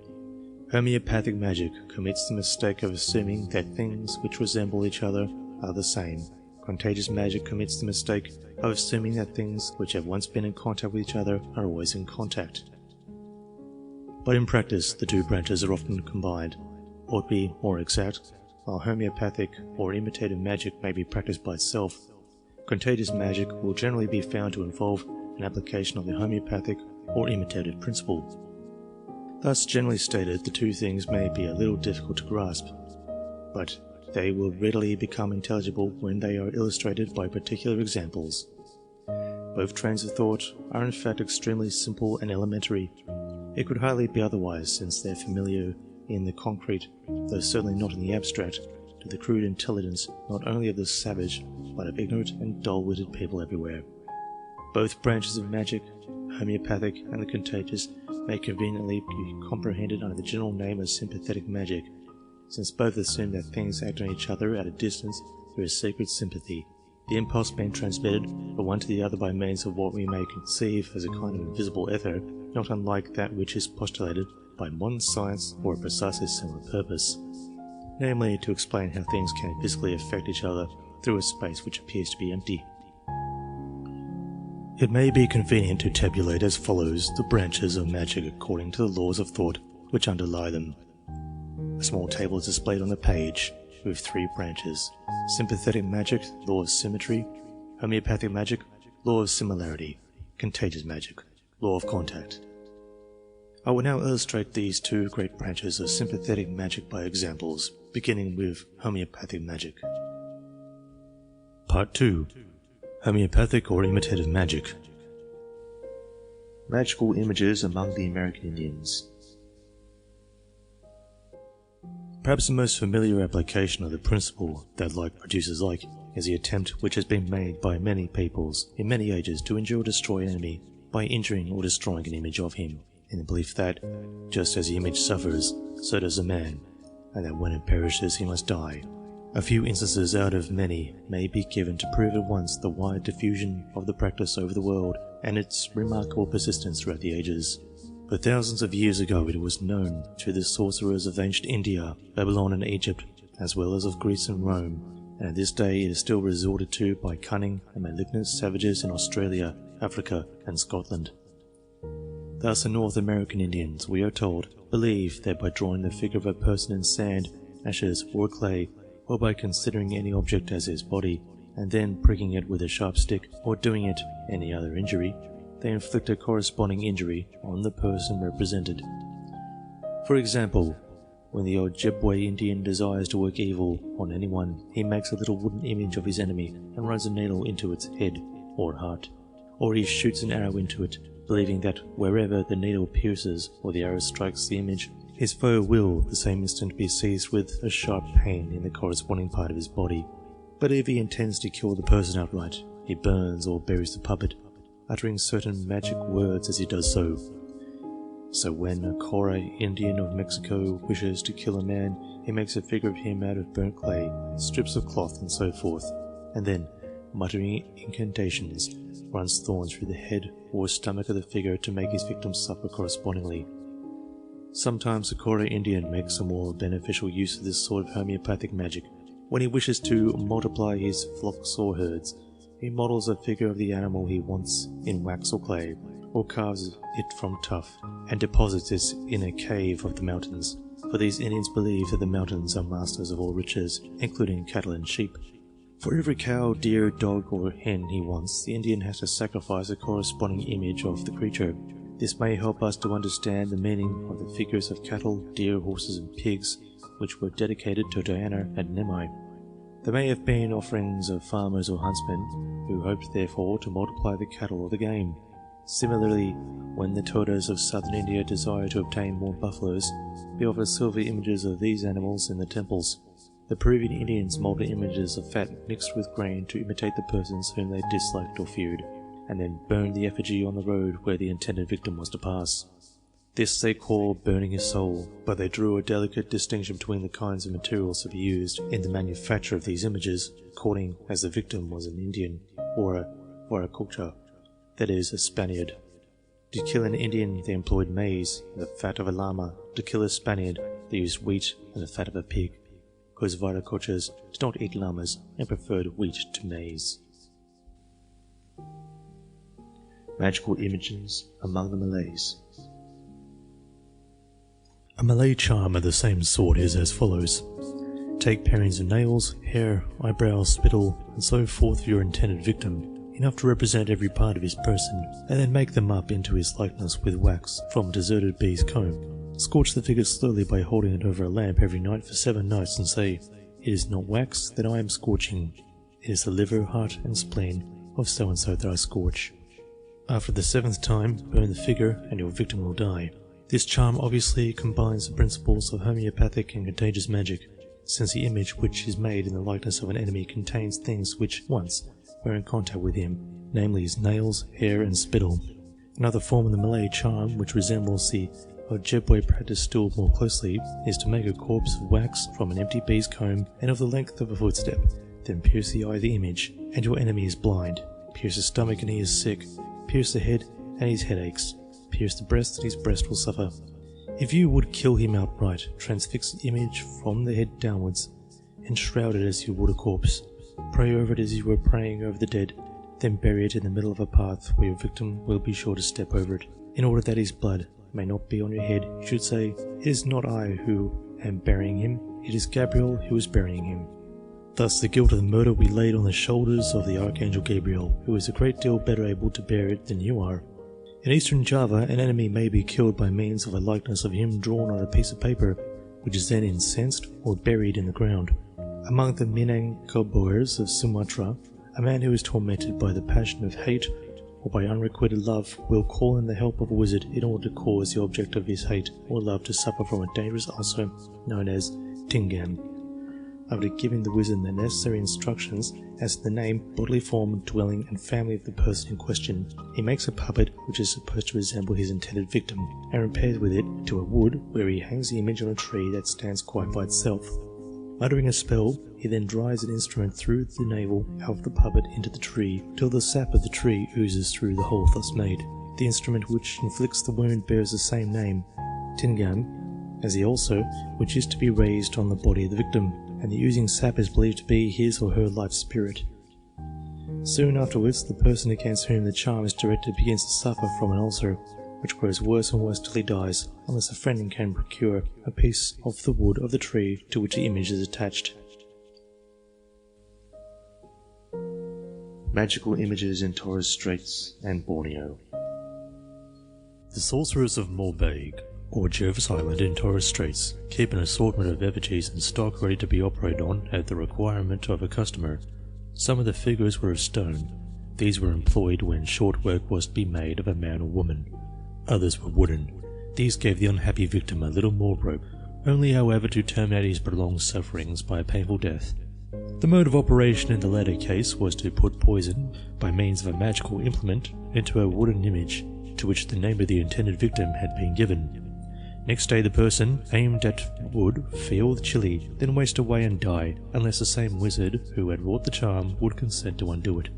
Homeopathic magic commits the mistake of assuming that things which resemble each other are the same. Contagious magic commits the mistake of assuming that things which have once been in contact with each other are always in contact. But in practice, the two branches are often combined, or to be more exact, while homeopathic or imitative magic may be practiced by itself, contagious magic will generally be found to involve an application of the homeopathic or imitative principle. Thus, generally stated, the two things may be a little difficult to grasp, but they will readily become intelligible when they are illustrated by particular examples. Both trains of thought are in fact extremely simple and elementary. It could hardly be otherwise, since their familiar in the concrete, though certainly not in the abstract, to the crude intelligence not only of the savage, but of ignorant and dull-witted people everywhere. Both branches of magic, homeopathic and the contagious, may conveniently be comprehended under the general name of sympathetic magic, since both assume that things act on each other at a distance through a secret sympathy, the impulse being transmitted from one to the other by means of what we may conceive as a kind of invisible ether, not unlike that which is postulated by modern science for a precisely similar purpose, namely to explain how things can physically affect each other through a space which appears to be empty. It may be convenient to tabulate as follows the branches of magic according to the laws of thought which underlie them. A small table is displayed on the page, with 3 branches: sympathetic magic, law of symmetry; homeopathic magic, law of similarity; contagious magic, law of contact. I will now illustrate these 2 great branches of sympathetic magic by examples, beginning with homeopathic magic. Part 2. Homeopathic or imitative magic. Magical images among the American Indians. Perhaps the most familiar application of the principle that like produces like is the attempt which has been made by many peoples in many ages to injure or destroy an enemy by injuring or destroying an image of him, in the belief that, just as the image suffers, so does a man, and that when it perishes he must die. A few instances out of many may be given to prove at once the wide diffusion of the practice over the world and its remarkable persistence throughout the ages. For thousands of years ago it was known to the sorcerers of ancient India, Babylon and Egypt, as well as of Greece and Rome, and at this day it is still resorted to by cunning and malignant savages in Australia, Africa and Scotland. Thus the North American Indians, we are told, believe that by drawing the figure of a person in sand, ashes or clay, or by considering any object as his body, and then pricking it with a sharp stick, or doing it any other injury, they inflict a corresponding injury on the person represented. For example, when the Ojibwe Indian desires to work evil on anyone, he makes a little wooden image of his enemy and runs a needle into its head or heart, or he shoots an arrow into it, believing that wherever the needle pierces or the arrow strikes the image, his foe will the same instant be seized with a sharp pain in the corresponding part of his body. But if he intends to kill the person outright, he burns or buries the puppet, uttering certain magic words as he does so. So when a Cora Indian of Mexico wishes to kill a man, he makes a figure of him out of burnt clay, strips of cloth and so forth, and then, muttering incantations, runs thorns through the head or stomach of the figure to make his victim suffer correspondingly. Sometimes the Cora Indian makes a more beneficial use of this sort of homeopathic magic. When he wishes to multiply his flocks or herds, he models a figure of the animal he wants in wax or clay, or carves it from tuff, and deposits this in a cave of the mountains, for these Indians believe that the mountains are masters of all riches, including cattle and sheep. For every cow, deer, dog, or hen he wants, the Indian has to sacrifice a corresponding image of the creature. This may help us to understand the meaning of the figures of cattle, deer, horses, and pigs, which were dedicated to Diana and Nemi. They may have been offerings of farmers or huntsmen, who hoped therefore to multiply the cattle or the game. Similarly, when the Todas of southern India desire to obtain more buffaloes, they offer silver images of these animals in the temples. The Peruvian Indians molded images of fat mixed with grain to imitate the persons whom they disliked or feared, and then burned the effigy on the road where the intended victim was to pass. This they call burning his soul, but they drew a delicate distinction between the kinds of materials to be used in the manufacture of these images, according as the victim was an Indian, or a Viracocha, that is, a Spaniard. To kill an Indian they employed maize and the fat of a llama. To kill a Spaniard they used wheat and the fat of a pig, because Viracochas did not eat llamas and preferred wheat to maize. Magical images among the Malays. A Malay charm of the same sort is as follows. Take parings of nails, hair, eyebrows, spittle, and so forth of your intended victim, enough to represent every part of his person, and then make them up into his likeness with wax from a deserted bee's comb. Scorch the figure slowly by holding it over a lamp every night for 7 nights and say, "It is not wax that I am scorching, it is the liver, heart, and spleen of so-and-so that I scorch." After the 7th time, burn the figure and your victim will die. This charm obviously combines the principles of homeopathic and contagious magic, since the image which is made in the likeness of an enemy contains things which once were in contact with him, namely his nails, hair and spittle. Another form of the Malay charm, which resembles the Ojibwe practice still more closely, is to make a corpse of wax from an empty bee's comb and of the length of a footstep, then pierce the eye of the image, and your enemy is blind, pierce his stomach and he is sick, pierce the head and his head aches, pierce the breast and his breast will suffer. If you would kill him outright, transfix the image from the head downwards, and shroud it as you would a corpse. Pray over it as you were praying over the dead, then bury it in the middle of a path where your victim will be sure to step over it. In order that his blood may not be on your head, you should say, "It is not I who am burying him, it is Gabriel who is burying him." Thus the guilt of the murder will be laid on the shoulders of the Archangel Gabriel, who is a great deal better able to bear it than you are. In eastern Java, an enemy may be killed by means of a likeness of him drawn on a piece of paper, which is then incensed or buried in the ground. Among the Minangkaburs of Sumatra, a man who is tormented by the passion of hate or by unrequited love will call in the help of a wizard in order to cause the object of his hate or love to suffer from a dangerous ulcer known as tingam. After giving the wizard the necessary instructions as to the name, bodily form, dwelling and family of the person in question, he makes a puppet which is supposed to resemble his intended victim, and repairs with it to a wood where he hangs the image on a tree that stands quite by itself. Uttering a spell, he then drives an instrument through the navel of the puppet into the tree, till the sap of the tree oozes through the hole thus made. The instrument which inflicts the wound bears the same name, tingam, as the ulcer, which is to be raised on the body of the victim, and the oozing sap is believed to be his or her life spirit. Soon afterwards, the person against whom the charm is directed begins to suffer from an ulcer, which grows worse and worse till he dies, unless a friend can procure a piece of the wood of the tree to which the image is attached. Magical images in Torres Straits and Borneo. The sorcerers of Morbaig, or Jervis Island in Torres Straits, keep an assortment of effigies in stock ready to be operated on at the requirement of a customer. Some of the figures were of stone. These were employed when short work was to be made of a man or woman. Others were wooden. These gave the unhappy victim a little more rope, only however to terminate his prolonged sufferings by a painful death. The mode of operation in the latter case was to put poison, by means of a magical implement, into a wooden image, to which the name of the intended victim had been given. Next day the person, aimed at, would feel the chilly, then waste away and die, unless the same wizard who had wrought the charm would consent to undo it.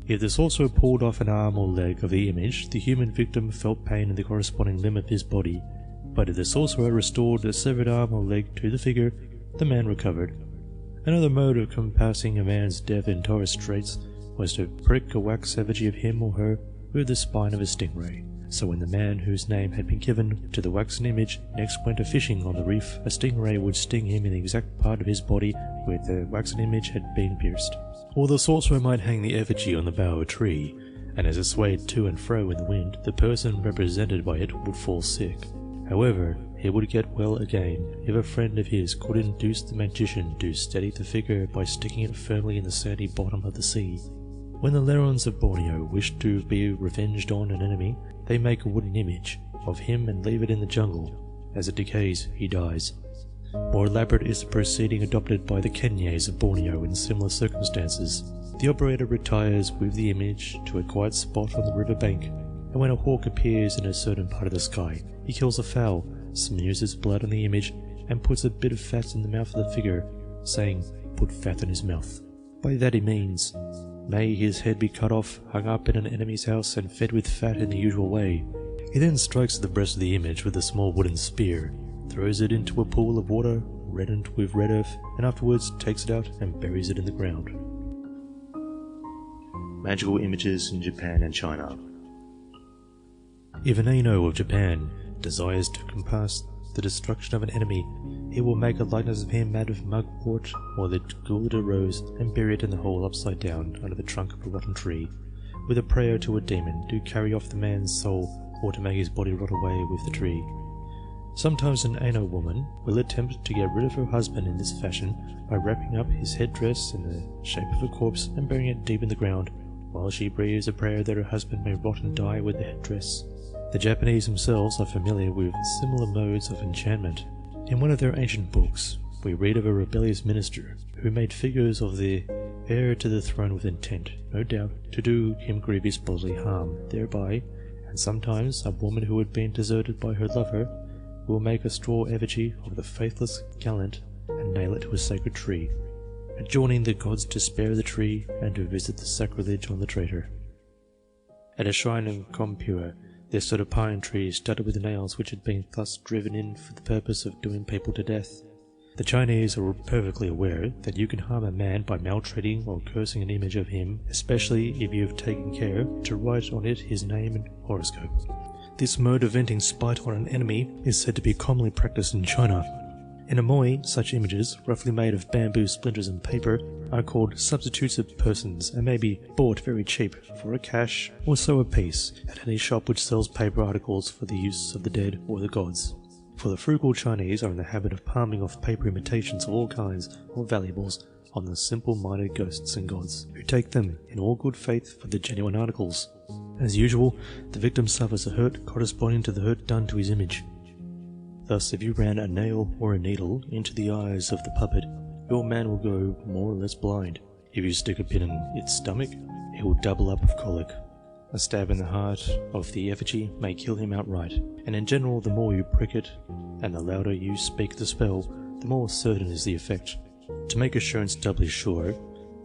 If the sorcerer pulled off an arm or leg of the image, the human victim felt pain in the corresponding limb of his body, but if the sorcerer restored the severed arm or leg to the figure, the man recovered. Another mode of compassing a man's death in Torres Straits was to prick a wax effigy of him or her with the spine of a stingray. So when the man whose name had been given to the waxen image next went a-fishing on the reef, a stingray would sting him in the exact part of his body where the waxen image had been pierced. Or the sorcerer might hang the effigy on the bough of a tree, and as it swayed to and fro in the wind, the person represented by it would fall sick. However, he would get well again if a friend of his could induce the magician to steady the figure by sticking it firmly in the sandy bottom of the sea. When the Lerons of Borneo wish to be revenged on an enemy, they make a wooden image of him and leave it in the jungle. As it decays, he dies. More elaborate is the proceeding adopted by the Kenyans of Borneo in similar circumstances. The operator retires with the image to a quiet spot on the river bank, and when a hawk appears in a certain part of the sky, he kills a fowl, smears its blood on the image, and puts a bit of fat in the mouth of the figure, saying, "Put fat in his mouth." By that he means, may his head be cut off, hung up in an enemy's house, and fed with fat in the usual way. He then strikes at the breast of the image with a small wooden spear, throws it into a pool of water reddened with red earth, and afterwards takes it out and buries it in the ground. Magical images in Japan and China. If an Aino of Japan desires to compass the destruction of an enemy, he will make a likeness of him out of mugwort or the gilded rose and bury it in the hole upside down under the trunk of a rotten tree, with a prayer to a demon to carry off the man's soul or to make his body rot away with the tree. Sometimes an Aino woman will attempt to get rid of her husband in this fashion by wrapping up his headdress in the shape of a corpse and burying it deep in the ground, while she breathes a prayer that her husband may rot and die with the headdress. The Japanese themselves are familiar with similar modes of enchantment. In one of their ancient books, we read of a rebellious minister who made figures of the heir to the throne with intent, no doubt, to do him grievous bodily harm thereby, and sometimes a woman who had been deserted by her lover will make a straw effigy of the faithless gallant and nail it to a sacred tree, adjourning the gods to spare the tree and to visit the sacrilege on the traitor. At a shrine in Kompua, there stood a pine tree studded with nails which had been thus driven in for the purpose of doing people to death. The Chinese are perfectly aware that you can harm a man by maltreating or cursing an image of him, especially if you have taken care to write on it his name and horoscope. This mode of venting spite on an enemy is said to be commonly practiced in China. In Amoy, such images, roughly made of bamboo splinters and paper, are called substitutes of persons and may be bought very cheap for a cash or so apiece at any shop which sells paper articles for the use of the dead or the gods. For the frugal Chinese are in the habit of palming off paper imitations of all kinds of valuables on the simple-minded ghosts and gods, who take them in all good faith for the genuine articles. As usual, the victim suffers a hurt corresponding to the hurt done to his image. Thus, if you ran a nail or a needle into the eyes of the puppet, your man will go more or less blind. If you stick a pin in its stomach, it will double up with colic. A stab in the heart of the effigy may kill him outright, and in general the more you prick it, and the louder you speak the spell, the more certain is the effect. To make assurance doubly sure,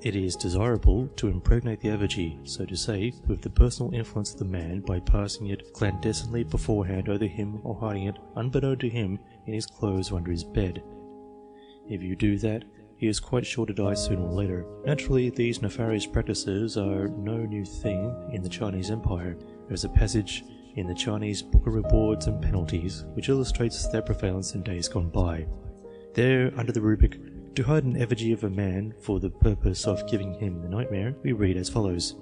it is desirable to impregnate the effigy, so to say, with the personal influence of the man by passing it clandestinely beforehand over him or hiding it, unbeknown to him, in his clothes or under his bed. If you do that, he is quite sure to die sooner or later. Naturally, these nefarious practices are no new thing in the Chinese Empire. There is a passage in the Chinese Book of Rewards and Penalties which illustrates their prevalence in days gone by. There, under the rubric, to hide an effigy of a man for the purpose of giving him the nightmare, we read as follows.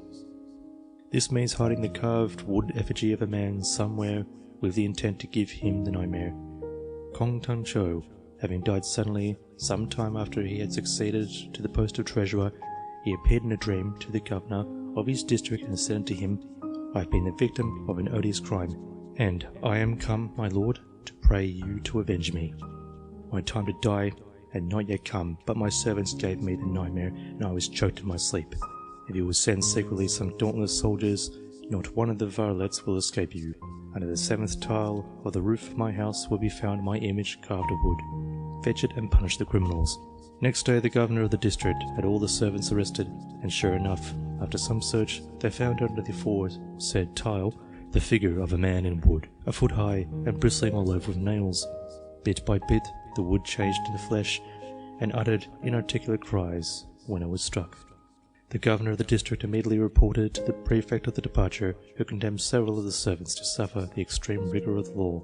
This means hiding the carved wood effigy of a man somewhere with the intent to give him the nightmare. Kong Tung Cho, having died suddenly, some time after he had succeeded to the post of treasurer, he appeared in a dream to the governor of his district and said to him, I have been the victim of an odious crime, and I am come, my lord, to pray you to avenge me. My time to die had not yet come, but my servants gave me the nightmare, and I was choked in my sleep. If you will send secretly some dauntless soldiers, not one of the varlets will escape you. Under the 7th tile of the roof of my house will be found my image carved of wood. Fetch it and punish the criminals. Next day the governor of the district had all the servants arrested, and sure enough, after some search, they found under the aforesaid tile the figure of a man in wood, a foot high and bristling all over with nails. Bit by bit, the wood changed into flesh and uttered inarticulate cries when it was struck. The governor of the district immediately reported to the prefect of the departure, who condemned several of the servants to suffer the extreme rigour of the law.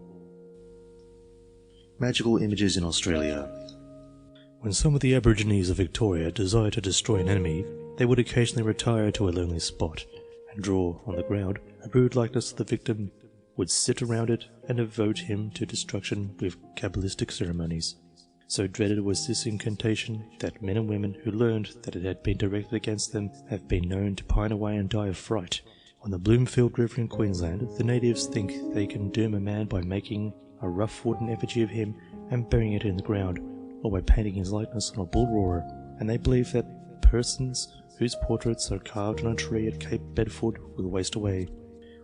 Magical images in Australia. When some of the Aborigines of Victoria desired to destroy an enemy, they would occasionally retire to a lonely spot and draw on the ground a rude likeness of the victim, would sit around it and devote him to destruction with cabalistic ceremonies. So dreaded was this incantation that men and women who learned that it had been directed against them have been known to pine away and die of fright. On the Bloomfield River in Queensland, the natives think they can doom a man by making a rough wooden effigy of him and burying it in the ground, or by painting his likeness on a bull roarer, and they believe that persons whose portraits are carved on a tree at Cape Bedford will waste away.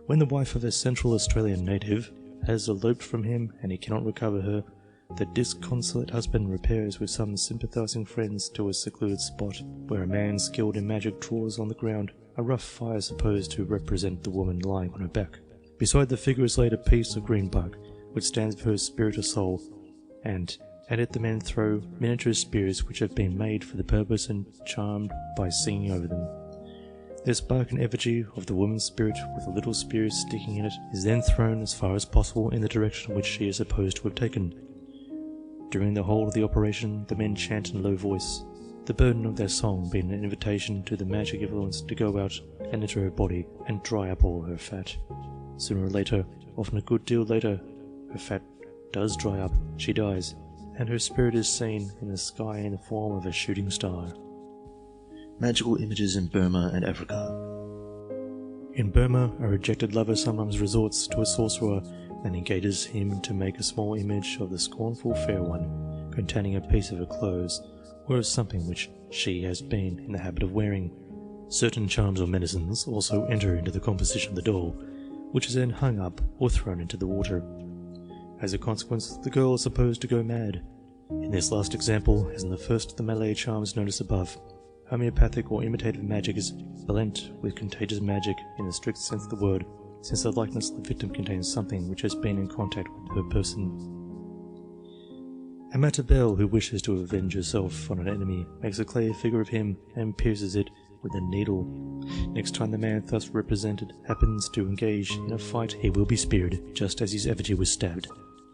When the wife of a Central Australian native has eloped from him and he cannot recover her, the disconsolate husband repairs with some sympathising friends to a secluded spot where a man skilled in magic draws on the ground a rough fire supposed to represent the woman lying on her back. Beside the figure is laid a piece of green bark, which stands for her spirit or soul, and at it the men throw miniature spears which have been made for the purpose and charmed by singing over them. This bark and effigy of the woman's spirit with a little spear sticking in it is then thrown as far as possible in the direction which she is supposed to have taken. During the whole of the operation, the men chant in a low voice, the burden of their song being an invitation to the magic influence to go out and enter her body and dry up all her fat. Sooner or later, often a good deal later, her fat does dry up, she dies, and her spirit is seen in the sky in the form of a shooting star. Magical images in Burma and Africa. In Burma, a rejected lover sometimes resorts to a sorcerer and engages him to make a small image of the scornful fair one, containing a piece of her clothes, or of something which she has been in the habit of wearing. Certain charms or medicines also enter into the composition of the doll, which is then hung up or thrown into the water. As a consequence, the girl is supposed to go mad. In this last example, as in the first of the Malay charms noticed above, homeopathic or imitative magic is blent with contagious magic in the strict sense of the word, since the likeness of the victim contains something which has been in contact with her person. A Matabel who wishes to avenge herself on an enemy makes a clay figure of him and pierces it with a needle. Next time the man thus represented happens to engage in a fight, he will be speared, just as his effigy was stabbed.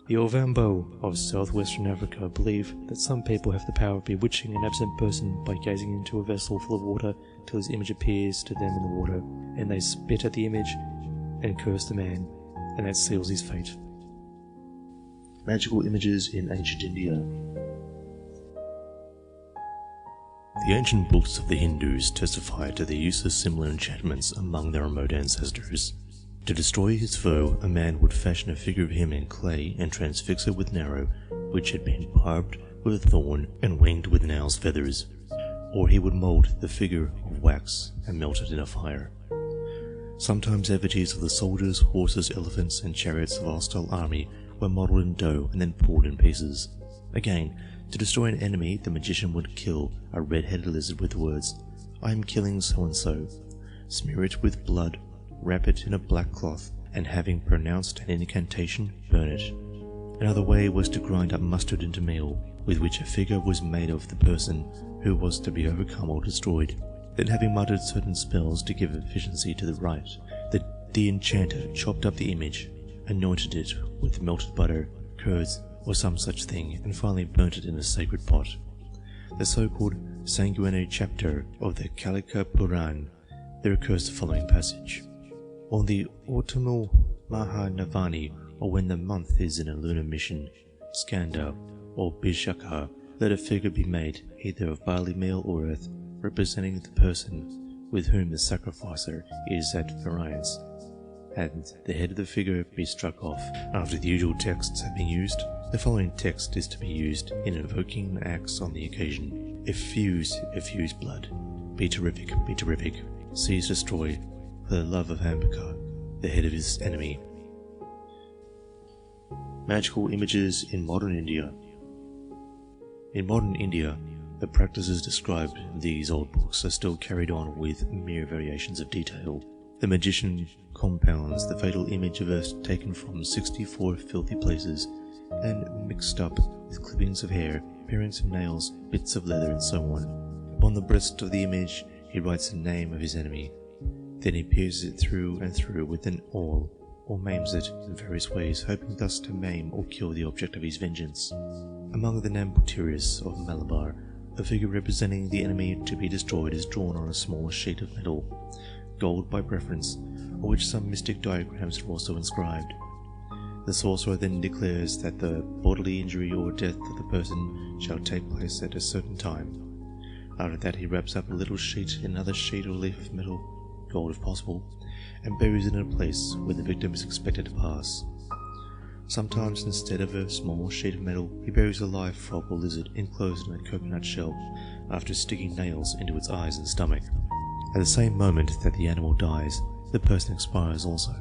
The Ovambo of southwestern Africa believe that some people have the power of bewitching an absent person by gazing into a vessel full of water till his image appears to them in the water, and they spit at the image and curse the man, and that seals his fate. Magical images in ancient India. The ancient books of the Hindus testify to the use of similar enchantments among their remote ancestors. To destroy his foe, a man would fashion a figure of him in clay and transfix it with an arrow, which had been barbed with a thorn and winged with an owl's feathers. Or he would mould the figure of wax and melt it in a fire. Sometimes effigies of the soldiers, horses, elephants, and chariots of a hostile army were modelled in dough and then pulled in pieces. Again, to destroy an enemy, the magician would kill a red-headed lizard with the words, "I am killing so-and-so," smear it with blood, wrap it in a black cloth, and having pronounced an incantation, burn it. Another way was to grind up mustard into meal, with which a figure was made of the person who was to be overcome or destroyed. Then, having muttered certain spells to give efficiency to the rite, the enchanter chopped up the image, anointed it with melted butter, curds, or some such thing, and finally burnt it in a sacred pot. The so-called sanguinary chapter of the Kalika Puran, there occurs the following passage. On the autumnal Mahanavani, or when the month is in a lunar mission, Skanda, or Bishaka, let a figure be made, either of barley meal or earth, representing the person with whom the sacrificer is at variance, and the head of the figure be struck off. After the usual texts have been used, the following text is to be used in invoking an axe on the occasion. Effuse blood. Be terrific, seize, destroy, for the love of Ambika, the head of his enemy. Magical images in modern India. In modern India, the practices described in these old books are still carried on with mere variations of detail. The magician compounds the fatal image of earth taken from 64 filthy places and mixed up with clippings of hair, parings of nails, bits of leather, and so on. Upon the breast of the image he writes the name of his enemy. Then he pierces it through and through with an awl, or maims it in various ways, hoping thus to maim or kill the object of his vengeance. Among the Nambutiris of Malabar, a figure representing the enemy to be destroyed is drawn on a small sheet of metal, gold by preference, on which some mystic diagrams are also inscribed. The sorcerer then declares that the bodily injury or death of the person shall take place at a certain time. After that he wraps up a little sheet in another sheet or leaf of metal, gold if possible, and buries it in a place where the victim is expected to pass. Sometimes, instead of a small sheet of metal, he buries a live frog or lizard enclosed in a coconut shell, after sticking nails into its eyes and stomach. At the same moment that the animal dies, the person expires also.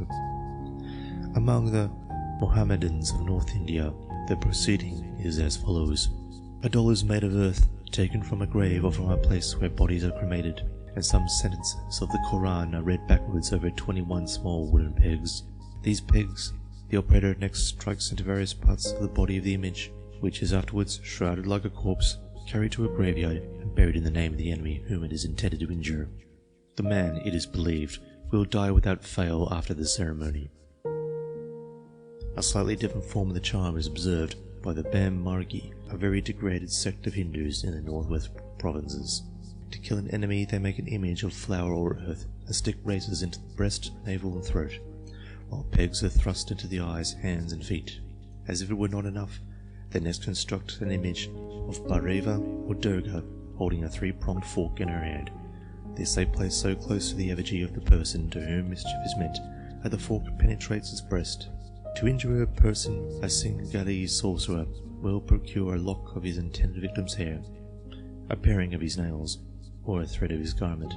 Among the Mohammedans of North India, the proceeding is as follows. A doll is made of earth, taken from a grave or from a place where bodies are cremated, and some sentences of the Quran are read backwards over 21 small wooden pegs. These pegs the operator next strikes into various parts of the body of the image, which is afterwards shrouded like a corpse, carried to a graveyard, and buried in the name of the enemy whom it is intended to injure. The man, it is believed, will die without fail after the ceremony. A slightly different form of the charm is observed by the Bam Margi, a very degraded sect of Hindus in the northwest provinces. To kill an enemy, they make an image of flour or earth and stick razors into the breast, navel, and throat, while pegs are thrust into the eyes, hands, and feet. As if it were not enough, they next construct an image of Bhairava or Durga holding a three-pronged fork in her hand. This they place so close to the effigy of the person to whom mischief is meant, that the fork penetrates its breast. To injure a person, a Singali sorcerer will procure a lock of his intended victim's hair, a paring of his nails, or a thread of his garment.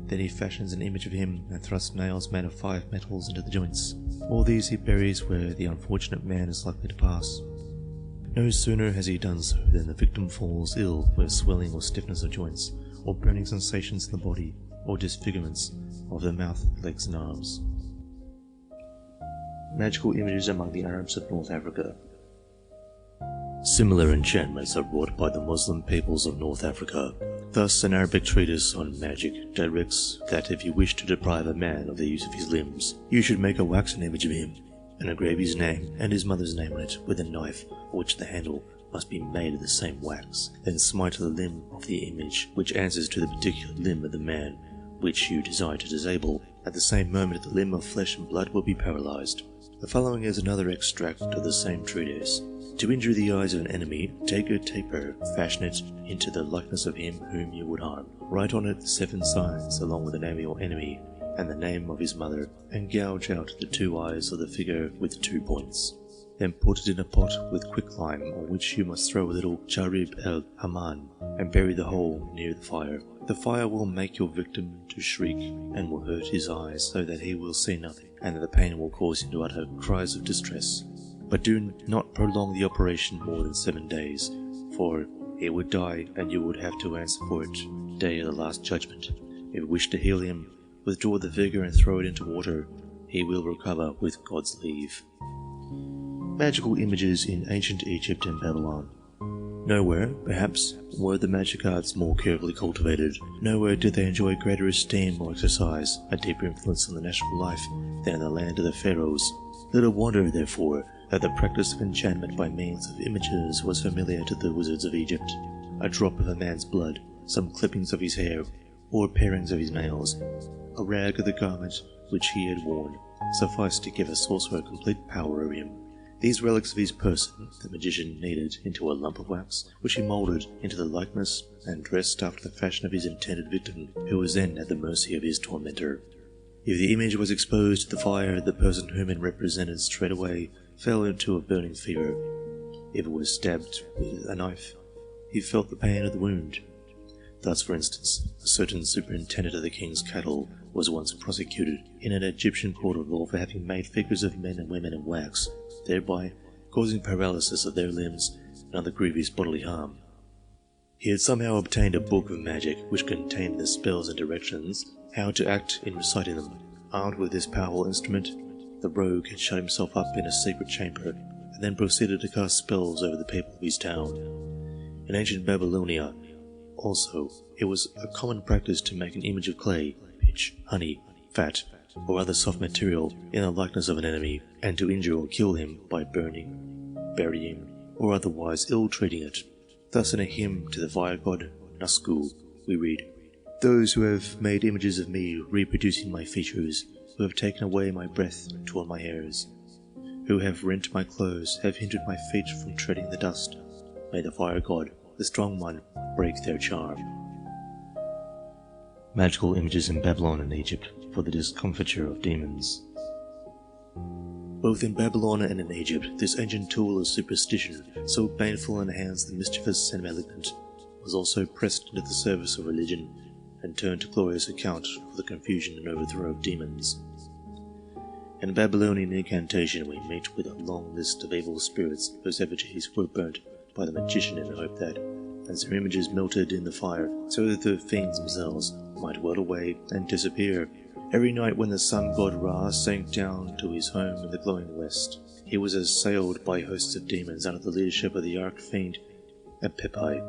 Then he fashions an image of him and thrusts nails made of 5 metals into the joints. All these he buries where the unfortunate man is likely to pass. No sooner has he done so than the victim falls ill with swelling or stiffness of joints, or burning sensations in the body, or disfigurements of the mouth, legs and arms. Magical images among the Arabs of North Africa. Similar enchantments are wrought by the Muslim peoples of North Africa. Thus, an Arabic treatise on magic directs that if you wish to deprive a man of the use of his limbs, you should make a waxen image of him, and engrave his name and his mother's name on it with a knife, for which the handle must be made of the same wax. Then smite the limb of the image which answers to the particular limb of the man which you desire to disable. At the same moment the limb of flesh and blood will be paralyzed. The following is another extract of the same treatise. To injure the eyes of an enemy, take a taper, fashion it into the likeness of him whom you would harm. Write on it 7 signs, along with the name of your enemy, and the name of his mother, and gouge out the 2 eyes of the figure with 2 points. Then put it in a pot with quicklime, on which you must throw a little charib el-haman, and bury the whole near the fire. The fire will make your victim to shriek, and will hurt his eyes so that he will see nothing, and that the pain will cause him to utter cries of distress. But do not prolong the operation more than 7 days, for he would die, and you would have to answer for it, day of the last judgment. If you wish to heal him, withdraw the figure and throw it into water. He will recover with God's leave. Magical images in ancient Egypt and Babylon. Nowhere, perhaps, were the magic arts more carefully cultivated. Nowhere did they enjoy greater esteem or exercise, a deeper influence on the national life, than in the land of the pharaohs. Little wonder, therefore, that the practice of enchantment by means of images was familiar to the wizards of Egypt. A drop of a man's blood, some clippings of his hair, or parings of his nails, a rag of the garment which he had worn, sufficed to give a sorcerer complete power over him. These relics of his person the magician kneaded into a lump of wax, which he moulded into the likeness and dressed after the fashion of his intended victim, who was then at the mercy of his tormentor. If the image was exposed to the fire, the person whom it represented straightway fell into a burning fever. If it was stabbed with a knife, he felt the pain of the wound. Thus, for instance, a certain superintendent of the king's cattle was once prosecuted in an Egyptian court of law for having made figures of men and women in wax, thereby causing paralysis of their limbs and other grievous bodily harm. He had somehow obtained a book of magic which contained the spells and directions how to act in reciting them. Armed with this powerful instrument, the rogue had shut himself up in a secret chamber and then proceeded to cast spells over the people of his town. In ancient Babylonia, also, it was a common practice to make an image of clay, pitch, honey, fat, or other soft material in the likeness of an enemy, and to injure or kill him by burning, burying, or otherwise ill-treating it. Thus in a hymn to the fire god Nasku, we read, "Those who have made images of me reproducing my features, who have taken away my breath and torn my hairs, who have rent my clothes, have hindered my feet from treading the dust, may the fire god, the strong one, break their charm." Magical images in Babylon and Egypt for the discomfiture of demons. Both in Babylon and in Egypt, this ancient tool of superstition, so baneful in hands the mischievous and malignant, was also pressed into the service of religion, and turned to glorious account for the confusion and overthrow of demons. In a Babylonian incantation we meet with a long list of evil spirits whose effigies were burnt by the magician in the hope that, as their images melted in the fire, so that the fiends themselves might welt away and disappear. Every night when the sun god Ra sank down to his home in the glowing west, he was assailed by hosts of demons under the leadership of the arch-fiend Epepai.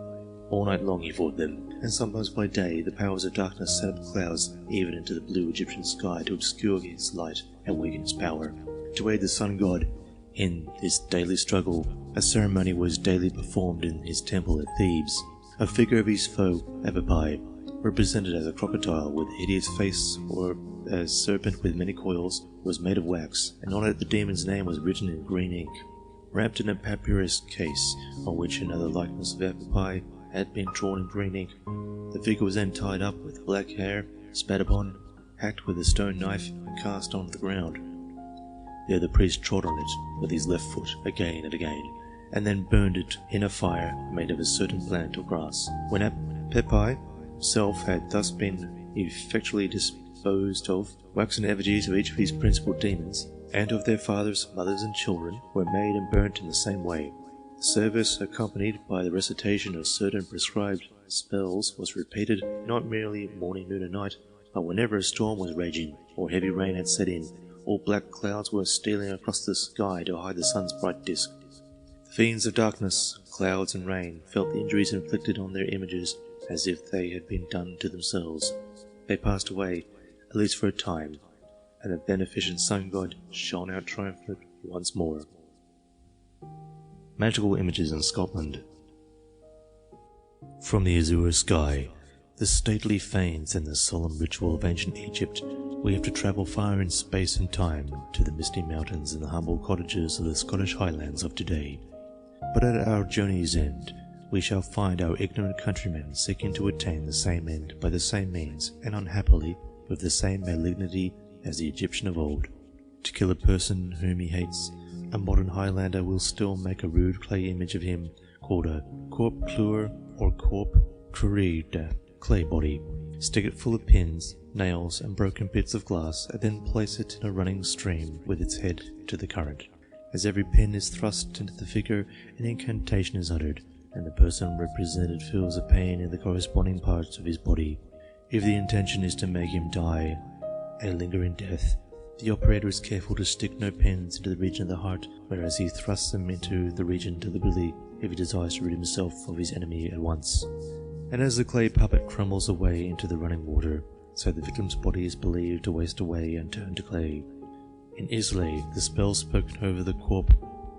All night long he fought them, and sometimes by day the powers of darkness set up clouds even into the blue Egyptian sky to obscure his light and weaken his power. To aid the sun god in this daily struggle, a ceremony was daily performed in his temple at Thebes. A figure of his foe, Epepai, represented as a crocodile with a hideous face or a serpent with many coils, was made of wax, and on it the demon's name was written in green ink. Wrapped in a papyrus case, on which another likeness of Epepai had been drawn in green ink. The figure was then tied up with black hair, spat upon, hacked with a stone knife, and cast onto the ground. There the priest trod on it with his left foot again and again, and then burned it in a fire made of a certain plant or grass. When Pepi himself had thus been effectually disposed of, waxen effigies of each of his principal demons, and of their fathers, mothers, and children, were made and burnt in the same way. The service, accompanied by the recitation of certain prescribed spells, was repeated not merely morning, noon, and night, but whenever a storm was raging, or heavy rain had set in, or black clouds were stealing across the sky to hide the sun's bright disk. The fiends of darkness, clouds, and rain felt the injuries inflicted on their images as if they had been done to themselves. They passed away, at least for a time, and the beneficent sun god shone out triumphant once more. Magical images in Scotland. From the azure sky, the stately fanes and the solemn ritual of ancient Egypt, we have to travel far in space and time to the misty mountains and the humble cottages of the Scottish Highlands of today. But at our journey's end, we shall find our ignorant countrymen seeking to attain the same end by the same means, and unhappily with the same malignity as the Egyptian of old. To kill a person whom he hates, a modern Highlander will still make a rude clay image of him called a corp clur or corp crurida clay body, stick it full of pins, nails, and broken bits of glass, and then place it in a running stream with its head to the current. As every pin is thrust into the figure, an incantation is uttered, and the person represented feels a pain in the corresponding parts of his body. If the intention is to make him die and linger in death, the operator is careful to stick no pins into the region of the heart, whereas he thrusts them into the region deliberately if he desires to rid himself of his enemy at once. And as the clay puppet crumbles away into the running water, so the victim's body is believed to waste away and turn to clay. In Islay, the spell spoken over the corp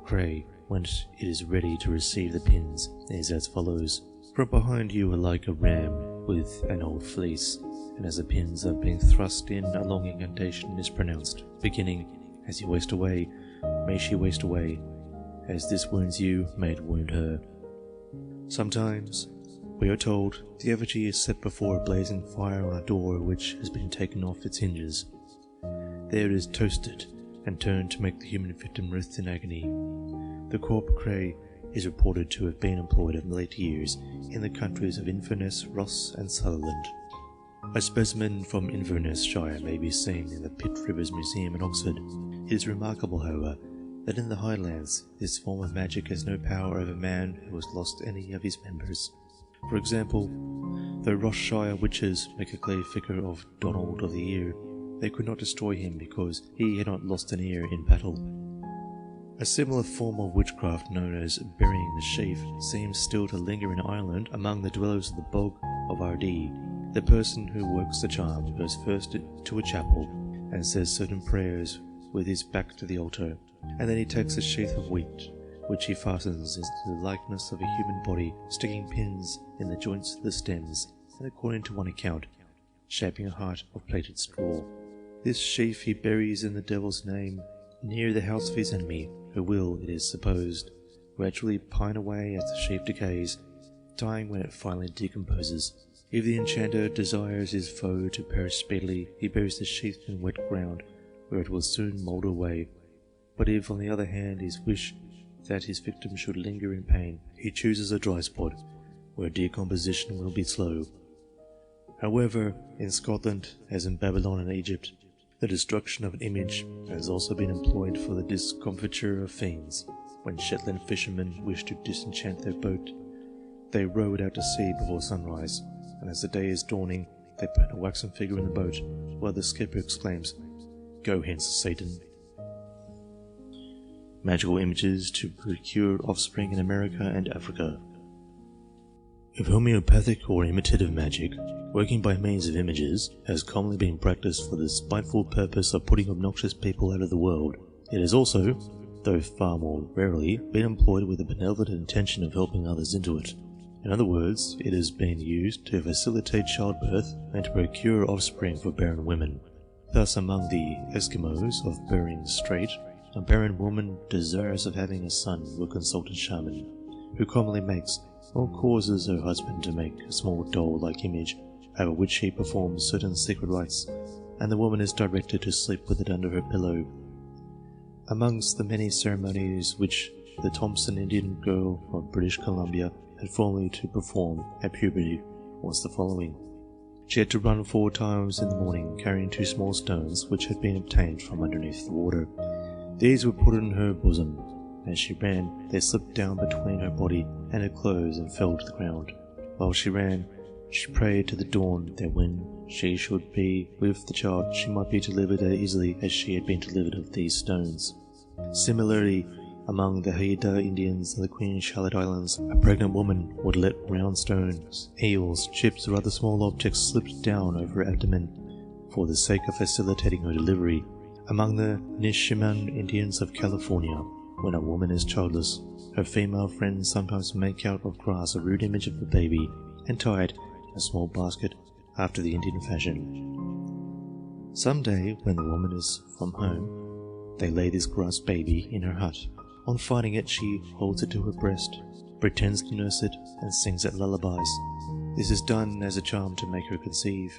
cray when it is ready to receive the pins is as follows. From behind you are like a ram with an old fleece, and as the pins are being thrust in, a long incantation is pronounced, beginning, as you waste away, may she waste away, as this wounds you, may it wound her. Sometimes, we are told, the effigy is set before a blazing fire on a door which has been taken off its hinges. There it is toasted and turned to make the human victim writhe in agony. The corp cray is reported to have been employed in late years in the countries of Inverness, Ross, and Sutherland. A specimen from Inverness Shire may be seen in the Pitt Rivers Museum in Oxford. It is remarkable, however, that in the Highlands this form of magic has no power over man who has lost any of his members. For example, though Ross Shire witches make a clay figure of Donald of the Ear, they could not destroy him because he had not lost an ear in battle. A similar form of witchcraft known as burying the sheaf seems still to linger in Ireland among the dwellers of the bog of Ardee. The person who works the charm goes first to a chapel and says certain prayers with his back to the altar, and then he takes a sheath of wheat, which he fastens into the likeness of a human body, sticking pins in the joints of the stems, and according to one account, shaping a heart of plaited straw. This sheaf he buries in the devil's name near the house of his enemy, who will, it is supposed, gradually pine away as the sheaf decays, dying when it finally decomposes. If the enchanter desires his foe to perish speedily, he buries the sheath in wet ground, where it will soon moulder away. But if, on the other hand, his wish that his victim should linger in pain, he chooses a dry spot, where decomposition will be slow. However, in Scotland, as in Babylon and Egypt, the destruction of an image has also been employed for the discomfiture of fiends. When Shetland fishermen wish to disenchant their boat, they row it out to sea before sunrise, and as the day is dawning, they burn a waxen figure in the boat, while the skipper exclaims, "Go hence, Satan." Magical images to procure offspring in America and Africa. If homeopathic or imitative magic, working by means of images, has commonly been practiced for the spiteful purpose of putting obnoxious people out of the world, it has also, though far more rarely, been employed with the benevolent intention of helping others into it. In other words, it has been used to facilitate childbirth and to procure offspring for barren women. Thus, among the Eskimos of Bering Strait, a barren woman desirous of having a son will consult a shaman, who commonly makes or causes her husband to make a small doll-like image over which he performs certain secret rites, and the woman is directed to sleep with it under her pillow. Amongst the many ceremonies which the Thompson Indian girl of British Columbia had formerly to perform at puberty was the following. She had to run 4 times in the morning, carrying 2 small stones which had been obtained from underneath the water. These were put in her bosom. As she ran, they slipped down between her body and her clothes and fell to the ground. While she ran, she prayed to the dawn that when she should be with the child, she might be delivered as easily as she had been delivered of these stones. Similarly, among the Haida Indians of the Queen Charlotte Islands, a pregnant woman would let round stones, eels, chips, or other small objects slip down over her abdomen for the sake of facilitating her delivery. Among the Nishiman Indians of California, when a woman is childless, her female friends sometimes make out of grass a rude image of the baby and tie it in a small basket after the Indian fashion. Some day, when the woman is from home, they lay this grass baby in her hut. On finding it, she holds it to her breast, pretends to nurse it, and sings it lullabies. This is done as a charm to make her conceive.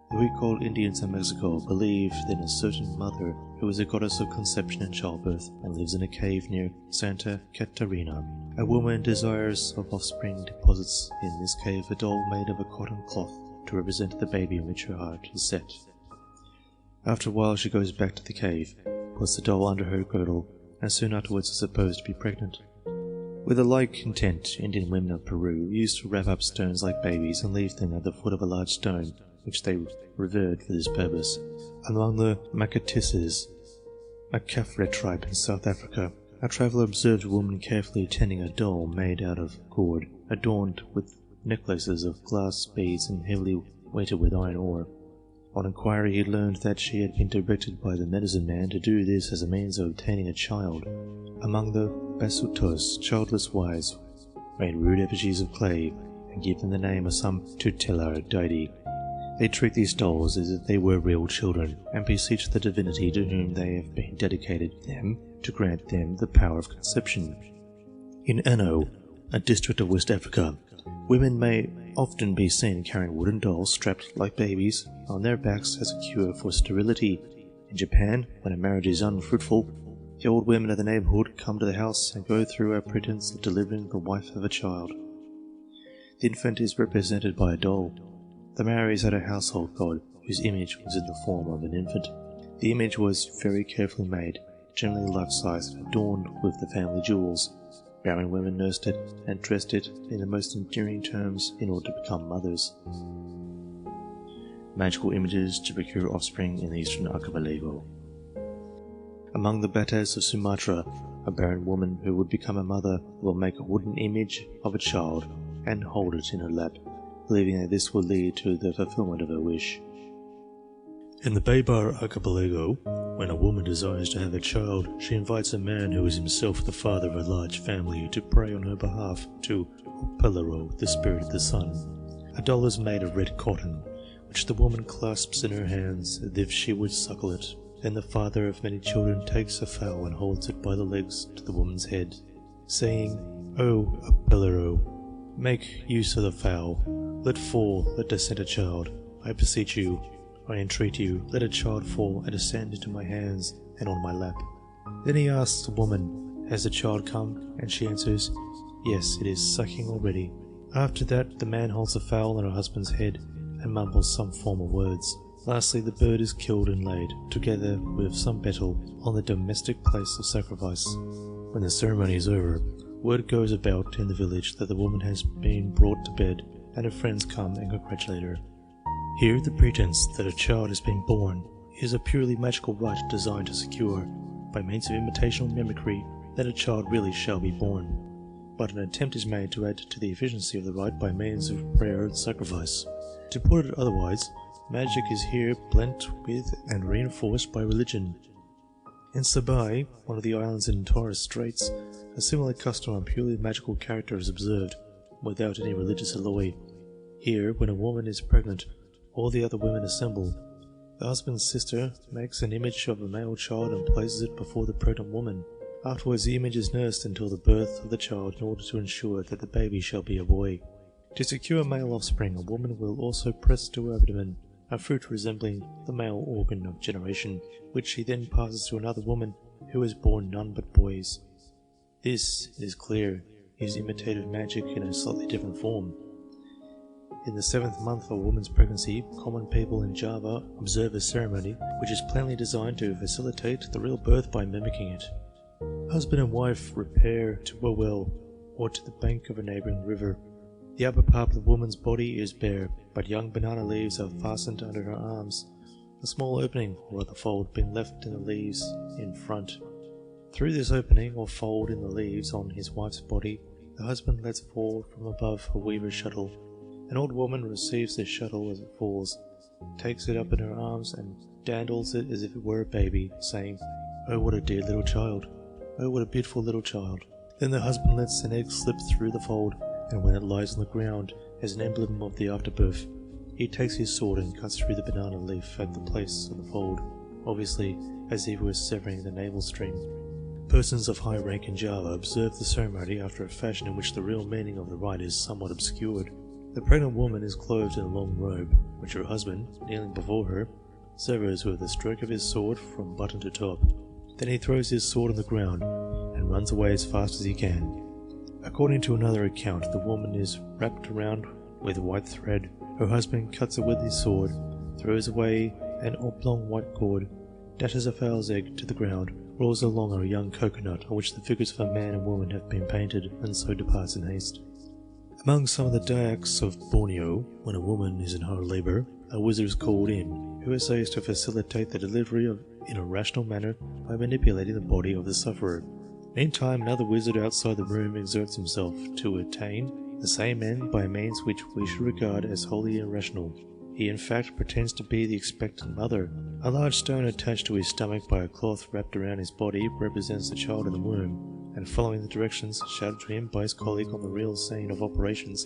The Huicol Indians in Mexico believe in a certain mother who is a goddess of conception and childbirth and lives in a cave near Santa Catarina. A woman desirous of offspring deposits in this cave a doll made of a cotton cloth to represent the baby in which her heart is set. After a while she goes back to the cave, puts the doll under her girdle, and soon afterwards is supposed to be pregnant. With a like intent, Indian women of Peru used to wrap up stones like babies and leave them at the foot of a large stone, which they revered for this purpose. Among the Makatisses, a Kafre tribe in South Africa, a traveller observed a woman carefully tending a doll made out of cord, adorned with necklaces of glass beads and heavily weighted with iron ore. On inquiry, he learned that she had been directed by the medicine man to do this as a means of obtaining a child. Among the Basutos, childless wives made rude effigies of clay and give them the name of some tutelar deity. They treat these dolls as if they were real children, and beseech the divinity to whom they have been dedicated them to grant them the power of conception. In Eno, a district of West Africa, women may often be seen carrying wooden dolls strapped like babies on their backs as a cure for sterility. In Japan, when a marriage is unfruitful, the old women of the neighborhood come to the house and go through a pretense of delivering the wife of a child. The infant is represented by a doll. The Maoris had a household god whose image was in the form of an infant. The image was very carefully made, generally life-size and adorned with the family jewels. Barren women nursed it and dressed it in the most endearing terms in order to become mothers. Magical images to procure offspring in the eastern archipelago. Among the Batas of Sumatra, a barren woman who would become a mother will make a wooden image of a child and hold it in her lap, believing that this will lead to the fulfillment of her wish. In the Babar archipelago, when a woman desires to have a child, she invites a man who is himself the father of a large family to pray on her behalf to Upelero, the spirit of the sun. A doll is made of red cotton, which the woman clasps in her hands as if she would suckle it. Then the father of many children takes a fowl and holds it by the legs to the woman's head, saying, "O Upelero, make use of the fowl. Let fall, let descend a child. I beseech you, I entreat you, let a child fall and descend into my hands and on my lap." Then he asks the woman, "Has the child come?" And she answers, "Yes, it is sucking already." After that, the man holds the fowl on her husband's head and mumbles some formal words. Lastly, the bird is killed and laid, together with some betel, on the domestic place of sacrifice. When the ceremony is over, word goes about in the village that the woman has been brought to bed, and her friends come and congratulate her. Here, the pretense that a child has been born is a purely magical rite designed to secure, by means of imitation or mimicry, that a child really shall be born. But an attempt is made to add to the efficiency of the rite by means of prayer and sacrifice. To put it otherwise, magic is here blent with and reinforced by religion. In Sabai, one of the islands in Torres Straits, a similar custom of purely magical character is observed, without any religious alloy. Here, when a woman is pregnant, all the other women assemble. The husband's sister makes an image of a male child and places it before the pregnant woman. Afterwards the image is nursed until the birth of the child in order to ensure that the baby shall be a boy. To secure male offspring, a woman will also press to her abdomen a fruit resembling the male organ of generation, which she then passes to another woman who has borne none but boys. This, it is clear, is imitative magic in a slightly different form. In the 7th month of a woman's pregnancy, common people in Java observe a ceremony which is plainly designed to facilitate the real birth by mimicking it. Husband and wife repair to a well or to the bank of a neighbouring river. The upper part of the woman's body is bare, but young banana leaves are fastened under her arms, a small opening or other fold being left in the leaves in front. Through this opening or fold in the leaves on his wife's body, the husband lets fall from above a weaver's shuttle. An old woman receives this shuttle as it falls, takes it up in her arms and dandles it as if it were a baby, saying, "Oh, what a dear little child! Oh, what a beautiful little child!" Then the husband lets an egg slip through the fold, and when it lies on the ground as an emblem of the afterbirth, he takes his sword and cuts through the banana leaf at the place of the fold, obviously as if he were severing the navel string. Persons of high rank in Java observe the ceremony after a fashion in which the real meaning of the rite is somewhat obscured. The pregnant woman is clothed in a long robe, which her husband, kneeling before her, severs with a stroke of his sword from button to top. Then he throws his sword on the ground and runs away as fast as he can. According to another account, the woman is wrapped around with white thread. Her husband cuts it with his sword, throws away an oblong white cord, dashes a fowl's egg to the ground, rolls along a young coconut on which the figures of a man and woman have been painted, and so departs in haste. Among some of the Dayaks of Borneo, when a woman is in hard labour, a wizard is called in, who essays to facilitate the delivery in a rational manner by manipulating the body of the sufferer. Meantime, another wizard outside the room exerts himself to attain the same end by means which we should regard as wholly irrational. He in fact pretends to be the expectant mother. A large stone attached to his stomach by a cloth wrapped around his body represents the child in the womb, and following the directions shouted to him by his colleague on the real scene of operations,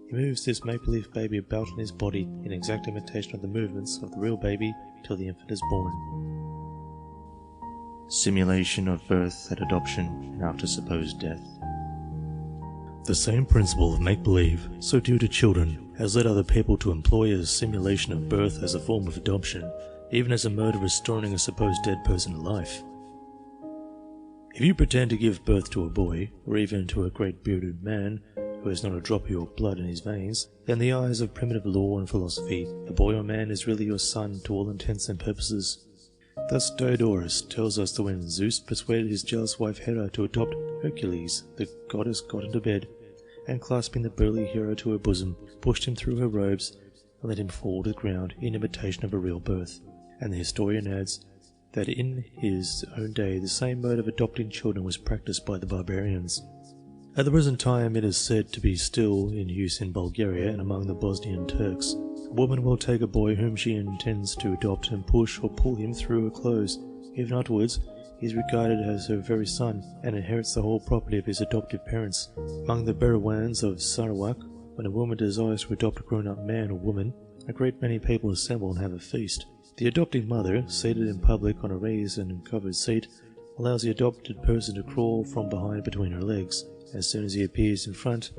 he moves this make-believe baby about in his body in exact imitation of the movements of the real baby till the infant is born. Simulation of birth at adoption and after supposed death. The same principle of make-believe, so due to children, has led other people to employ a simulation of birth as a form of adoption, even as a mode of restoring a supposed dead person to life. If you pretend to give birth to a boy, or even to a great bearded man who has not a drop of your blood in his veins, then in the eyes of primitive law and philosophy, the boy or man is really your son to all intents and purposes. Thus Diodorus tells us that when Zeus persuaded his jealous wife Hera to adopt Hercules, the goddess got into bed, and clasping the burly hero to her bosom, pushed him through her robes, and let him fall to the ground in imitation of a real birth. And the historian adds that in his own day the same mode of adopting children was practiced by the barbarians. At the present time it is said to be still in use in Bulgaria and among the Bosnian Turks. A woman will take a boy whom she intends to adopt and push or pull him through her clothes. Even afterwards, he is regarded as her very son and inherits the whole property of his adoptive parents. Among the Berawans of Sarawak, when a woman desires to adopt a grown-up man or woman, a great many people assemble and have a feast. The adopting mother, seated in public on a raised and covered seat, allows the adopted person to crawl from behind between her legs. As soon as he appears in front,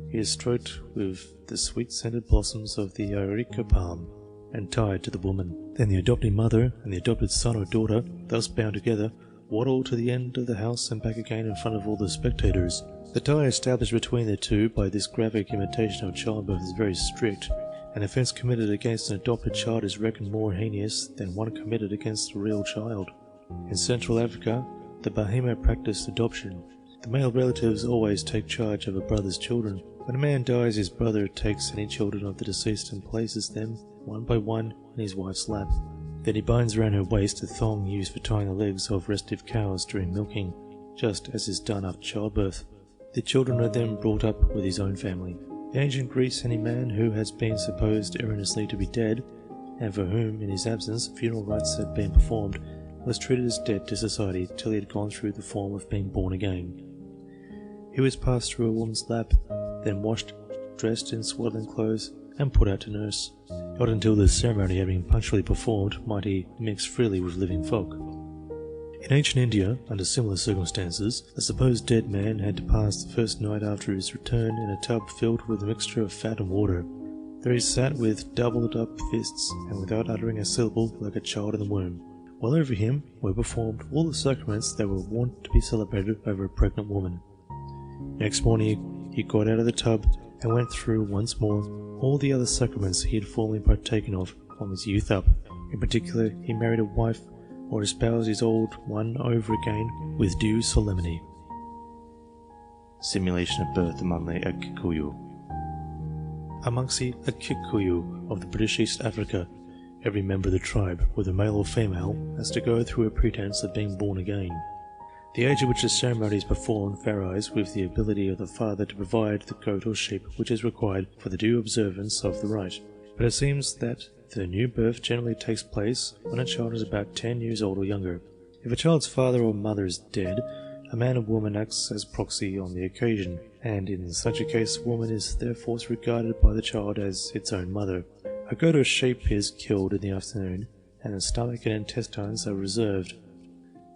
he is stroked with the sweet-scented blossoms of the areca palm and tied to the woman. Then the adopting mother and the adopted son or daughter, thus bound together, waddle to the end of the house and back again in front of all the spectators. The tie established between the two by this graphic imitation of childbirth is very strict. An offence committed against an adopted child is reckoned more heinous than one committed against a real child. In Central Africa, the Bahima practiced adoption. The male relatives always take charge of a brother's children. When a man dies, his brother takes any children of the deceased and places them, one by one, in his wife's lap. Then he binds around her waist a thong used for tying the legs of restive cows during milking, just as is done after childbirth. The children are then brought up with his own family. In ancient Greece, any man who has been supposed erroneously to be dead, and for whom, in his absence, funeral rites had been performed, was treated as dead to society till he had gone through the form of being born again. He was passed through a woman's lap, then washed, dressed in swaddling clothes, and put out to nurse. Not until this ceremony had been punctually performed might he mix freely with living folk. In ancient India, under similar circumstances, a supposed dead man had to pass the first night after his return in a tub filled with a mixture of fat and water. There he sat with doubled up fists, and without uttering a syllable, like a child in the womb, while over him were performed all the sacraments that were wont to be celebrated over a pregnant woman. Next morning he got out of the tub and went through once more all the other sacraments he had formerly partaken of from his youth up. In particular, he married a wife or espoused his old one over again with due solemnity. Simulation of birth among the Akikuyu. Amongst the Akikuyu of the British East Africa, every member of the tribe, whether male or female, has to go through a pretense of being born again. The age at which the ceremony is performed varies with the ability of the father to provide the goat or sheep which is required for the due observance of the rite. But it seems that the new birth generally takes place when a child is about 10 years old or younger. If a child's father or mother is dead, a man or woman acts as proxy on the occasion, and in such a case a woman is therefore regarded by the child as its own mother. A goat or sheep is killed in the afternoon, and the stomach and intestines are reserved.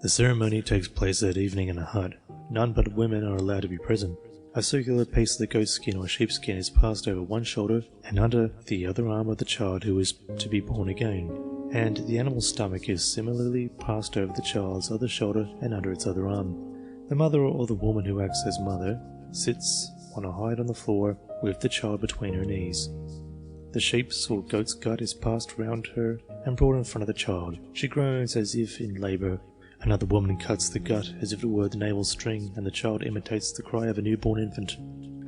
The ceremony takes place that evening in a hut. None but women are allowed to be present. A circular piece of the goat skin or sheepskin is passed over one shoulder and under the other arm of the child who is to be born again, and the animal's stomach is similarly passed over the child's other shoulder and under its other arm. The mother or the woman who acts as mother sits on a hide on the floor with the child between her knees. The sheep's or goat's gut is passed round her and brought in front of the child. She groans as if in labour. Another woman cuts the gut as if it were the navel string, and the child imitates the cry of a newborn infant.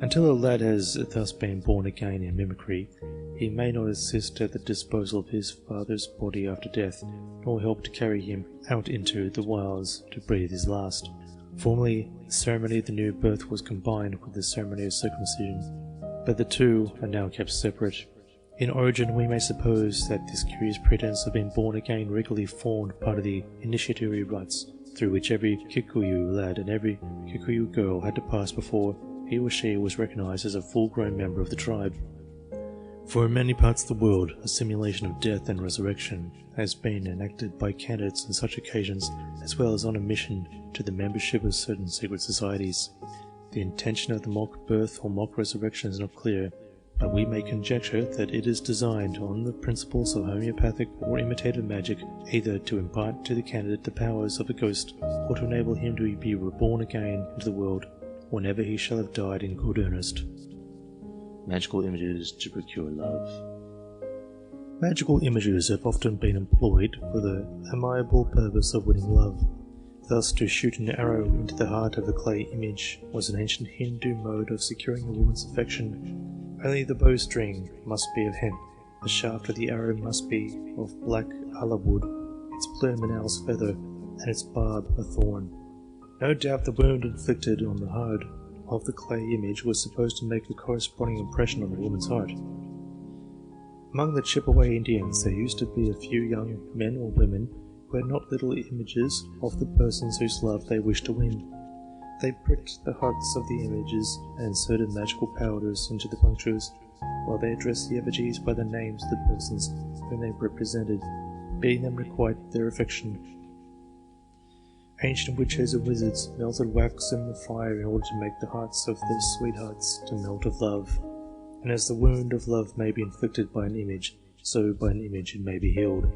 Until a lad has thus been born again in mimicry, he may not assist at the disposal of his father's body after death, nor help to carry him out into the wilds to breathe his last. Formerly, the ceremony of the new birth was combined with the ceremony of circumcision, but the two are now kept separate. In origin, we may suppose that this curious pretense of being born again regularly formed part of the initiatory rites through which every Kikuyu lad and every Kikuyu girl had to pass before he or she was recognized as a full-grown member of the tribe. For in many parts of the world, a simulation of death and resurrection has been enacted by candidates on such occasions, as well as on admission to the membership of certain secret societies. The intention of the mock birth or mock resurrection is not clear, but we may conjecture that it is designed on the principles of homeopathic or imitative magic, either to impart to the candidate the powers of a ghost, or to enable him to be reborn again into the world whenever he shall have died in good earnest. Magical images to procure love. Magical images have often been employed for the amiable purpose of winning love. Thus, to shoot an arrow into the heart of a clay image was an ancient Hindu mode of securing a woman's affection. Only the bowstring must be of hemp, the shaft of the arrow must be of black ala wood, its plume an owl's feather, and its barb a thorn. No doubt the wound inflicted on the heart of the clay image was supposed to make a corresponding impression on the woman's heart. Among the Chippewa Indians there used to be a few young men or women who had not little images of the persons whose love they wished to win. They pricked the hearts of the images and inserted magical powders into the punctures, while they addressed the effigies by the names of the persons whom they represented, bidding them requite their affection. Ancient witches and wizards melted wax in the fire in order to make the hearts of their sweethearts to melt of love. And as the wound of love may be inflicted by an image, so by an image it may be healed.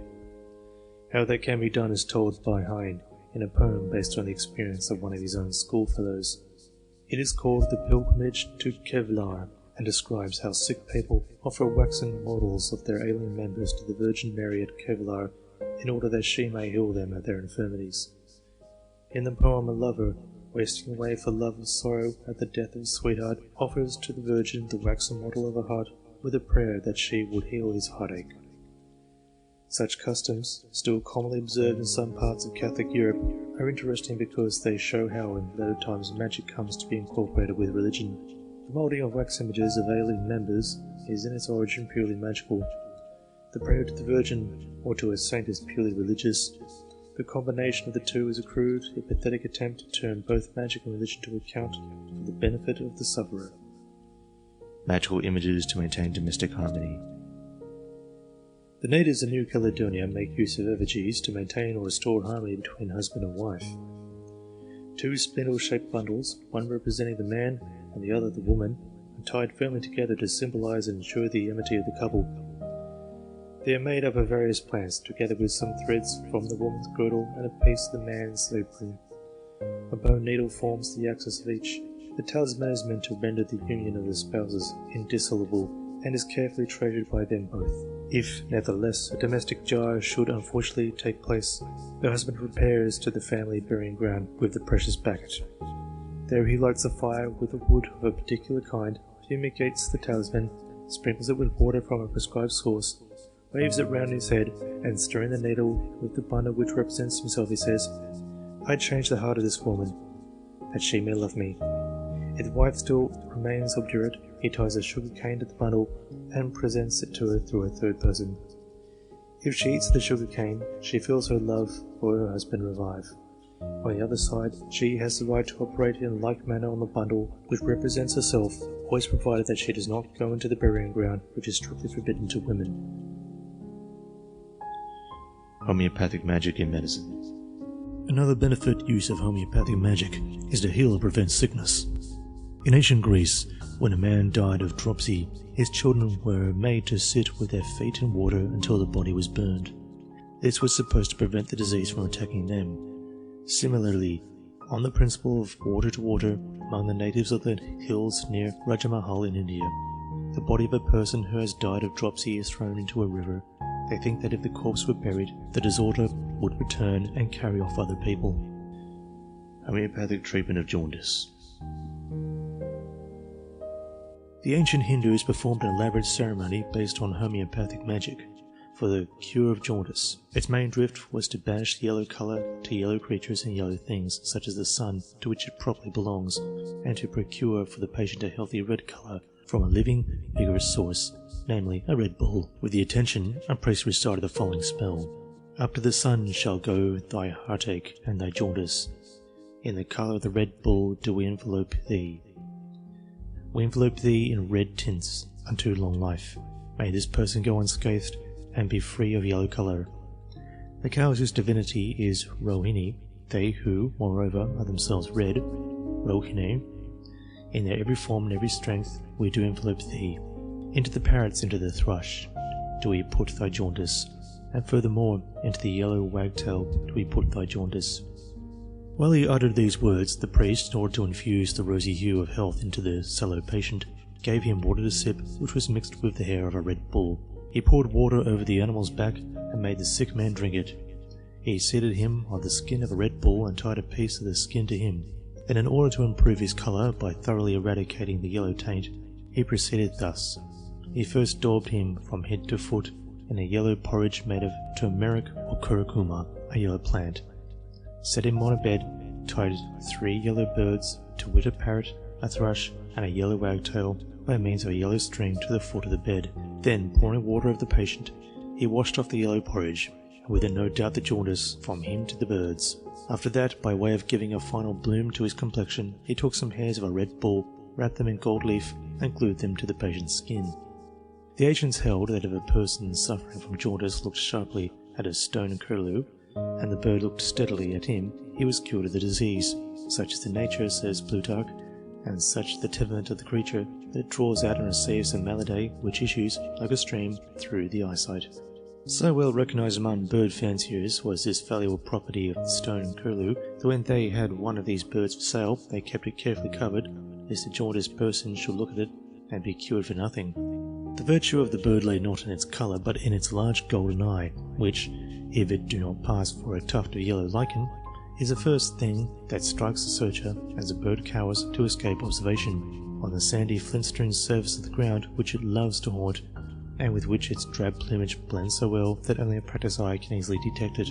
How that can be done is told by Heine in a poem based on the experience of one of his own schoolfellows. It is called The Pilgrimage to Kevlar, and describes how sick people offer waxen models of their alien members to the Virgin Mary at Kevlar in order that she may heal them of their infirmities. In the poem, a lover, wasting away for love or sorrow at the death of his sweetheart, offers to the Virgin the waxen model of a heart with a prayer that she would heal his heartache. Such customs, still commonly observed in some parts of Catholic Europe, are interesting because they show how in later times magic comes to be incorporated with religion. The moulding of wax images of alien members is in its origin purely magical. The prayer to the Virgin or to a saint is purely religious. The combination of the two is a crude, yet pathetic attempt to turn both magic and religion to account for the benefit of the sufferer. Magical images to maintain domestic harmony. The natives of New Caledonia make use of effigies to maintain or restore harmony between husband and wife. Two spindle-shaped bundles, one representing the man and the other the woman, are tied firmly together to symbolize and ensure the amity of the couple. They are made up of various plants, together with some threads from the woman's girdle and a piece of the man's apron. A bone needle forms the axis of each. The talisman is meant to render the union of the spouses indissoluble and is carefully treasured by them both. If, nevertheless, a domestic jar should unfortunately take place, the husband repairs to the family burying ground with the precious packet. There he lights a fire with a wood of a particular kind, fumigates the talisman, sprinkles it with water from a prescribed source, waves it round his head, and stirring the needle with the bundle which represents himself, he says, "I change the heart of this woman, that she may love me." If the wife still remains obdurate, he ties a sugar cane to the bundle and presents it to her through a third person. If she eats the sugar cane, she feels her love for her husband revive. On the other side, she has the right to operate in like manner on the bundle which represents herself, always provided that she does not go into the burying ground, which is strictly forbidden to women. Homeopathic magic in medicine. Another benefit use of homeopathic magic is to heal and prevent sickness. In ancient Greece, when a man died of dropsy, his children were made to sit with their feet in water until the body was burned. This was supposed to prevent the disease from attacking them. Similarly, on the principle of water to water, among the natives of the hills near Rajamahal in India, the body of a person who has died of dropsy is thrown into a river. They think that if the corpse were buried, the disorder would return and carry off other people. Homeopathic treatment of jaundice. The ancient Hindus performed an elaborate ceremony based on homeopathic magic for the cure of jaundice. Its main drift was to banish the yellow colour to yellow creatures and yellow things, such as the sun, to which it properly belongs, and to procure for the patient a healthy red colour from a living, vigorous source, namely a red bull. With the attention, a priest recited the following spell: "Up to the sun shall go thy heartache and thy jaundice. In the colour of the red bull do we envelope thee. We envelope thee in red tints unto long life. May this person go unscathed and be free of yellow colour." The cows whose divinity is Rohini, they who, moreover, are themselves red, Rohine, in their every form and every strength, we do envelope thee. Into the parrots, into the thrush, do we put thy jaundice, and furthermore, into the yellow wagtail do we put thy jaundice. While he uttered these words, the priest, in order to infuse the rosy hue of health into the sallow patient, gave him water to sip, which was mixed with the hair of a red bull. He poured water over the animal's back and made the sick man drink it. He seated him on the skin of a red bull and tied a piece of the skin to him. Then, in order to improve his colour by thoroughly eradicating the yellow taint, he proceeded thus. He first daubed him from head to foot in a yellow porridge made of turmeric or curcuma, a yellow plant. Set him on a bed, tied 3 yellow birds, to wit a parrot, a thrush, and a yellow wagtail, by means of a yellow string to the foot of the bed. Then, pouring water over the patient, he washed off the yellow porridge, and with it no doubt the jaundice, from him to the birds. After that, by way of giving a final bloom to his complexion, he took some hairs of a red bull, wrapped them in gold leaf, and glued them to the patient's skin. The ancients held that if a person suffering from jaundice looked sharply at a stone curlew, and the bird looked steadily at him, he was cured of the disease. Such is the nature, says Plutarch, and such the temperament of the creature, that it draws out and receives a malady which issues, like a stream, through the eyesight. So well recognized among bird fanciers was this valuable property of the stone curlew, that when they had one of these birds for sale, they kept it carefully covered, lest the jaundiced person should look at it and be cured for nothing. The virtue of the bird lay not in its colour, but in its large golden eye, which, if it do not pass for a tuft of yellow lichen, is the first thing that strikes the searcher as the bird cowers to escape observation, on the sandy flint-strewn surface of the ground which it loves to haunt, and with which its drab plumage blends so well that only a practised eye can easily detect it.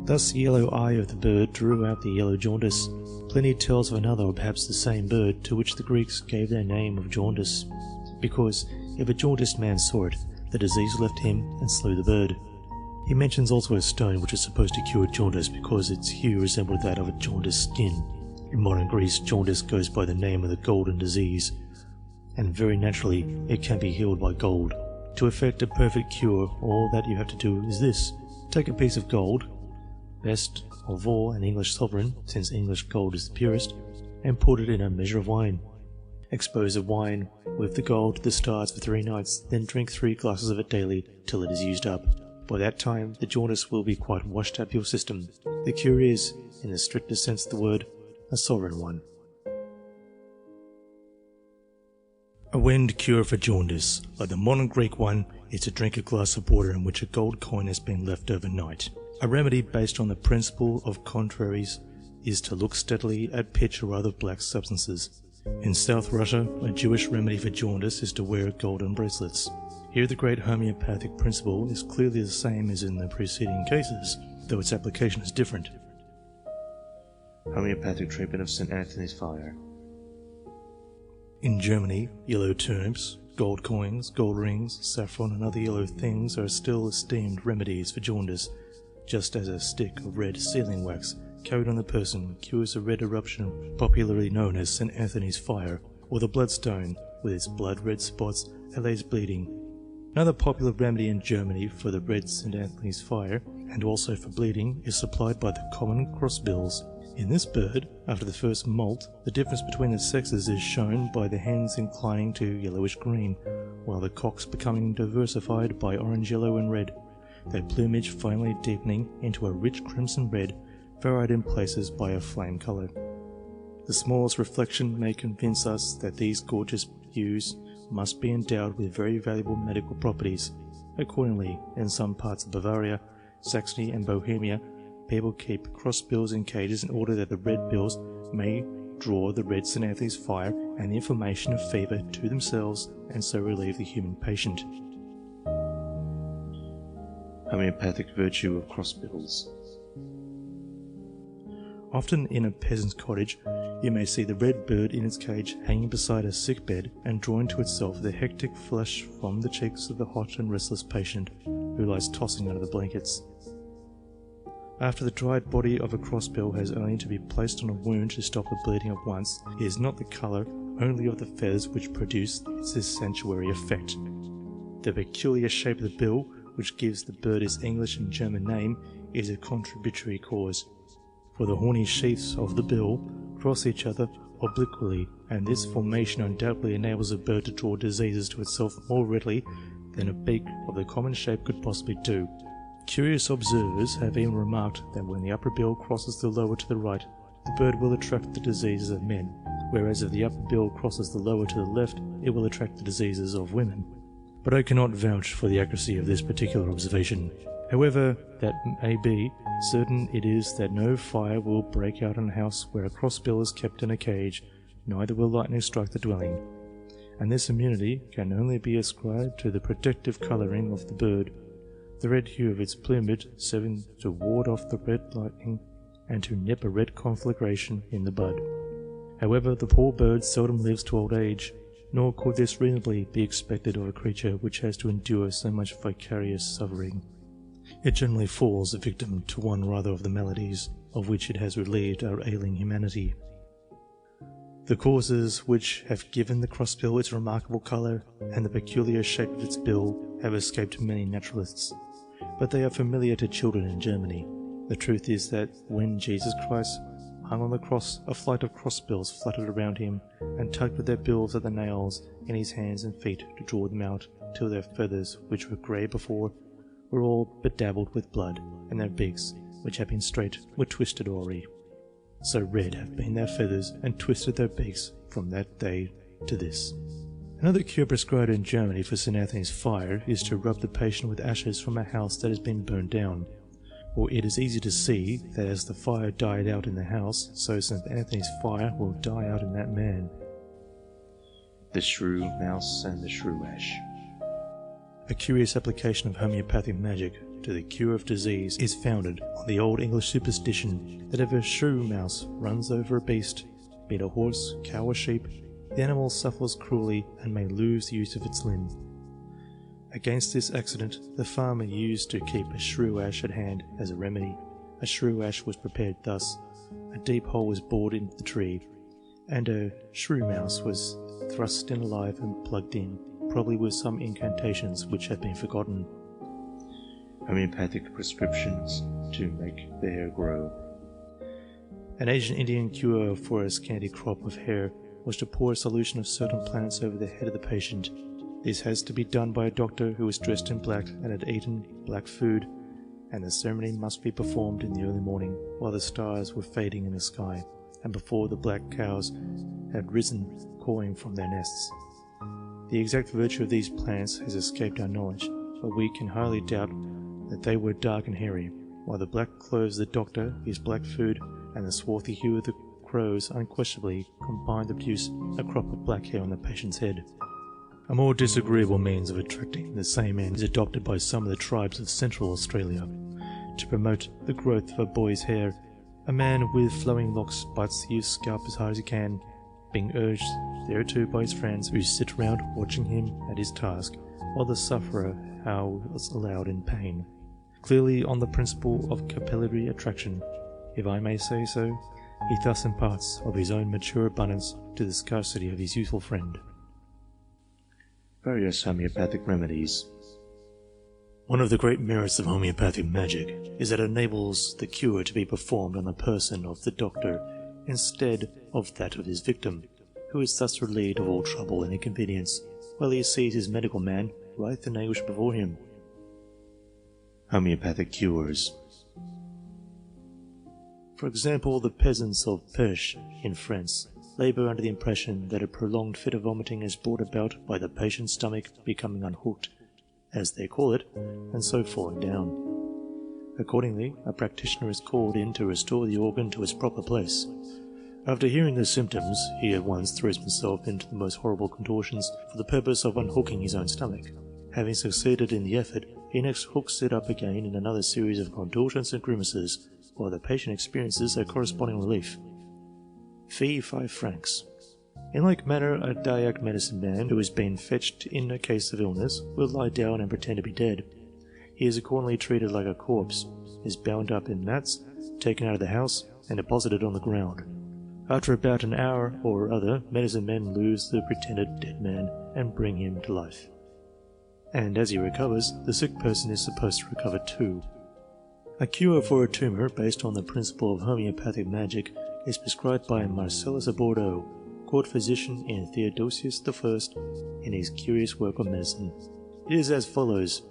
Thus the yellow eye of the bird drew out the yellow jaundice. Pliny tells of another, or perhaps the same bird, to which the Greeks gave their name of jaundice, because if a jaundiced man saw it, the disease left him and slew the bird. He mentions also a stone which is supposed to cure jaundice because its hue resembled that of a jaundiced skin. In modern Greece, jaundice goes by the name of the golden disease, and very naturally it can be healed by gold. To effect a perfect cure, all that you have to do is this. Take a piece of gold, best of all an English sovereign, since English gold is the purest, and put it in a measure of wine. Expose the wine with the gold to the stars for 3 nights, then drink 3 glasses of it daily till it is used up. By that time, the jaundice will be quite washed out of your system. The cure is, in the strictest sense of the word, a sovereign one. A wind cure for jaundice, like the modern Greek one, is to drink a glass of water in which a gold coin has been left overnight. A remedy based on the principle of contraries is to look steadily at pitch or other black substances. In South Russia, a Jewish remedy for jaundice is to wear golden bracelets. Here the great homeopathic principle is clearly the same as in the preceding cases, though its application is different. Homeopathic treatment of St. Anthony's fire. In Germany, yellow turnips, gold coins, gold rings, saffron and other yellow things are still esteemed remedies for jaundice, just as a stick of red sealing wax carried on the person cures a red eruption popularly known as St. Anthony's fire, or the bloodstone with its blood-red spots allays bleeding. Another popular remedy in Germany for the red St. Anthony's fire, and also for bleeding, is supplied by the common crossbills. In this bird, after the first molt, the difference between the sexes is shown by the hens inclining to yellowish-green, while the cocks becoming diversified by orange, yellow and red, their plumage finally deepening into a rich crimson red, varied in places by a flame colour. The smallest reflection may convince us that these gorgeous hues must be endowed with very valuable medical properties. Accordingly, in some parts of Bavaria, Saxony and Bohemia, people keep crossbills in cages in order that the red bills may draw the red St. Anthony's fire and the inflammation of fever to themselves and so relieve the human patient. Homeopathic virtue of crossbills. Often in a peasant's cottage, you may see the red bird in its cage hanging beside a sick bed and drawing to itself the hectic flush from the cheeks of the hot and restless patient who lies tossing under the blankets. After the dried body of a crossbill has only to be placed on a wound to stop the bleeding at once, it is not the colour only of the feathers which produce this sanctuary effect. The peculiar shape of the bill, which gives the bird its English and German name, is a contributory cause. For the horny sheaths of the bill cross each other obliquely, and this formation undoubtedly enables a bird to draw diseases to itself more readily than a beak of the common shape could possibly do. Curious observers have even remarked that when the upper bill crosses the lower to the right, the bird will attract the diseases of men, whereas if the upper bill crosses the lower to the left, it will attract the diseases of women. But I cannot vouch for the accuracy of this particular observation. However that may be, certain it is that no fire will break out in a house where a crossbill is kept in a cage, neither will lightning strike the dwelling. And this immunity can only be ascribed to the protective colouring of the bird, the red hue of its plumage serving to ward off the red lightning and to nip a red conflagration in the bud. However, the poor bird seldom lives to old age, nor could this reasonably be expected of a creature which has to endure so much vicarious suffering. It generally falls a victim to one rather of the maladies of which it has relieved our ailing humanity. The causes which have given the crossbill its remarkable colour and the peculiar shape of its bill have escaped many naturalists, but they are familiar to children in Germany. The truth is that when Jesus Christ hung on the cross, a flight of crossbills fluttered around him and tugged with their bills at the nails in his hands and feet to draw them out till their feathers, which were grey before, were all bedabbled with blood, and their beaks, which had been straight, were twisted awry. So red have been their feathers, and twisted their beaks from that day to this. Another cure prescribed in Germany for St. Anthony's fire is to rub the patient with ashes from a house that has been burned down. For it is easy to see that as the fire died out in the house, so St. Anthony's fire will die out in that man. The shrew mouse and the shrew ash. A curious application of homeopathic magic to the cure of disease is founded on the old English superstition that if a shrew mouse runs over a beast, be it a horse, cow or sheep, the animal suffers cruelly and may lose the use of its limb. Against this accident, the farmer used to keep a shrew ash at hand as a remedy. A shrew ash was prepared thus: a deep hole was bored into the tree, and a shrew mouse was thrust in alive and plugged in, probably with some incantations which have been forgotten. Homeopathic prescriptions to make the hair grow. An ancient Indian cure for a scanty crop of hair was to pour a solution of certain plants over the head of the patient. This has to be done by a doctor who was dressed in black and had eaten black food, and the ceremony must be performed in the early morning while the stars were fading in the sky, and before the black cows had risen cawing from their nests. The exact virtue of these plants has escaped our knowledge, but we can hardly doubt that they were dark and hairy, while the black clothes of the doctor, his black food, and the swarthy hue of the crows unquestionably combined to produce a crop of black hair on the patient's head. A more disagreeable means of attracting the same end is adopted by some of the tribes of Central Australia. To promote the growth of a boy's hair, a man with flowing locks bites the youth's scalp as hard as he can, being urged thereto by his friends who sit around watching him at his task, while the sufferer howls aloud in pain. Clearly on the principle of capillary attraction, if I may say so, he thus imparts of his own mature abundance to the scarcity of his youthful friend. Various homeopathic remedies. One of the great merits of homeopathic magic is that it enables the cure to be performed on the person of the doctor instead of that of his victim, who is thus relieved of all trouble and inconvenience, while he sees his medical man writhe in anguish before him. Homeopathic cures. For example, the peasants of Perche in France labour under the impression that a prolonged fit of vomiting is brought about by the patient's stomach becoming unhooked, as they call it, and so falling down. Accordingly, a practitioner is called in to restore the organ to its proper place. After hearing the symptoms, he at once throws himself into the most horrible contortions for the purpose of unhooking his own stomach. Having succeeded in the effort, he next hooks it up again in another series of contortions and grimaces, while the patient experiences a corresponding relief. Fee 5 francs. In like manner, a Dayak medicine man who has been fetched in a case of illness will lie down and pretend to be dead. He is accordingly treated like a corpse, is bound up in mats, taken out of the house, and deposited on the ground. After about an hour or other, medicine men lose the pretended dead man and bring him to life. And as he recovers, the sick person is supposed to recover too. A cure for a tumour based on the principle of homeopathic magic is prescribed by Marcellus of Bordeaux, court physician in Theodosius I in his curious work on medicine. It is as follows.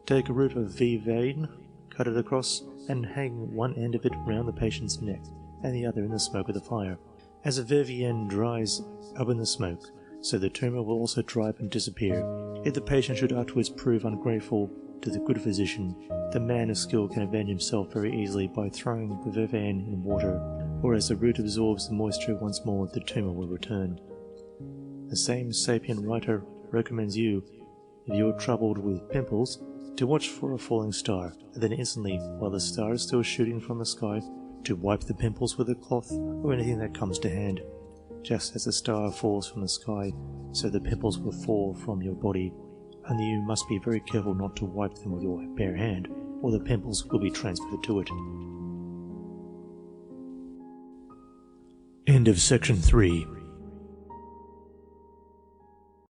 Take a root of vervain, cut it across, and hang one end of it round the patient's neck, and the other in the smoke of the fire. As the vervain dries up in the smoke, so the tumour will also dry up and disappear. If the patient should afterwards prove ungrateful to the good physician, the man of skill can avenge himself very easily by throwing the vervain in water, or as the root absorbs the moisture once more, the tumour will return. The same sapient writer recommends you, if you are troubled with pimples, to watch for a falling star, and then instantly, while the star is still shooting from the sky, to wipe the pimples with a cloth or anything that comes to hand. Just as the star falls from the sky, so the pimples will fall from your body, only you must be very careful not to wipe them with your bare hand, or the pimples will be transferred to it. End of section 3.